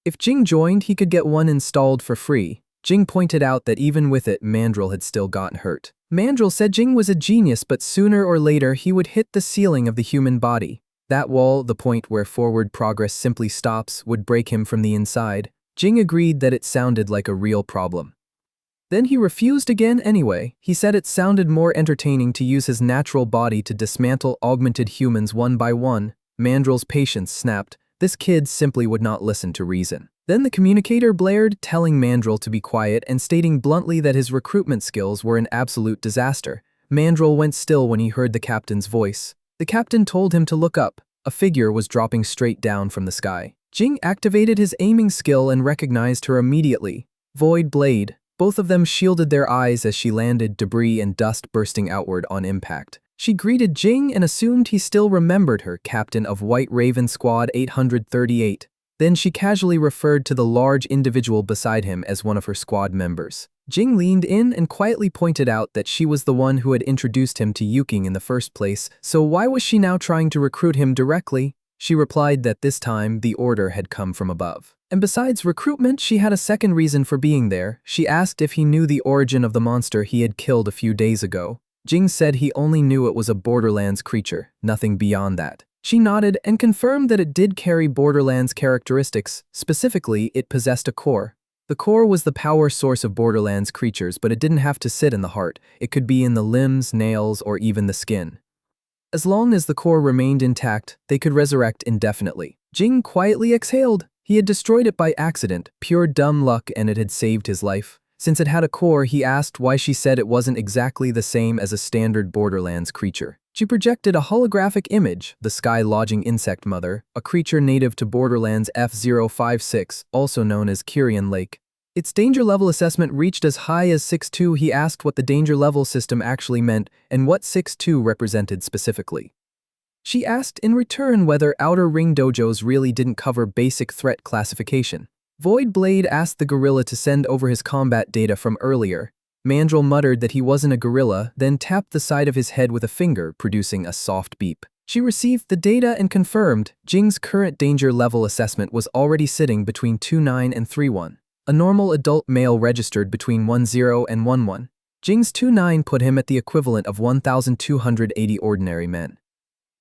If Jing joined, he could get one installed for free. Jing pointed out that even with it, Mandrill had still gotten hurt. Mandrill said Jing was a genius, but sooner or later he would hit the ceiling of the human body. That wall, the point where forward progress simply stops, would break him from the inside. Jing agreed that it sounded like a real problem. Then he refused again anyway. He said it sounded more entertaining to use his natural body to dismantle augmented humans one by one. Mandrill's patience snapped. This kid simply would not listen to reason. Then the communicator blared, telling Mandrill to be quiet and stating bluntly that his recruitment skills were an absolute disaster. Mandrill went still when he heard the captain's voice. The captain told him to look up. A figure was dropping straight down from the sky. Jing activated his aiming skill and recognized her immediately. Void Blade. Both of them shielded their eyes as she landed, debris and dust bursting outward on impact. She greeted Jing and assumed he still remembered her, captain of White Raven Squad 838. Then she casually referred to the large individual beside him as one of her squad members. Jing leaned in and quietly pointed out that she was the one who had introduced him to Yuking in the first place, so why was she now trying to recruit him directly? She replied that this time the order had come from above. And besides recruitment, she had a second reason for being there. She asked if he knew the origin of the monster he had killed a few days ago. Jing said he only knew it was a Borderlands creature, nothing beyond that. She nodded and confirmed that it did carry Borderlands characteristics. Specifically, it possessed a core. The core was the power source of Borderlands creatures, but it didn't have to sit in the heart. It could be in the limbs, nails, or even the skin. As long as the core remained intact, they could resurrect indefinitely. Jing quietly exhaled. He had destroyed it by accident, pure dumb luck, and it had saved his life. Since it had a core, he asked why she said it wasn't exactly the same as a standard Borderlands creature. She projected a holographic image, the sky-lodging insect mother, a creature native to Borderlands F056, also known as Kyrian Lake. Its danger level assessment reached as high as 6-2. He asked what the danger level system actually meant and what 6-2 represented specifically. She asked in return whether Outer Ring dojos really didn't cover basic threat classification. Void Blade asked the gorilla to send over his combat data from earlier. Mandrill muttered that he wasn't a gorilla, then tapped the side of his head with a finger, producing a soft beep. She received the data and confirmed Jing's current danger level assessment was already sitting between 2-9 and 3-1. A normal adult male registered between 1-0 and 1-1. Jing's 2-9 put him at the equivalent of 1,280 ordinary men.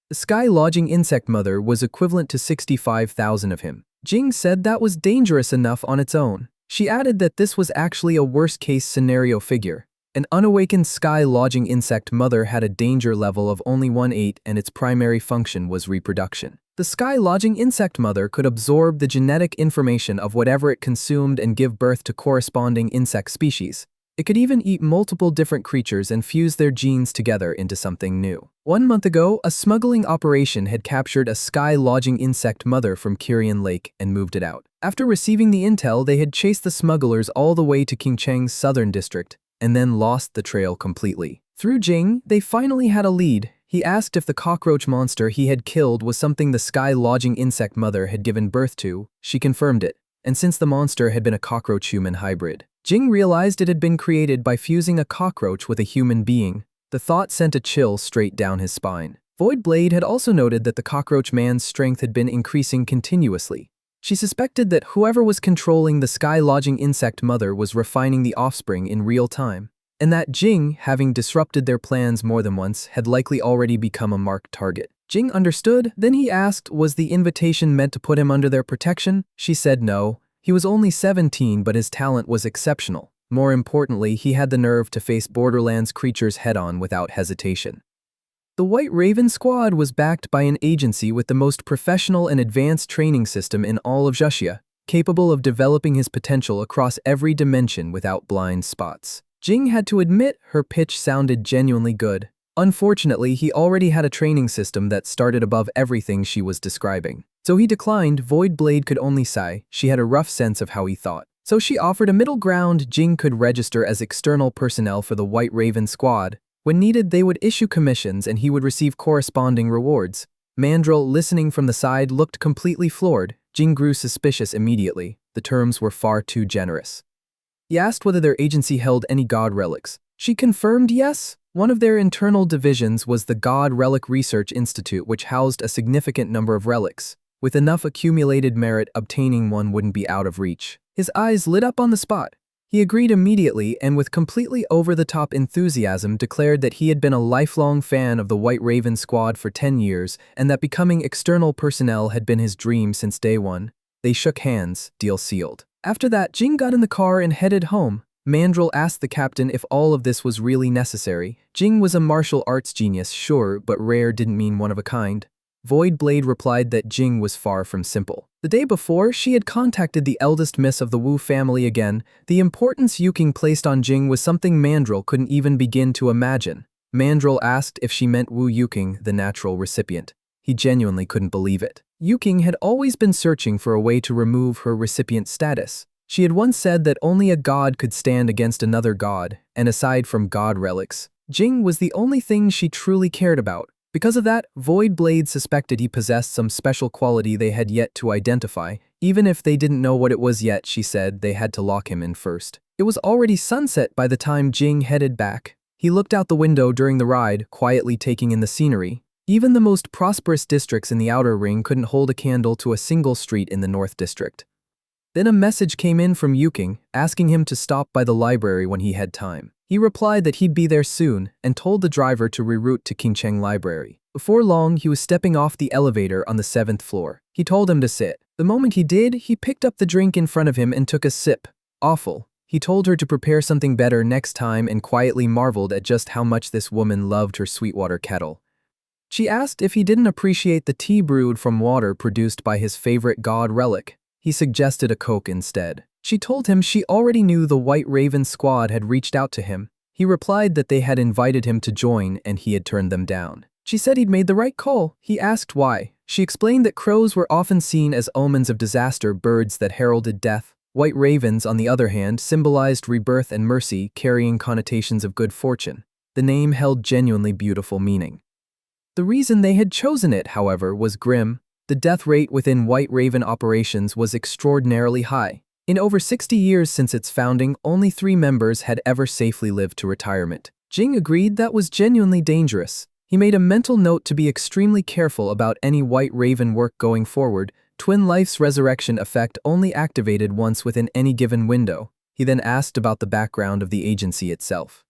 The sky-lodging insect mother was equivalent to 65,000 of him. Jing said that was dangerous enough on its own. She added that this was actually a worst-case scenario figure. An unawakened sky-lodging insect mother had a danger level of only 1-8 and its primary function was reproduction. The sky-lodging insect mother could absorb the genetic information of whatever it consumed and give birth to corresponding insect species. It could even eat multiple different creatures and fuse their genes together into something new. 1 month ago, a smuggling operation had captured a sky-lodging insect mother from Kyrian Lake and moved it out. After receiving the intel, they had chased the smugglers all the way to Qingcheng's southern district, and then lost the trail completely. Through Jing, they finally had a lead. He asked if the cockroach monster he had killed was something the sky-lodging insect mother had given birth to. She confirmed it, and since the monster had been a cockroach-human hybrid, Jing realized it had been created by fusing a cockroach with a human being. The thought sent a chill straight down his spine. Void Blade had also noted that the cockroach man's strength had been increasing continuously. She suspected that whoever was controlling the sky-lodging insect mother was refining the offspring in real time, and that Jing, having disrupted their plans more than once, had likely already become a marked target. Jing understood. Then he asked, was the invitation meant to put him under their protection? She said no. He was only 17, but his talent was exceptional. More importantly, he had the nerve to face Borderlands creatures head-on without hesitation. The White Raven Squad was backed by an agency with the most professional and advanced training system in all of Xuxia, capable of developing his potential across every dimension without blind spots. Jing had to admit her pitch sounded genuinely good. Unfortunately, he already had a training system that started above everything she was describing. So he declined. Void Blade could only sigh. She had a rough sense of how he thought. So she offered a middle ground. Jing could register as external personnel for the White Raven Squad. When needed, they would issue commissions and he would receive corresponding rewards. Mandrill, listening from the side, looked completely floored. Jing grew suspicious immediately. The terms were far too generous. He asked whether their agency held any god relics. She confirmed yes. One of their internal divisions was the God Relic Research Institute, which housed a significant number of relics. With enough accumulated merit, obtaining one wouldn't be out of reach. His eyes lit up on the spot. He agreed immediately and with completely over-the-top enthusiasm declared that he had been a lifelong fan of the White Raven squad for 10 years and that becoming external personnel had been his dream since day one. They shook hands, deal sealed. After that, Jing got in the car and headed home. Mandrill asked the captain if all of this was really necessary. Jing was a martial arts genius, sure, but rare didn't mean one of a kind. Void Blade replied that Jing was far from simple. The day before, she had contacted the eldest miss of the Wu family again. The importance Yuking placed on Jing was something Mandrill couldn't even begin to imagine. Mandrill asked if she meant Wu Yuking, the natural recipient. He genuinely couldn't believe it. Yuking had always been searching for a way to remove her recipient status. She had once said that only a god could stand against another god, and aside from god relics, Jing was the only thing she truly cared about. Because of that, Void Blade suspected he possessed some special quality they had yet to identify. Even if they didn't know what it was yet, she said they had to lock him in first. It was already sunset by the time Jing headed back. He looked out the window during the ride, quietly taking in the scenery. Even the most prosperous districts in the outer ring couldn't hold a candle to a single street in the North District. Then a message came in from Yuking, asking him to stop by the library when he had time. He replied that he'd be there soon and told the driver to reroute to Qingcheng Library. Before long, he was stepping off the elevator on the 7th floor. He told him to sit. The moment he did, he picked up the drink in front of him and took a sip. Awful. He told her to prepare something better next time and quietly marveled at just how much this woman loved her Sweetwater kettle. She asked if he didn't appreciate the tea brewed from water produced by his favorite god relic. He suggested a Coke instead. She told him she already knew the White Raven squad had reached out to him. He replied that they had invited him to join and he had turned them down. She said he'd made the right call. He asked why. She explained that crows were often seen as omens of disaster, birds that heralded death. White ravens, on the other hand, symbolized rebirth and mercy, carrying connotations of good fortune. The name held genuinely beautiful meaning. The reason they had chosen it, however, was grim. The death rate within White Raven operations was extraordinarily high. In over 60 years since its founding, only 3 members had ever safely lived to retirement. Jing agreed that was genuinely dangerous. He made a mental note to be extremely careful about any White Raven work going forward. Twin Life's resurrection effect only activated once within any given window. He then asked about the background of the agency itself.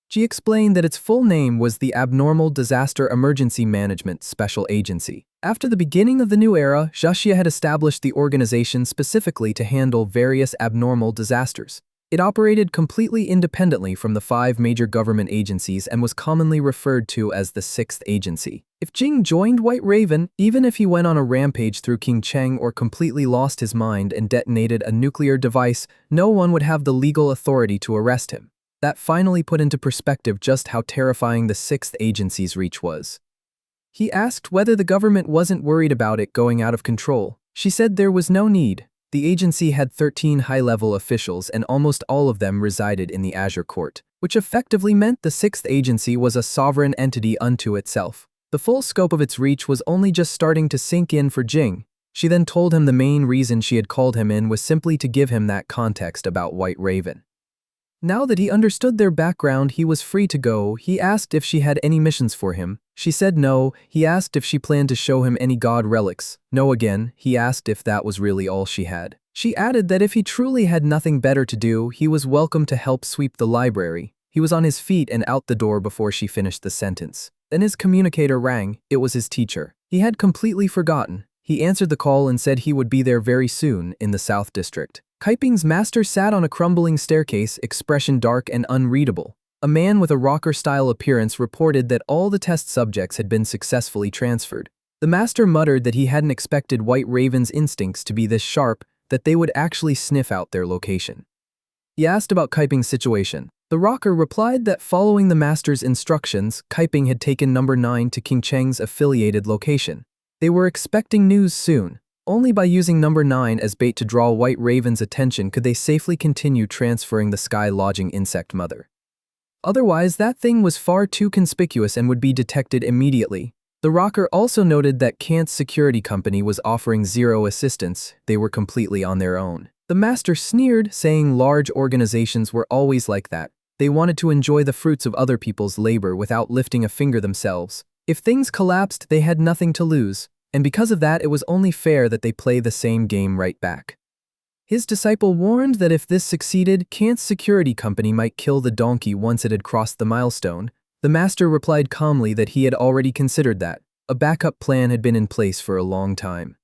She explained that its full name was the Abnormal Disaster Emergency Management Special Agency. After the beginning of the new era, Xia had established the organization specifically to handle various abnormal disasters. It operated completely independently from the 5 major government agencies and was commonly referred to as the 6th agency. If Jing joined White Raven, even if he went on a rampage through Qingcheng or completely lost his mind and detonated a nuclear device, no one would have the legal authority to arrest him. That finally put into perspective just how terrifying the 6th agency's reach was. He asked whether the government wasn't worried about it going out of control. She said there was no need. The agency had 13 high-level officials and almost all of them resided in the Azure Court, which effectively meant the 6th agency was a sovereign entity unto itself. The full scope of its reach was only just starting to sink in for Jing. She then told him the main reason she had called him in was simply to give him that context about White Raven. Now that he understood their background, he was free to go. He asked if she had any missions for him. She said no. He asked if she planned to show him any god relics. No again. He asked if that was really all she had. She added that if he truly had nothing better to do, he was welcome to help sweep the library. He was on his feet and out the door before she finished the sentence. Then his communicator rang. It was his teacher. He had completely forgotten. He answered the call and said he would be there very soon in the South District. Kaiping's master sat on a crumbling staircase, expression dark and unreadable. A man with a rocker-style appearance reported that all the test subjects had been successfully transferred. The master muttered that he hadn't expected White Raven's instincts to be this sharp, that they would actually sniff out their location. He asked about Kaiping's situation. The rocker replied that following the master's instructions, Kaiping had taken number 9 to Qingcheng's affiliated location. They were expecting news soon. Only by using number 9 as bait to draw White Raven's attention could they safely continue transferring the sky-lodging insect mother. Otherwise, that thing was far too conspicuous and would be detected immediately. The rocker also noted that Kant's security company was offering zero assistance. They were completely on their own. The master sneered, saying large organizations were always like that. They wanted to enjoy the fruits of other people's labor without lifting a finger themselves. If things collapsed, they had nothing to lose, and because of that, it was only fair that they play the same game right back. His disciple warned that if this succeeded, Kant's security company might kill the donkey once it had crossed the milestone. The master replied calmly that he had already considered that. A backup plan had been in place for a long time.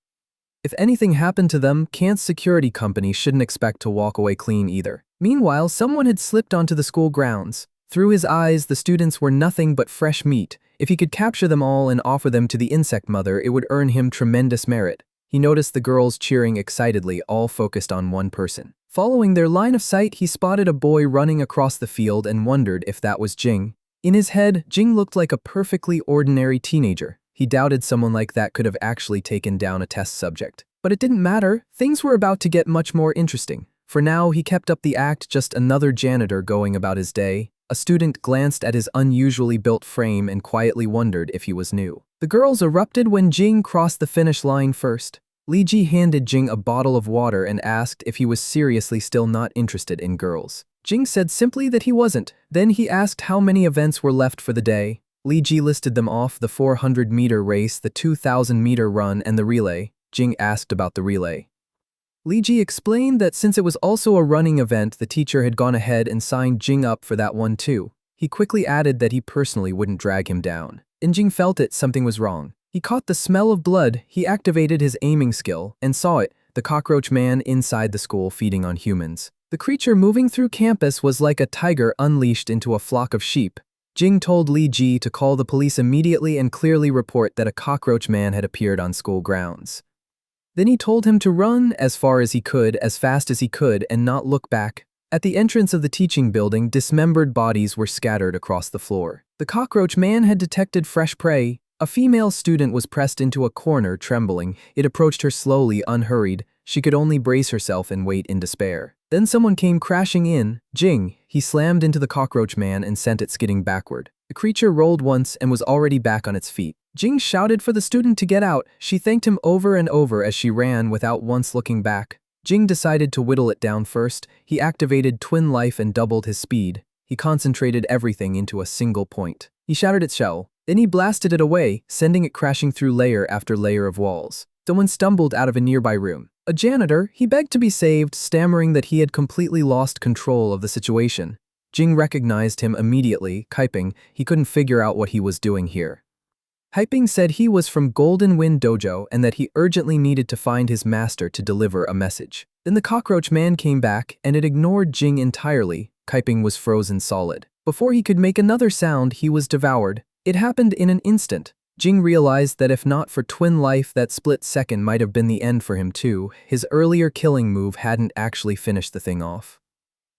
If anything happened to them, Kant's security company shouldn't expect to walk away clean either. Meanwhile, someone had slipped onto the school grounds. Through his eyes, the students were nothing but fresh meat. If he could capture them all and offer them to the insect mother, it would earn him tremendous merit. He noticed the girls cheering excitedly, all focused on one person. Following their line of sight, he spotted a boy running across the field and wondered if that was Jing. In his head, Jing looked like a perfectly ordinary teenager. He doubted someone like that could have actually taken down a test subject. But it didn't matter. Things were about to get much more interesting. For now, he kept up the act, just another janitor going about his day. A student glanced at his unusually built frame and quietly wondered if he was new. The girls erupted when Jing crossed the finish line first. Li Ji handed Jing a bottle of water and asked if he was seriously still not interested in girls. Jing said simply that he wasn't. Then he asked how many events were left for the day. Li Ji listed them off: the 400-meter race, the 2,000-meter run, and the relay. Jing asked about the relay. Li Ji explained that since it was also a running event, the teacher had gone ahead and signed Jing up for that one too. He quickly added that he personally wouldn't drag him down. And Jing felt it, something was wrong. He caught the smell of blood. He activated his aiming skill and saw it, the cockroach man inside the school feeding on humans. The creature moving through campus was like a tiger unleashed into a flock of sheep. Jing told Li Ji to call the police immediately and clearly report that a cockroach man had appeared on school grounds. Then he told him to run as far as he could, as fast as he could, and not look back. At the entrance of the teaching building, dismembered bodies were scattered across the floor. The cockroach man had detected fresh prey. A female student was pressed into a corner, trembling. It approached her slowly, unhurried. She could only brace herself and wait in despair. Then someone came crashing in. Jing. He slammed into the cockroach man and sent it skidding backward. The creature rolled once and was already back on its feet. Jing shouted for the student to get out. She thanked him over and over as she ran without once looking back. Jing decided to whittle it down first. He activated Twin Life and doubled his speed. He concentrated everything into a single point. He shattered its shell. Then he blasted it away, sending it crashing through layer after layer of walls. Someone stumbled out of a nearby room. A janitor. He begged to be saved, stammering that he had completely lost control of the situation. Jing recognized him immediately. Kaiping. He couldn't figure out what he was doing here. Kaiping said he was from Golden Wind Dojo and that he urgently needed to find his master to deliver a message. Then the cockroach man came back, and it ignored Jing entirely. Kaiping was frozen solid. Before he could make another sound, he was devoured. It happened in an instant. Jing realized that if not for Twin Life, that split second might have been the end for him too. His earlier killing move hadn't actually finished the thing off.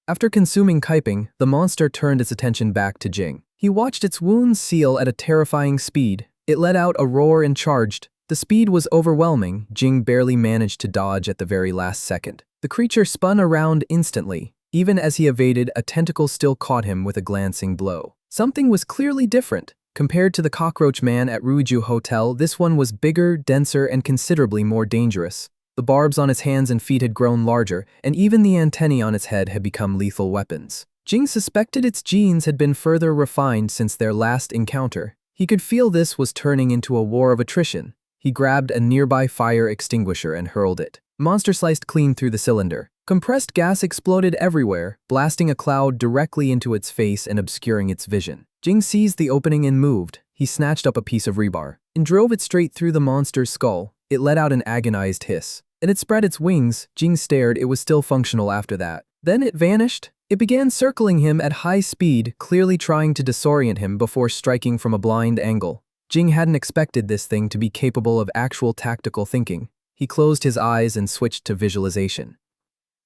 After consuming Kaiping, the monster turned its attention back to Jing. He watched its wounds seal at a terrifying speed. It let out a roar and charged. The speed was overwhelming. Jing barely managed to dodge at the very last second. The creature spun around instantly. Even as he evaded, a tentacle still caught him with a glancing blow. Something was clearly different. Compared to the cockroach man at Ruiju Hotel, this one was bigger, denser, and considerably more dangerous. The barbs on its hands and feet had grown larger, and even the antennae on its head had become lethal weapons. Jing suspected its genes had been further refined since their last encounter. He could feel this was turning into a war of attrition. He grabbed a nearby fire extinguisher and hurled it. Monster sliced clean through the cylinder. Compressed gas exploded everywhere, blasting a cloud directly into its face and obscuring its vision. Jing seized the opening and moved. He snatched up a piece of rebar and drove it straight through the monster's skull. It let out an agonized hiss. And it spread its wings. Jing stared. It was still functional after that. Then it vanished. It began circling him at high speed, clearly trying to disorient him before striking from a blind angle. Jing hadn't expected this thing to be capable of actual tactical thinking. He closed his eyes and switched to visualization.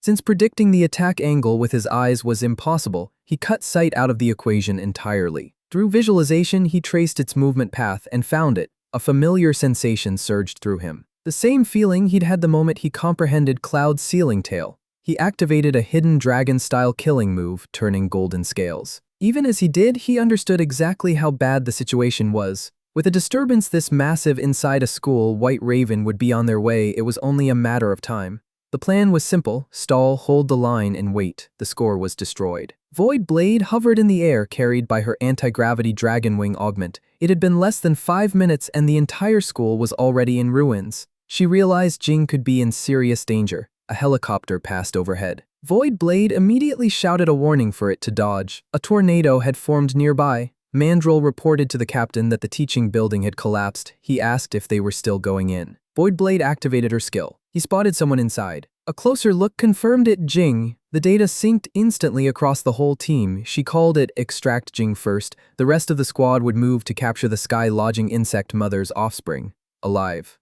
Since predicting the attack angle with his eyes was impossible, he cut sight out of the equation entirely. Through visualization, he traced its movement path and found it. A familiar sensation surged through him. The same feeling he'd had the moment he comprehended Cloud's sealing tail. He activated a hidden dragon-style killing move, turning golden scales. Even as he did, he understood exactly how bad the situation was. With a disturbance this massive inside a school, White Raven would be on their way. It was only a matter of time. The plan was simple: stall, hold the line, and wait. The score was destroyed. Void Blade hovered in the air carried by her anti-gravity dragon wing augment. It had been less than 5 minutes and the entire school was already in ruins. She realized Jing could be in serious danger. A helicopter passed overhead. Void Blade immediately shouted a warning for it to dodge. A tornado had formed nearby. Mandrill reported to the captain that the teaching building had collapsed. He asked if they were still going in. Void Blade activated her skill. He spotted someone inside. A closer look confirmed it Jing. The data synced instantly across the whole team. She called it Extract Jing first. The rest of the squad would move to capture the sky-lodging insect mother's offspring, alive.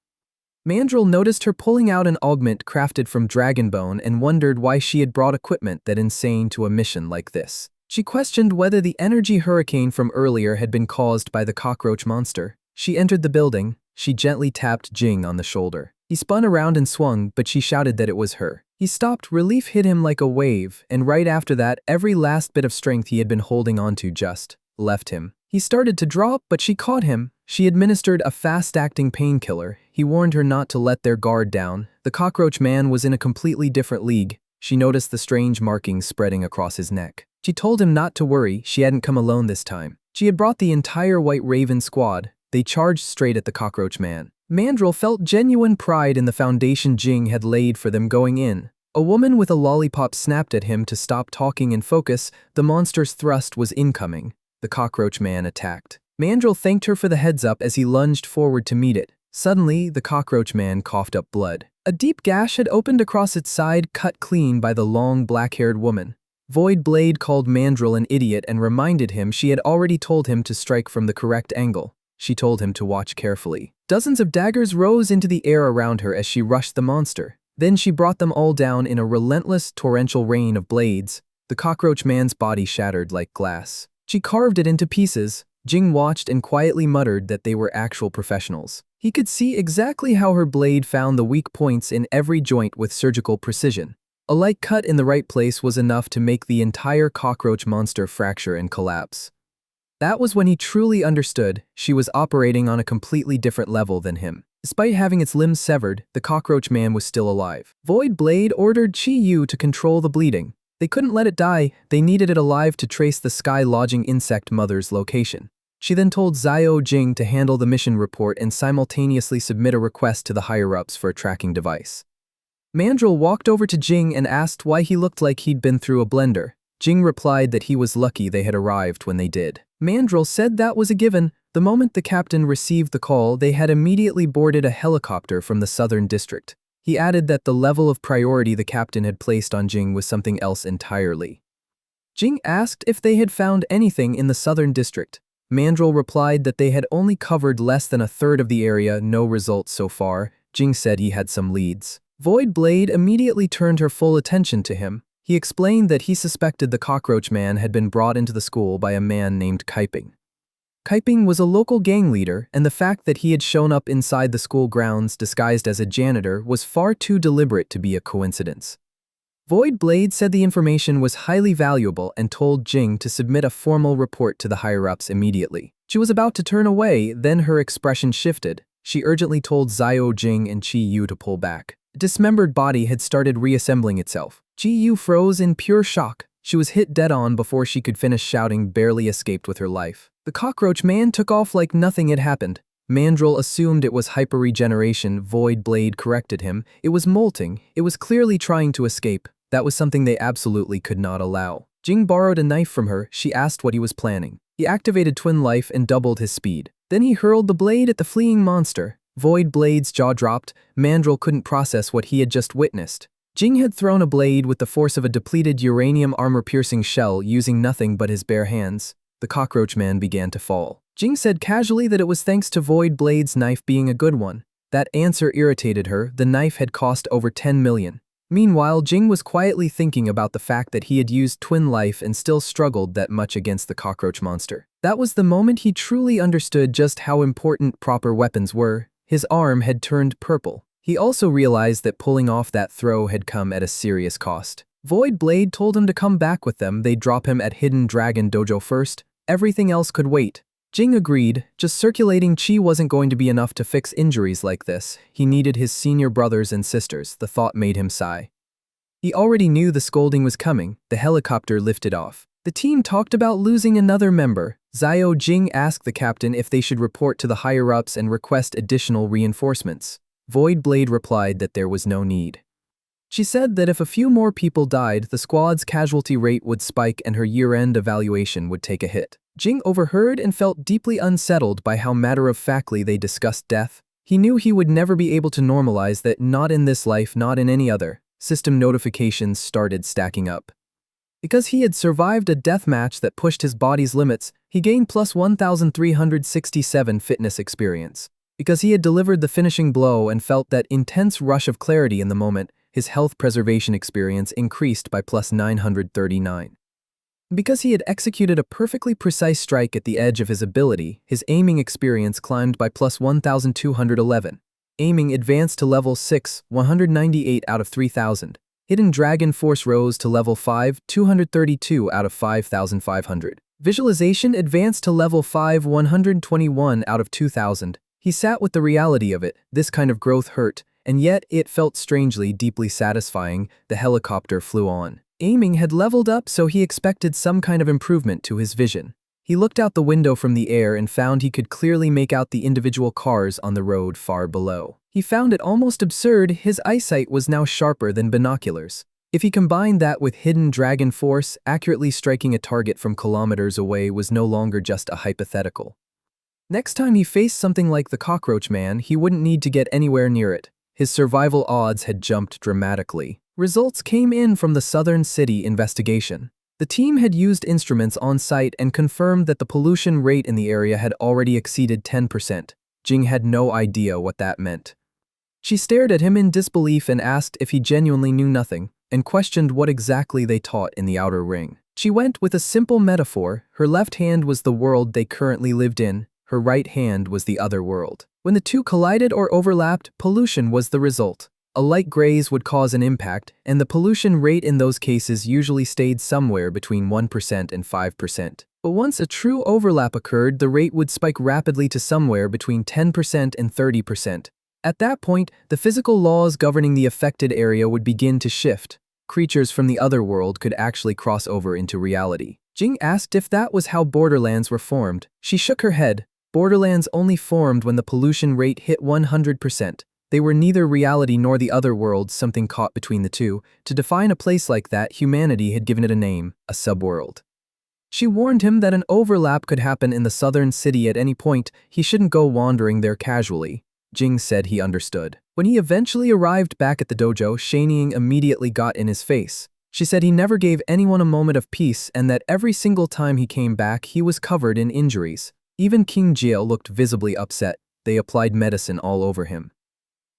Mandrill noticed her pulling out an augment crafted from dragon bone and wondered why she had brought equipment that insane to a mission like this. She questioned whether the energy hurricane from earlier had been caused by the cockroach monster. She entered the building. She gently tapped Jing on the shoulder. He spun around and swung, but she shouted that it was her. He stopped, relief hit him like a wave, and right after that, every last bit of strength he had been holding onto just left him. He started to drop, but she caught him. She administered a fast-acting painkiller. He warned her not to let their guard down. The cockroach man was in a completely different league. She noticed the strange markings spreading across his neck. She told him not to worry, she hadn't come alone this time. She had brought the entire White Raven squad. They charged straight at the cockroach man. Mandrill felt genuine pride in the foundation Jing had laid for them going in. A woman with a lollipop snapped at him to stop talking and focus. The monster's thrust was incoming. The cockroach man attacked. Mandrill thanked her for the heads up as he lunged forward to meet it. Suddenly, the cockroach man coughed up blood. A deep gash had opened across its side, cut clean by the long, black-haired woman. Void Blade called Mandrill an idiot and reminded him she had already told him to strike from the correct angle. She told him to watch carefully. Dozens of daggers rose into the air around her as she rushed the monster. Then she brought them all down in a relentless, torrential rain of blades. The cockroach man's body shattered like glass. She carved it into pieces. Jing watched and quietly muttered that they were actual professionals. He could see exactly how her blade found the weak points in every joint with surgical precision. A light cut in the right place was enough to make the entire cockroach monster fracture and collapse. That was when he truly understood she was operating on a completely different level than him. Despite having its limbs severed, the cockroach man was still alive. Void Blade ordered Chi Yu to control the bleeding. They couldn't let it die, they needed it alive to trace the sky-lodging insect mother's location. She then told Xiao Jing to handle the mission report and simultaneously submit a request to the higher-ups for a tracking device. Mandrill walked over to Jing and asked why he looked like he'd been through a blender. Jing replied that he was lucky they had arrived when they did. Mandrill said that was a given. The moment the captain received the call, they had immediately boarded a helicopter from the southern district. He added that the level of priority the captain had placed on Jing was something else entirely. Jing asked if they had found anything in the southern district. Mandrill replied that they had only covered less than a third of the area, no results so far. Jing said he had some leads. Void Blade immediately turned her full attention to him. He explained that he suspected the cockroach man had been brought into the school by a man named Kaiping. Kaiping was a local gang leader, and the fact that he had shown up inside the school grounds disguised as a janitor was far too deliberate to be a coincidence. Void Blade said the information was highly valuable and told Jing to submit a formal report to the higher-ups immediately. She was about to turn away, then her expression shifted. She urgently told Xiao Jing and Chi Yu to pull back. A dismembered body had started reassembling itself. Chi Yu froze in pure shock. She was hit dead on before she could finish shouting, barely escaped with her life. The cockroach man took off like nothing had happened. Mandrill assumed it was hyper-regeneration. Void Blade corrected him. It was molting. It was clearly trying to escape. That was something they absolutely could not allow. Jing borrowed a knife from her. She asked what he was planning. He activated Twin Life and doubled his speed. Then he hurled the blade at the fleeing monster. Void Blade's jaw dropped. Mandrill couldn't process what he had just witnessed. Jing had thrown a blade with the force of a depleted uranium armor-piercing shell using nothing but his bare hands. The cockroach man began to fall. Jing said casually that it was thanks to Void Blade's knife being a good one. That answer irritated her. The knife had cost over 10 million. Meanwhile, Jing was quietly thinking about the fact that he had used Twin Life and still struggled that much against the cockroach monster. That was the moment he truly understood just how important proper weapons were. His arm had turned purple. He also realized that pulling off that throw had come at a serious cost. Void Blade told him to come back with them. They'd drop him at Hidden Dragon Dojo first. Everything else could wait. Jing agreed. Just circulating chi wasn't going to be enough to fix injuries like this. He needed his senior brothers and sisters. The thought made him sigh. He already knew the scolding was coming. The helicopter lifted off. The team talked about losing another member. Xiao Jing asked the captain if they should report to the higher-ups and request additional reinforcements. Void Blade replied that there was no need. She said that if a few more people died, the squad's casualty rate would spike and her year-end evaluation would take a hit. Jing overheard and felt deeply unsettled by how matter-of-factly they discussed death. He knew he would never be able to normalize that, not in this life, not in any other. System notifications started stacking up. Because he had survived a death match that pushed his body's limits, he gained plus 1,367 fitness experience. Because he had delivered the finishing blow and felt that intense rush of clarity in the moment, his health preservation experience increased by plus 939. Because he had executed a perfectly precise strike at the edge of his ability, his aiming experience climbed by plus 1,211. Aiming advanced to level 6, 198 out of 3,000. Hidden Dragon Force rose to level 5, 232 out of 5,500. Visualization advanced to level 5, 121 out of 2,000. He sat with the reality of it. This kind of growth hurt, and yet it felt strangely, deeply satisfying. The helicopter flew on. Aiming had leveled up, so he expected some kind of improvement to his vision. He looked out the window from the air and found he could clearly make out the individual cars on the road far below. He found it almost absurd. His eyesight was now sharper than binoculars. If he combined that with Hidden Dragon Force, accurately striking a target from kilometers away was no longer just a hypothetical. Next time he faced something like the Cockroach Man, he wouldn't need to get anywhere near it. His survival odds had jumped dramatically. Results came in from the Southern City investigation. The team had used instruments on site and confirmed that the pollution rate in the area had already exceeded 10%. Jing had no idea what that meant. She stared at him in disbelief and asked if he genuinely knew nothing, and questioned what exactly they taught in the outer ring. She went with a simple metaphor. Her left hand was the world they currently lived in, her right hand was the other world. When the two collided or overlapped, pollution was the result. A light graze would cause an impact, and the pollution rate in those cases usually stayed somewhere between 1% and 5%. But once a true overlap occurred, the rate would spike rapidly to somewhere between 10% and 30%. At that point, the physical laws governing the affected area would begin to shift. Creatures from the other world could actually cross over into reality. Jing asked if that was how Borderlands were formed. She shook her head. Borderlands only formed when the pollution rate hit 100%. They were neither reality nor the other world, something caught between the two. To define a place like that, humanity had given it a name, a subworld. She warned him that an overlap could happen in the Southern City at any point. He shouldn't go wandering there casually. Jing said he understood. When he eventually arrived back at the dojo, Shanying immediately got in his face. She said he never gave anyone a moment of peace and that every single time he came back, he was covered in injuries. Even King Jiao looked visibly upset. They applied medicine all over him.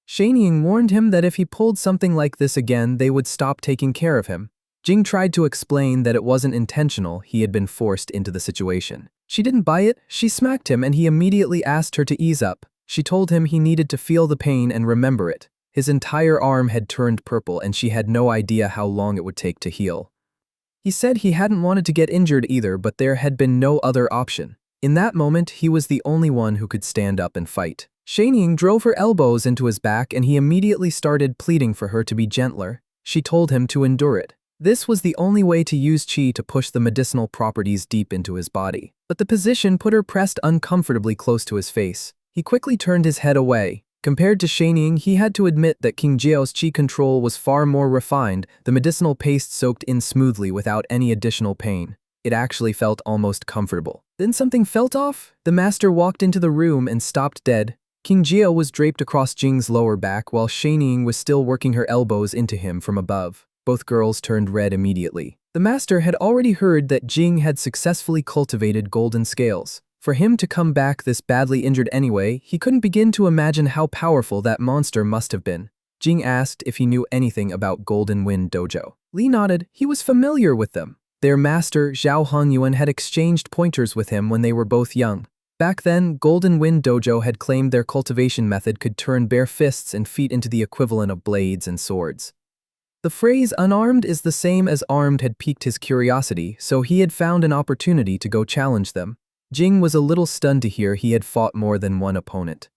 Shanying warned him that if he pulled something like this again, they would stop taking care of him. Jing tried to explain that it wasn't intentional, he had been forced into the situation. She didn't buy it. She smacked him and he immediately asked her to ease up. She told him he needed to feel the pain and remember it. His entire arm had turned purple and she had no idea how long it would take to heal. He said he hadn't wanted to get injured either, but there had been no other option. In that moment, he was the only one who could stand up and fight. Shanying drove her elbows into his back and he immediately started pleading for her to be gentler. She told him to endure it. This was the only way to use qi to push the medicinal properties deep into his body. But the position put her pressed uncomfortably close to his face. He quickly turned his head away. Compared to Shanying, he had to admit that King Jiao's qi control was far more refined. The medicinal paste soaked in smoothly without any additional pain. It actually felt almost comfortable. Then something felt off. The master walked into the room and stopped dead. King Jiao was draped across Jing's lower back while Shanying was still working her elbows into him from above. Both girls turned red immediately. The master had already heard that Jing had successfully cultivated golden scales. For him to come back this badly injured anyway, he couldn't begin to imagine how powerful that monster must have been. Jing asked if he knew anything about Golden Wind Dojo. Li nodded. He was familiar with them. Their master, Zhao Hongyuan, had exchanged pointers with him when they were both young. Back then, Golden Wind Dojo had claimed their cultivation method could turn bare fists and feet into the equivalent of blades and swords. The phrase unarmed is the same as armed had piqued his curiosity, so he had found an opportunity to go challenge them. Jing was a little stunned to hear he had fought more than one opponent.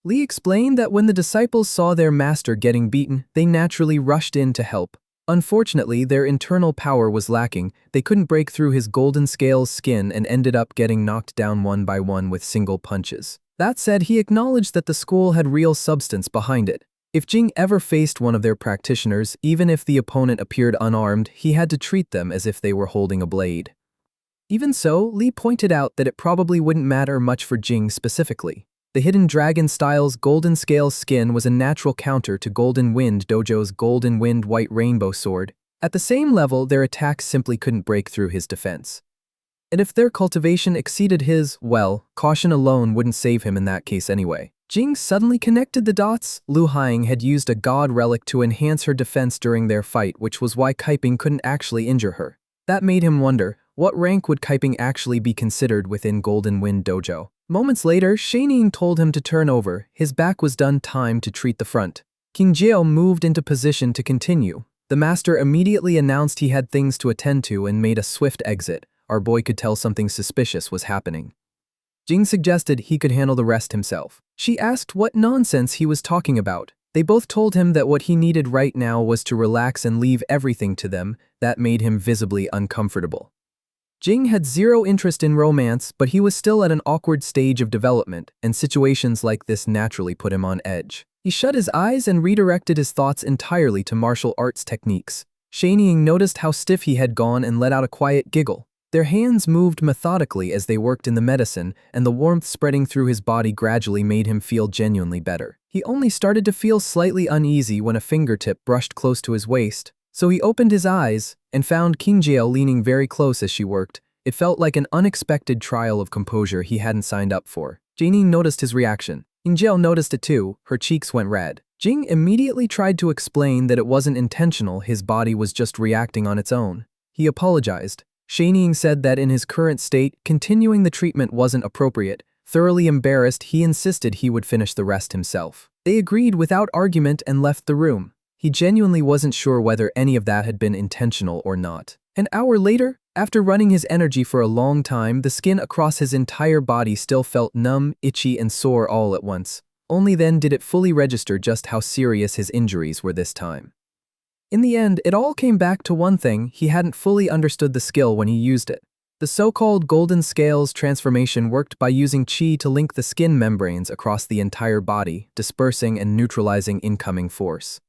Li explained that when the disciples saw their master getting beaten, they naturally rushed in to help. Unfortunately, their internal power was lacking. They couldn't break through his golden scales skin and ended up getting knocked down one by one with single punches. That said, he acknowledged that the school had real substance behind it. If Jing ever faced one of their practitioners, even if the opponent appeared unarmed, he had to treat them as if they were holding a blade. Even so, Lee pointed out that it probably wouldn't matter much for Jing specifically. The Hidden Dragon Style's Golden Scales skin was a natural counter to Golden Wind Dojo's Golden Wind White Rainbow Sword. At the same level, their attacks simply couldn't break through his defense. And if their cultivation exceeded his, well, caution alone wouldn't save him in that case anyway. Jing suddenly connected the dots. Lu Haing had used a god relic to enhance her defense during their fight, which was why Kaiping couldn't actually injure her. That made him wonder, what rank would Kaiping actually be considered within Golden Wind Dojo? Moments later, Shaniing told him to turn over. His back was done, time to treat the front. King Jiao moved into position to continue. The master immediately announced he had things to attend to and made a swift exit. Our boy could tell something suspicious was happening. Jing suggested he could handle the rest himself. She asked what nonsense he was talking about. They both told him that what he needed right now was to relax and leave everything to them. That made him visibly uncomfortable. Jing had zero interest in romance, but he was still at an awkward stage of development, and situations like this naturally put him on edge. He shut his eyes and redirected his thoughts entirely to martial arts techniques. Shaniing noticed how stiff he had gone and let out a quiet giggle. Their hands moved methodically as they worked in the medicine, and the warmth spreading through his body gradually made him feel genuinely better. He only started to feel slightly uneasy when a fingertip brushed close to his waist, so he opened his eyes and found King Jiao leaning very close as she worked. It felt like an unexpected trial of composure he hadn't signed up for. Jing noticed his reaction. King Jiao noticed it too. Her cheeks went red. Jing immediately tried to explain that it wasn't intentional, his body was just reacting on its own. He apologized. Shaniing said that in his current state, continuing the treatment wasn't appropriate. Thoroughly embarrassed, he insisted he would finish the rest himself. They agreed without argument and left the room. He genuinely wasn't sure whether any of that had been intentional or not. An hour later, after running his energy for a long time, the skin across his entire body still felt numb, itchy, and sore all at once. Only then did it fully register just how serious his injuries were this time. In the end, it all came back to one thing: he hadn't fully understood the skill when he used it. The so-called Golden Scales transformation worked by using qi to link the skin membranes across the entire body, dispersing and neutralizing incoming force.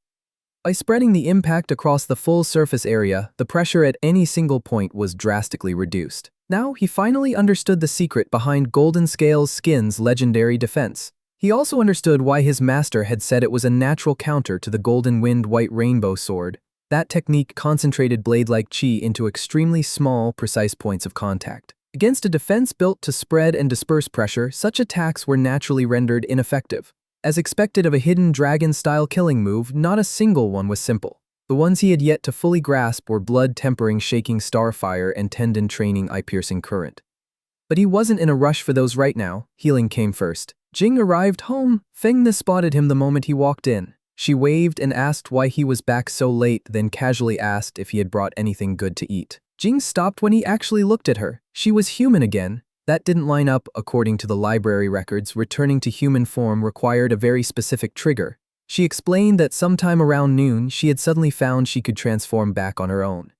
By spreading the impact across the full surface area, the pressure at any single point was drastically reduced. Now, he finally understood the secret behind Golden Scales' skin's legendary defense. He also understood why his master had said it was a natural counter to the Golden Wind White Rainbow Sword. That technique concentrated blade-like qi into extremely small, precise points of contact. Against a defense built to spread and disperse pressure, such attacks were naturally rendered ineffective. As expected of a hidden dragon-style killing move, not a single one was simple. The ones he had yet to fully grasp were blood-tempering shaking starfire and tendon-training eye-piercing current. But he wasn't in a rush for those right now. Healing came first. Jing arrived home. Feng Ne spotted him the moment he walked in. She waved and asked why he was back so late, then casually asked if he had brought anything good to eat. Jing stopped when he actually looked at her. She was human again. That didn't line up, according to the library records. Returning to human form required a very specific trigger. She explained that sometime around noon, she had suddenly found she could transform back on her own.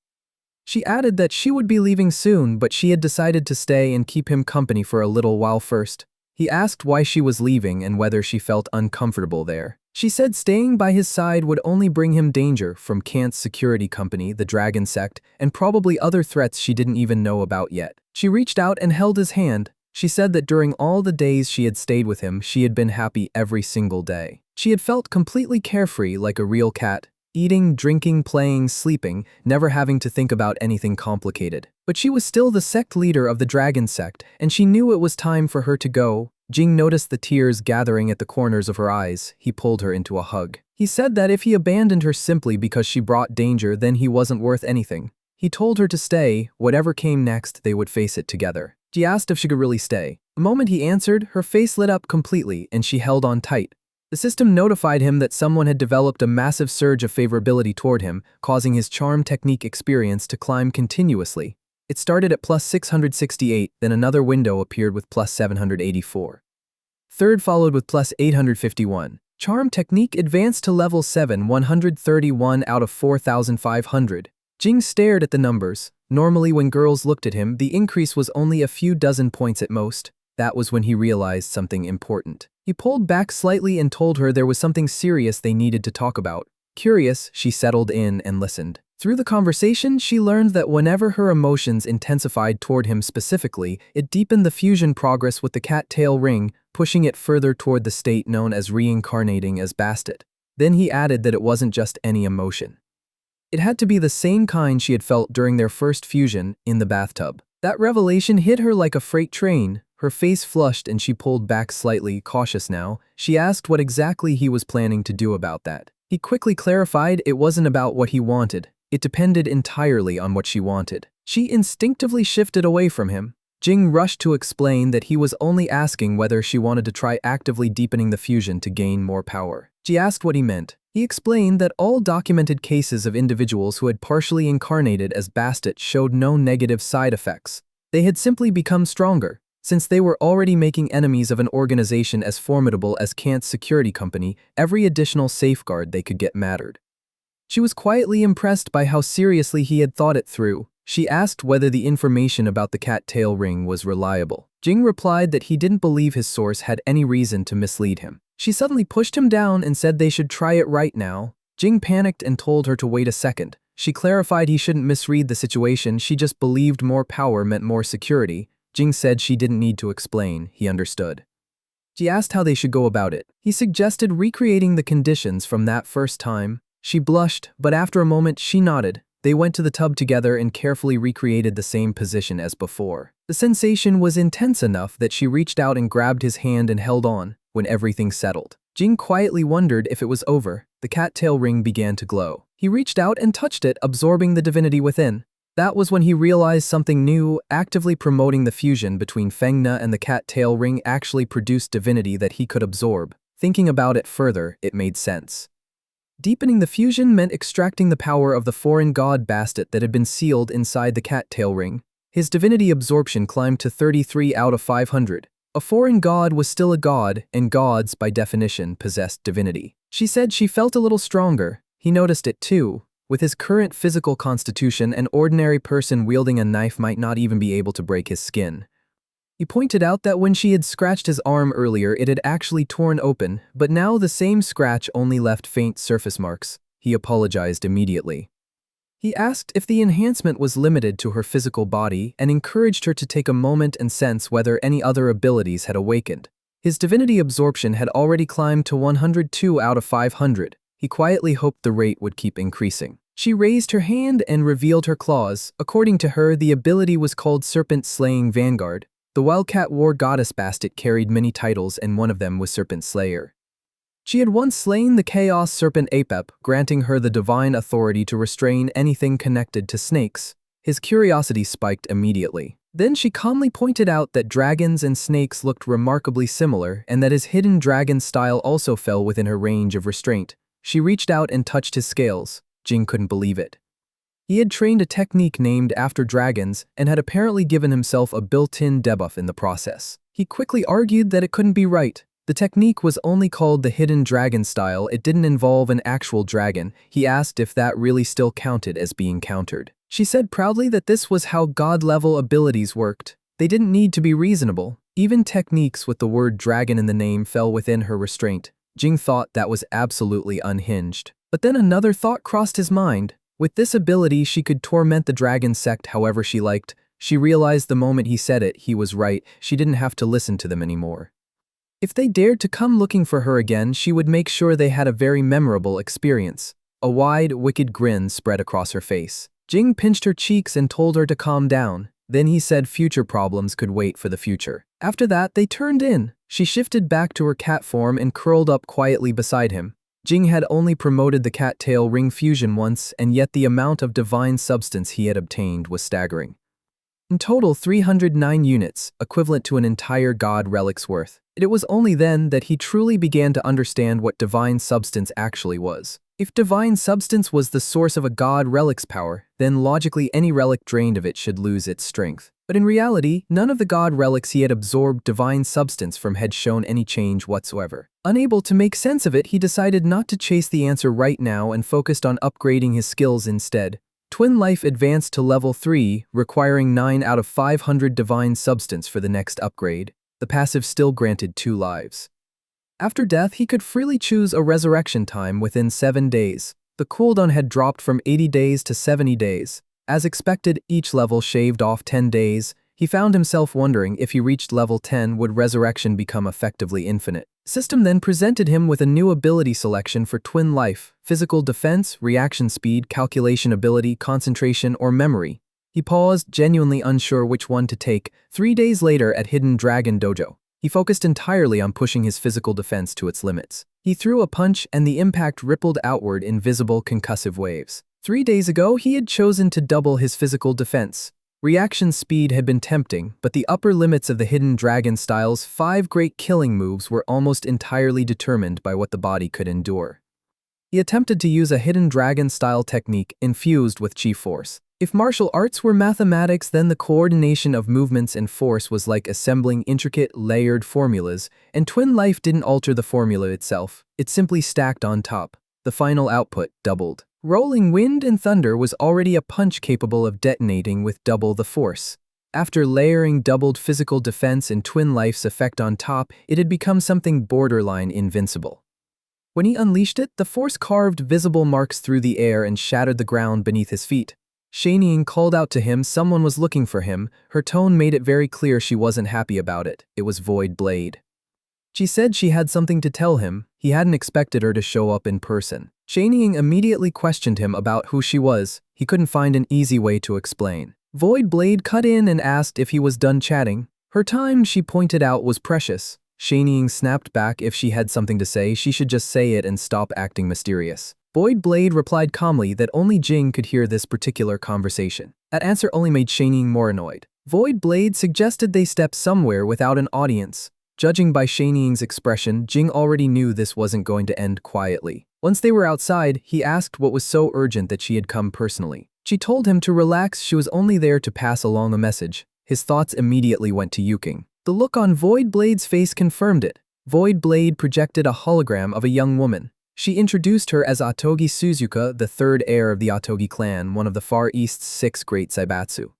She added that she would be leaving soon, but she had decided to stay and keep him company for a little while first. He asked why she was leaving and whether she felt uncomfortable there. She said staying by his side would only bring him danger from Kant's security company, the Dragon Sect, and probably other threats she didn't even know about yet. She reached out and held his hand. She said that during all the days she had stayed with him, she had been happy every single day. She had felt completely carefree, like a real cat, eating, drinking, playing, sleeping, never having to think about anything complicated. But she was still the sect leader of the Dragon Sect, and she knew it was time for her to go. Jing noticed the tears gathering at the corners of her eyes. He pulled her into a hug. He said that if he abandoned her simply because she brought danger, then he wasn't worth anything. He told her to stay. Whatever came next, they would face it together. She asked if she could really stay. The moment he answered, her face lit up completely, and she held on tight. The system notified him that someone had developed a massive surge of favorability toward him, causing his charm technique experience to climb continuously. It started at plus 668, then another window appeared with plus 784. Third followed with plus 851. Charm technique advanced to level 7, 131 out of 4,500. Jing stared at the numbers. Normally when girls looked at him, the increase was only a few dozen points at most. That was when he realized something important. He pulled back slightly and told her there was something serious they needed to talk about. Curious, she settled in and listened. Through the conversation, she learned that whenever her emotions intensified toward him specifically, it deepened the fusion progress with the cat-tail ring, pushing it further toward the state known as reincarnating as Bastet. Then he added that it wasn't just any emotion. It had to be the same kind she had felt during their first fusion in the bathtub. That revelation hit her like a freight train. Her face flushed and she pulled back slightly, cautious now. She asked what exactly he was planning to do about that. He quickly clarified it wasn't about what he wanted. It depended entirely on what she wanted. She instinctively shifted away from him. Jing rushed to explain that he was only asking whether she wanted to try actively deepening the fusion to gain more power. She asked what he meant. He explained that all documented cases of individuals who had partially incarnated as Bastet showed no negative side effects. They had simply become stronger. Since they were already making enemies of an organization as formidable as Kant's security company, every additional safeguard they could get mattered. She was quietly impressed by how seriously he had thought it through. She asked whether the information about the cat-tail ring was reliable. Jing replied that he didn't believe his source had any reason to mislead him. She suddenly pushed him down and said they should try it right now. Jing panicked and told her to wait a second. She clarified he shouldn't misread the situation, she just believed more power meant more security. Jing said she didn't need to explain, he understood. She asked how they should go about it. He suggested recreating the conditions from that first time. She blushed, but after a moment she nodded. They went to the tub together and carefully recreated the same position as before. The sensation was intense enough that she reached out and grabbed his hand and held on. When everything settled, Jing quietly wondered if it was over. The cat-tail ring began to glow. He reached out and touched it, absorbing the divinity within. That was when he realized something new. Actively promoting the fusion between Fengna and the cat-tail ring actually produced divinity that he could absorb. Thinking about it further, it made sense. Deepening the fusion meant extracting the power of the foreign god Bastet that had been sealed inside the cat-tail ring. His divinity absorption climbed to 33 out of 500. A foreign god was still a god, and gods, by definition, possessed divinity. She said she felt a little stronger. He noticed it too. With his current physical constitution, an ordinary person wielding a knife might not even be able to break his skin. He pointed out that when she had scratched his arm earlier, it had actually torn open, but now the same scratch only left faint surface marks. He apologized immediately. He asked if the enhancement was limited to her physical body and encouraged her to take a moment and sense whether any other abilities had awakened. His divinity absorption had already climbed to 102 out of 500. He quietly hoped the rate would keep increasing. She raised her hand and revealed her claws. According to her, the ability was called Serpent Slaying Vanguard. The Wildcat War Goddess Bastet carried many titles, and one of them was Serpent Slayer. She had once slain the Chaos Serpent Apep, granting her the divine authority to restrain anything connected to snakes. His curiosity spiked immediately. Then she calmly pointed out that dragons and snakes looked remarkably similar and that his hidden dragon style also fell within her range of restraint. She reached out and touched his scales. Jing couldn't believe it. He had trained a technique named after dragons and had apparently given himself a built-in debuff in the process. He quickly argued that it couldn't be right. The technique was only called the hidden dragon style. It didn't involve an actual dragon. He asked if that really still counted as being countered. She said proudly that this was how god-level abilities worked. They didn't need to be reasonable. Even techniques with the word dragon in the name fell within her restraint. Jing thought that was absolutely unhinged. But then another thought crossed his mind. With this ability, she could torment the dragon sect however she liked. She realized the moment he said it, he was right. She didn't have to listen to them anymore. If they dared to come looking for her again, she would make sure they had a very memorable experience. A wide, wicked grin spread across her face. Jing pinched her cheeks and told her to calm down. Then he said future problems could wait for the future. After that, they turned in. She shifted back to her cat form and curled up quietly beside him. Jing had only promoted the cat-tail ring fusion once, and yet the amount of divine substance he had obtained was staggering. In total, 309 units, equivalent to an entire god relic's worth. It was only then that he truly began to understand what divine substance actually was. If divine substance was the source of a god relic's power, then logically any relic drained of it should lose its strength. But in reality, none of the god relics he had absorbed divine substance from had shown any change whatsoever. Unable to make sense of it, he decided not to chase the answer right now and focused on upgrading his skills instead. Twin Life advanced to level 3, requiring 9 out of 500 divine substance for the next upgrade. The passive still granted 2 lives. After death, he could freely choose a resurrection time within 7 days. The cooldown had dropped from 80 days to 70 days. As expected, each level shaved off 10 days. He found himself wondering if he reached level 10 would resurrection become effectively infinite. System then presented him with a new ability selection for Twin Life: physical defense, reaction speed, calculation ability, concentration, or memory. He paused, genuinely unsure which one to take. 3 days later at Hidden Dragon Dojo, he focused entirely on pushing his physical defense to its limits. He threw a punch and the impact rippled outward in visible concussive waves. 3 days ago, he had chosen to double his physical defense. Reaction speed had been tempting, but the upper limits of the Hidden Dragon style's 5 great killing moves were almost entirely determined by what the body could endure. He attempted to use a Hidden Dragon style technique infused with chi force. If martial arts were mathematics, then the coordination of movements and force was like assembling intricate, layered formulas, and Twin Life didn't alter the formula itself, it simply stacked on top. The final output doubled. Rolling Wind and Thunder was already a punch capable of detonating with double the force. After layering doubled physical defense and Twin Life's effect on top, it had become something borderline invincible. When he unleashed it, the force carved visible marks through the air and shattered the ground beneath his feet. Shaniing called out to him someone was looking for him. Her tone made it very clear she wasn't happy about it. It was Void Blade. She said she had something to tell him. He hadn't expected her to show up in person. Shaniing immediately questioned him about who she was. He couldn't find an easy way to explain. Void Blade cut in and asked if he was done chatting. Her time, she pointed out, was precious. Shaniing snapped back if she had something to say, she should just say it and stop acting mysterious. Void Blade replied calmly that only Jing could hear this particular conversation. That answer only made Shaniing more annoyed. Void Blade suggested they step somewhere without an audience. Judging by Shaniing's expression, Jing already knew this wasn't going to end quietly. Once they were outside, he asked what was so urgent that she had come personally. She told him to relax, she was only there to pass along a message. His thoughts immediately went to Yuking. The look on Void Blade's face confirmed it. Void Blade projected a hologram of a young woman. She introduced her as Atogi Suzuka, the third heir of the Atogi clan, one of the Far East's 6 great Zaibatsu.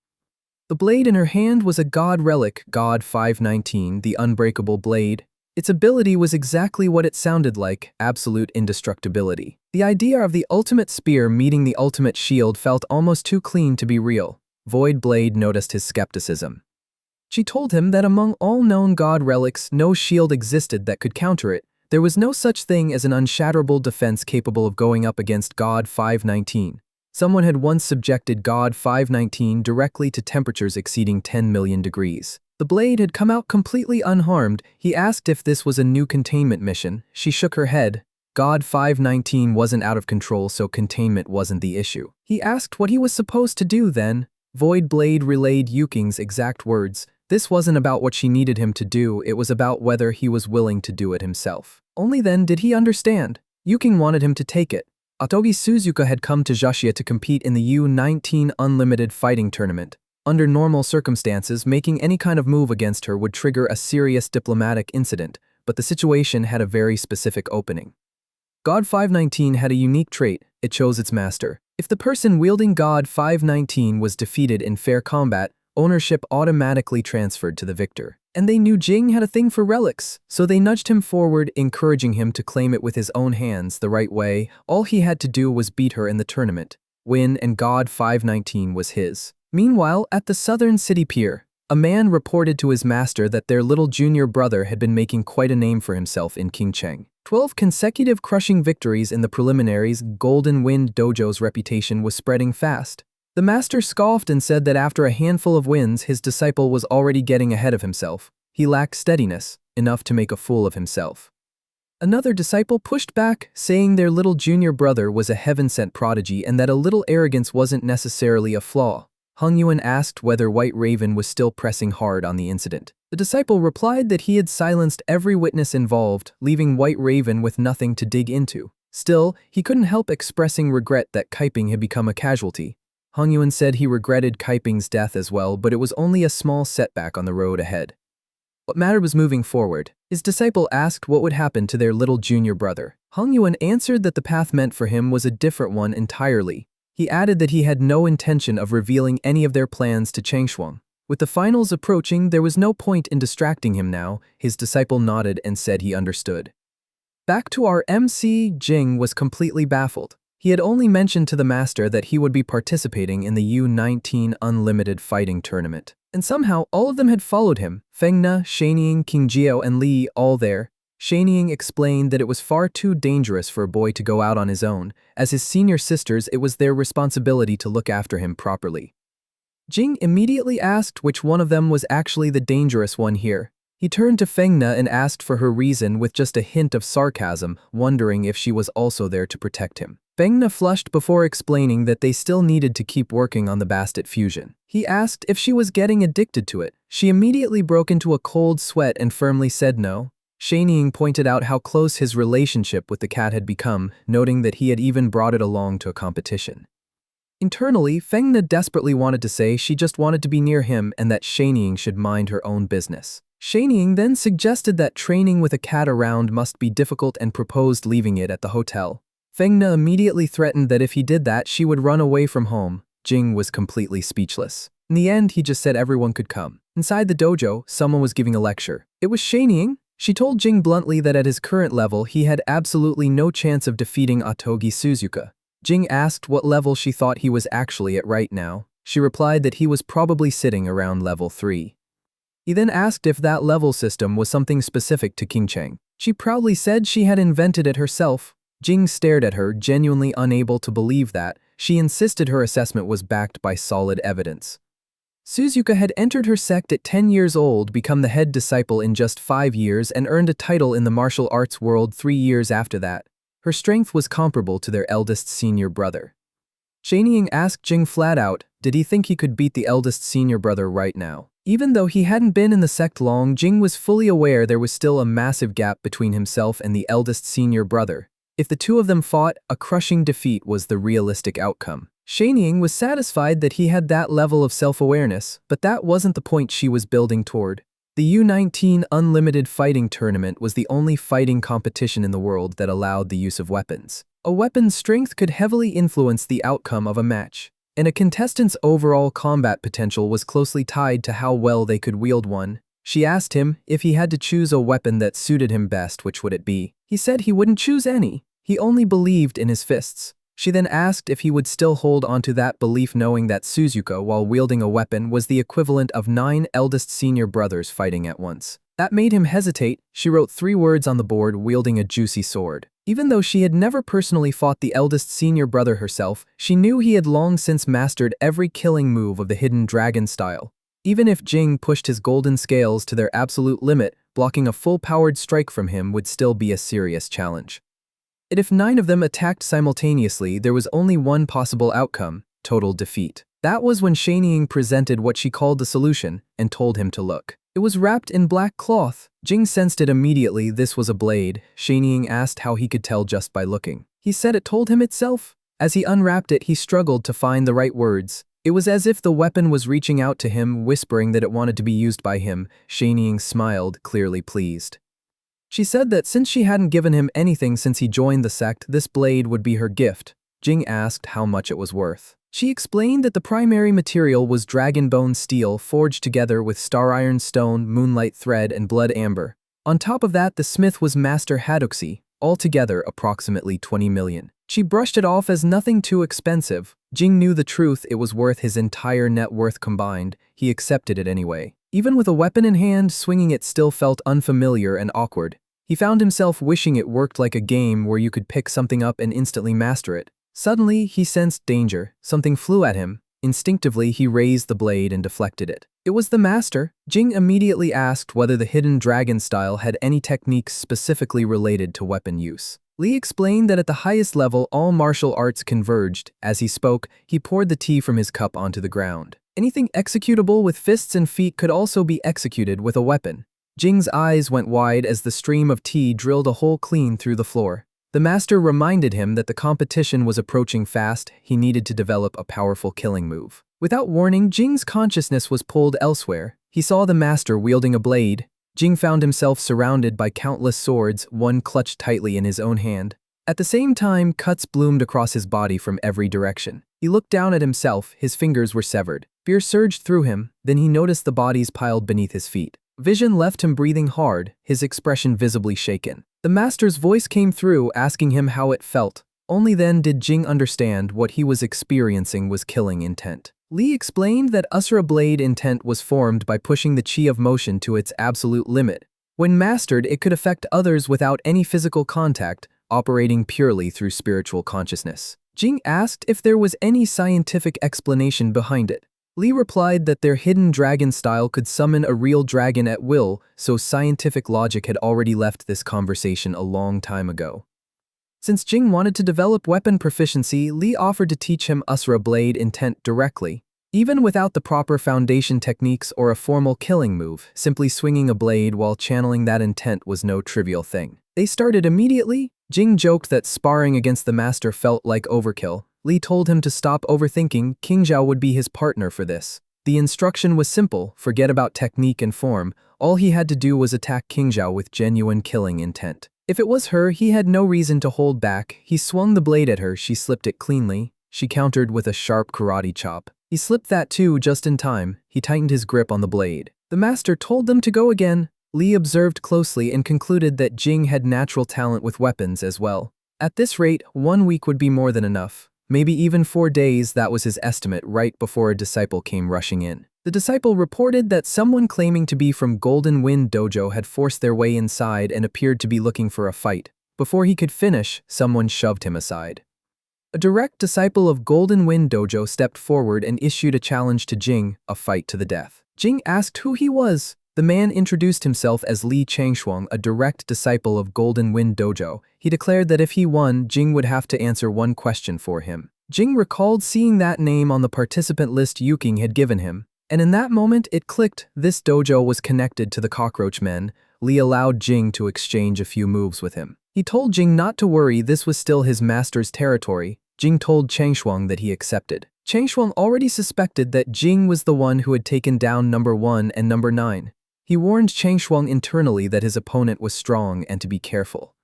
The blade in her hand was a god relic, God 519, the Unbreakable Blade. Its ability was exactly what it sounded like, absolute indestructibility. The idea of the ultimate spear meeting the ultimate shield felt almost too clean to be real. Void Blade noticed his skepticism. She told him that among all known god relics, no shield existed that could counter it. There was no such thing as an unshatterable defense capable of going up against God 519. Someone had once subjected God 519 directly to temperatures exceeding 10 million degrees. The blade had come out completely unharmed. He asked if this was a new containment mission. She shook her head. God 519 wasn't out of control, so containment wasn't the issue. He asked what he was supposed to do then. Void Blade relayed Yuking's exact words. This wasn't about what she needed him to do, it was about whether he was willing to do it himself. Only then did he understand. Yuking wanted him to take it. Atogi Suzuka had come to Joshia to compete in the U-19 Unlimited Fighting Tournament. Under normal circumstances, making any kind of move against her would trigger a serious diplomatic incident, but the situation had a very specific opening. God 519 had a unique trait: it chose its master. If the person wielding God 519 was defeated in fair combat, ownership automatically transferred to the victor. And they knew Jing had a thing for relics, so they nudged him forward, encouraging him to claim it with his own hands the right way. All he had to do was beat her in the tournament, win, and God 519 was his. Meanwhile, at the Southern City Pier, a man reported to his master that their little junior brother had been making quite a name for himself in Qingcheng. 12 consecutive crushing victories in the preliminaries, Golden Wind Dojo's reputation was spreading fast. The master scoffed and said that after a handful of wins, his disciple was already getting ahead of himself. He lacked steadiness, enough to make a fool of himself. Another disciple pushed back, saying their little junior brother was a heaven-sent prodigy and that a little arrogance wasn't necessarily a flaw. Hung Yuan asked whether White Raven was still pressing hard on the incident. The disciple replied that he had silenced every witness involved, leaving White Raven with nothing to dig into. Still, he couldn't help expressing regret that Kaiping had become a casualty. Hongyuan said he regretted Kaiping's death as well, but it was only a small setback on the road ahead. What mattered was moving forward. His disciple asked what would happen to their little junior brother. Hongyuan answered that the path meant for him was a different one entirely. He added that he had no intention of revealing any of their plans to Changshuang. With the finals approaching, there was no point in distracting him now. His disciple nodded and said he understood. Back to our MC, Jing was completely baffled. He had only mentioned to the master that he would be participating in the U-19 Unlimited Fighting Tournament. And somehow, all of them had followed him. Feng Ne, Shanying, King Jiao, and Li, all there. Shanying explained that it was far too dangerous for a boy to go out on his own. As his senior sisters, it was their responsibility to look after him properly. Jing immediately asked which one of them was actually the dangerous one here. He turned to Feng Ne and asked for her reason with just a hint of sarcasm, wondering if she was also there to protect him. Feng Ne flushed before explaining that they still needed to keep working on the Bastet fusion. He asked if she was getting addicted to it. She immediately broke into a cold sweat and firmly said no. Shanying pointed out how close his relationship with the cat had become, noting that he had even brought it along to a competition. Internally, Feng Ne desperately wanted to say she just wanted to be near him and that Shanying should mind her own business. Shanying then suggested that training with a cat around must be difficult and proposed leaving it at the hotel. Feng Ne immediately threatened that if he did that, she would run away from home. Jing was completely speechless. In the end, he just said everyone could come. Inside the dojo, someone was giving a lecture. It was Shanying. She told Jing bluntly that at his current level, he had absolutely no chance of defeating Otogi Suzuka. Jing asked what level she thought he was actually at right now. She replied that he was probably sitting around level 3. He then asked if that level system was something specific to King Cheng. She proudly said she had invented it herself. Jing stared at her, genuinely unable to believe that. She insisted her assessment was backed by solid evidence. Suzuka had entered her sect at 10 years old, become the head disciple in just 5 years, and earned a title in the martial arts world 3 years after that. Her strength was comparable to their eldest senior brother. Shanying asked Jing flat out, did he think he could beat the eldest senior brother right now? Even though he hadn't been in the sect long, Jing was fully aware there was still a massive gap between himself and the eldest senior brother. If the two of them fought, a crushing defeat was the realistic outcome. Shanying was satisfied that he had that level of self-awareness, but that wasn't the point she was building toward. The U-19 Unlimited Fighting Tournament was the only fighting competition in the world that allowed the use of weapons. A weapon's strength could heavily influence the outcome of a match, and a contestant's overall combat potential was closely tied to how well they could wield one. She asked him if he had to choose a weapon that suited him best, which would it be? He said he wouldn't choose any. He only believed in his fists. She then asked if he would still hold onto that belief, knowing that Suzuka, while wielding a weapon, was the equivalent of 9 eldest senior brothers fighting at once. That made him hesitate. She wrote 3 words on the board, wielding a juicy sword. Even though she had never personally fought the eldest senior brother herself, she knew he had long since mastered every killing move of the hidden dragon style. Even if Jing pushed his golden scales to their absolute limit, blocking a full-powered strike from him would still be a serious challenge. And if 9 of them attacked simultaneously, there was only one possible outcome: total defeat. That was when Shanying presented what she called the solution and told him to look. It was wrapped in black cloth. Jing sensed it immediately. This was a blade. Shanying asked how he could tell just by looking. He said it told him itself. As he unwrapped it, he struggled to find the right words. It was as if the weapon was reaching out to him, whispering that it wanted to be used by him. Shanying smiled, clearly pleased. She said that since she hadn't given him anything since he joined the sect, this blade would be her gift. Jing asked how much it was worth. She explained that the primary material was dragon bone steel forged together with star iron stone, moonlight thread, and blood amber. On top of that, the smith was Master Hadoxi, altogether approximately 20 million. She brushed it off as nothing too expensive. Jing knew the truth, it was worth his entire net worth combined. He accepted it anyway. Even with a weapon in hand, swinging it still felt unfamiliar and awkward. He found himself wishing it worked like a game where you could pick something up and instantly master it. Suddenly, he sensed danger. Something flew at him. Instinctively, he raised the blade and deflected it. It was the master. Jing immediately asked whether the hidden dragon style had any techniques specifically related to weapon use. Li explained that at the highest level, all martial arts converged. As he spoke, he poured the tea from his cup onto the ground. Anything executable with fists and feet could also be executed with a weapon. Jing's eyes went wide as the stream of tea drilled a hole clean through the floor. The master reminded him that the competition was approaching fast, he needed to develop a powerful killing move. Without warning, Jing's consciousness was pulled elsewhere. He saw the master wielding a blade. Jing found himself surrounded by countless swords, one clutched tightly in his own hand. At the same time, cuts bloomed across his body from every direction. He looked down at himself, his fingers were severed. Fear surged through him, then he noticed the bodies piled beneath his feet. Vision left him breathing hard, his expression visibly shaken. The master's voice came through, asking him how it felt. Only then did Jing understand what he was experiencing was killing intent. Lee explained that Usura Blade intent was formed by pushing the chi of motion to its absolute limit. When mastered, it could affect others without any physical contact, operating purely through spiritual consciousness. Jing asked if there was any scientific explanation behind it. Lee replied that their hidden dragon style could summon a real dragon at will, so scientific logic had already left this conversation a long time ago. Since Jing wanted to develop weapon proficiency, Lee offered to teach him Usura Blade intent directly. Even without the proper foundation techniques or a formal killing move, simply swinging a blade while channeling that intent was no trivial thing. They started immediately. Jing joked that sparring against the master felt like overkill. Lee told him to stop overthinking, King Zhao would be his partner for this. The instruction was simple, forget about technique and form, all he had to do was attack King Zhao with genuine killing intent. If it was her, he had no reason to hold back. He swung the blade at her, she slipped it cleanly. She countered with a sharp karate chop. He slipped that too, just in time. He tightened his grip on the blade. The master told them to go again. Lee observed closely and concluded that Jing had natural talent with weapons as well. At this rate, 1 week would be more than enough. Maybe even 4 days, that was his estimate right before a disciple came rushing in. The disciple reported that someone claiming to be from Golden Wind Dojo had forced their way inside and appeared to be looking for a fight. Before he could finish, someone shoved him aside. A direct disciple of Golden Wind Dojo stepped forward and issued a challenge to Jing, a fight to the death. Jing asked who he was. The man introduced himself as Li Changshuang, a direct disciple of Golden Wind Dojo. He declared that if he won, Jing would have to answer one question for him. Jing recalled seeing that name on the participant list Yuking had given him, and in that moment it clicked, this dojo was connected to the cockroach men. Li allowed Jing to exchange a few moves with him. He told Jing not to worry, this was still his master's territory. Jing told Changshuang that he accepted. Changshuang already suspected that Jing was the one who had taken down number 1 and number 9. He warned Changshuang internally that his opponent was strong and to be careful.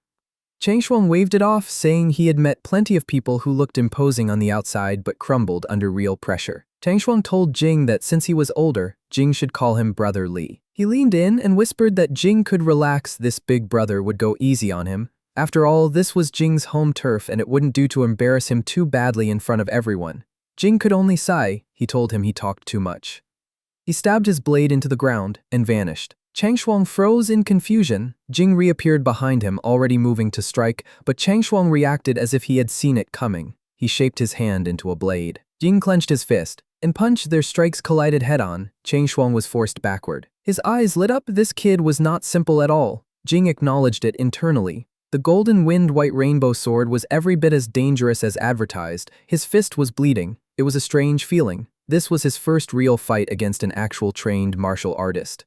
Changshuang waved it off, saying he had met plenty of people who looked imposing on the outside but crumbled under real pressure. Changshuang told Jing that since he was older, Jing should call him Brother Li. He leaned in and whispered that Jing could relax, this big brother would go easy on him. After all, this was Jing's home turf and it wouldn't do to embarrass him too badly in front of everyone. Jing could only sigh. He told him he talked too much. He stabbed his blade into the ground and vanished. Changshuang froze in confusion. Jing reappeared behind him, already moving to strike, but Changshuang reacted as if he had seen it coming. He shaped his hand into a blade. Jing clenched his fist. In punch, their strikes collided head-on. Changshuang was forced backward. His eyes lit up. This kid was not simple at all. Jing acknowledged it internally. The Golden Wind White Rainbow sword was every bit as dangerous as advertised. His fist was bleeding. It was a strange feeling. This was his first real fight against an actual trained martial artist.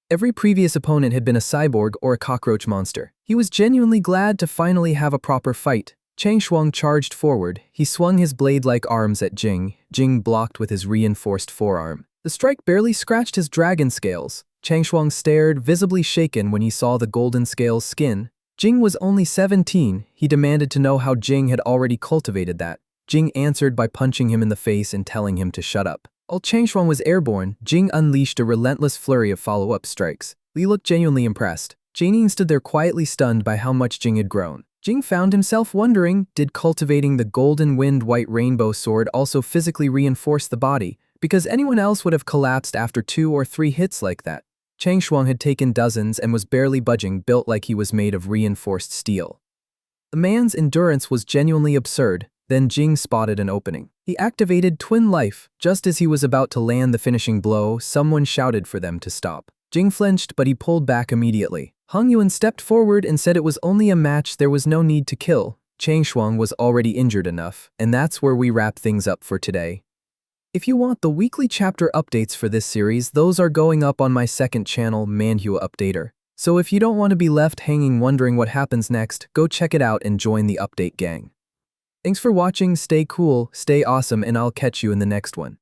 Every previous opponent had been a cyborg or a cockroach monster. He was genuinely glad to finally have a proper fight. Changshuang charged forward. He swung his blade-like arms at Jing. Jing blocked with his reinforced forearm. The strike barely scratched his dragon scales. Changshuang stared, visibly shaken when he saw the golden scales skin. Jing was only 17. He demanded to know how Jing had already cultivated that. Jing answered by punching him in the face and telling him to shut up. While Changshuang was airborne, Jing unleashed a relentless flurry of follow-up strikes. Li looked genuinely impressed. Jining stood there quietly stunned by how much Jing had grown. Jing found himself wondering, did cultivating the Golden Wind White Rainbow sword also physically reinforce the body? Because anyone else would have collapsed after 2 or 3 hits like that. Changshuang had taken dozens and was barely budging, built like he was made of reinforced steel. The man's endurance was genuinely absurd. Then Jing spotted an opening. He activated Twin Life. Just as he was about to land the finishing blow, someone shouted for them to stop. Jing flinched, but he pulled back immediately. Hung Yuan stepped forward and said it was only a match, there was no need to kill. Changshuang was already injured enough, and that's where we wrap things up for today. If you want the weekly chapter updates for this series, those are going up on my second channel, Manhwa Updater. So if you don't want to be left hanging wondering what happens next, go check it out and join the update gang. Thanks for watching, stay cool, stay awesome, and I'll catch you in the next one.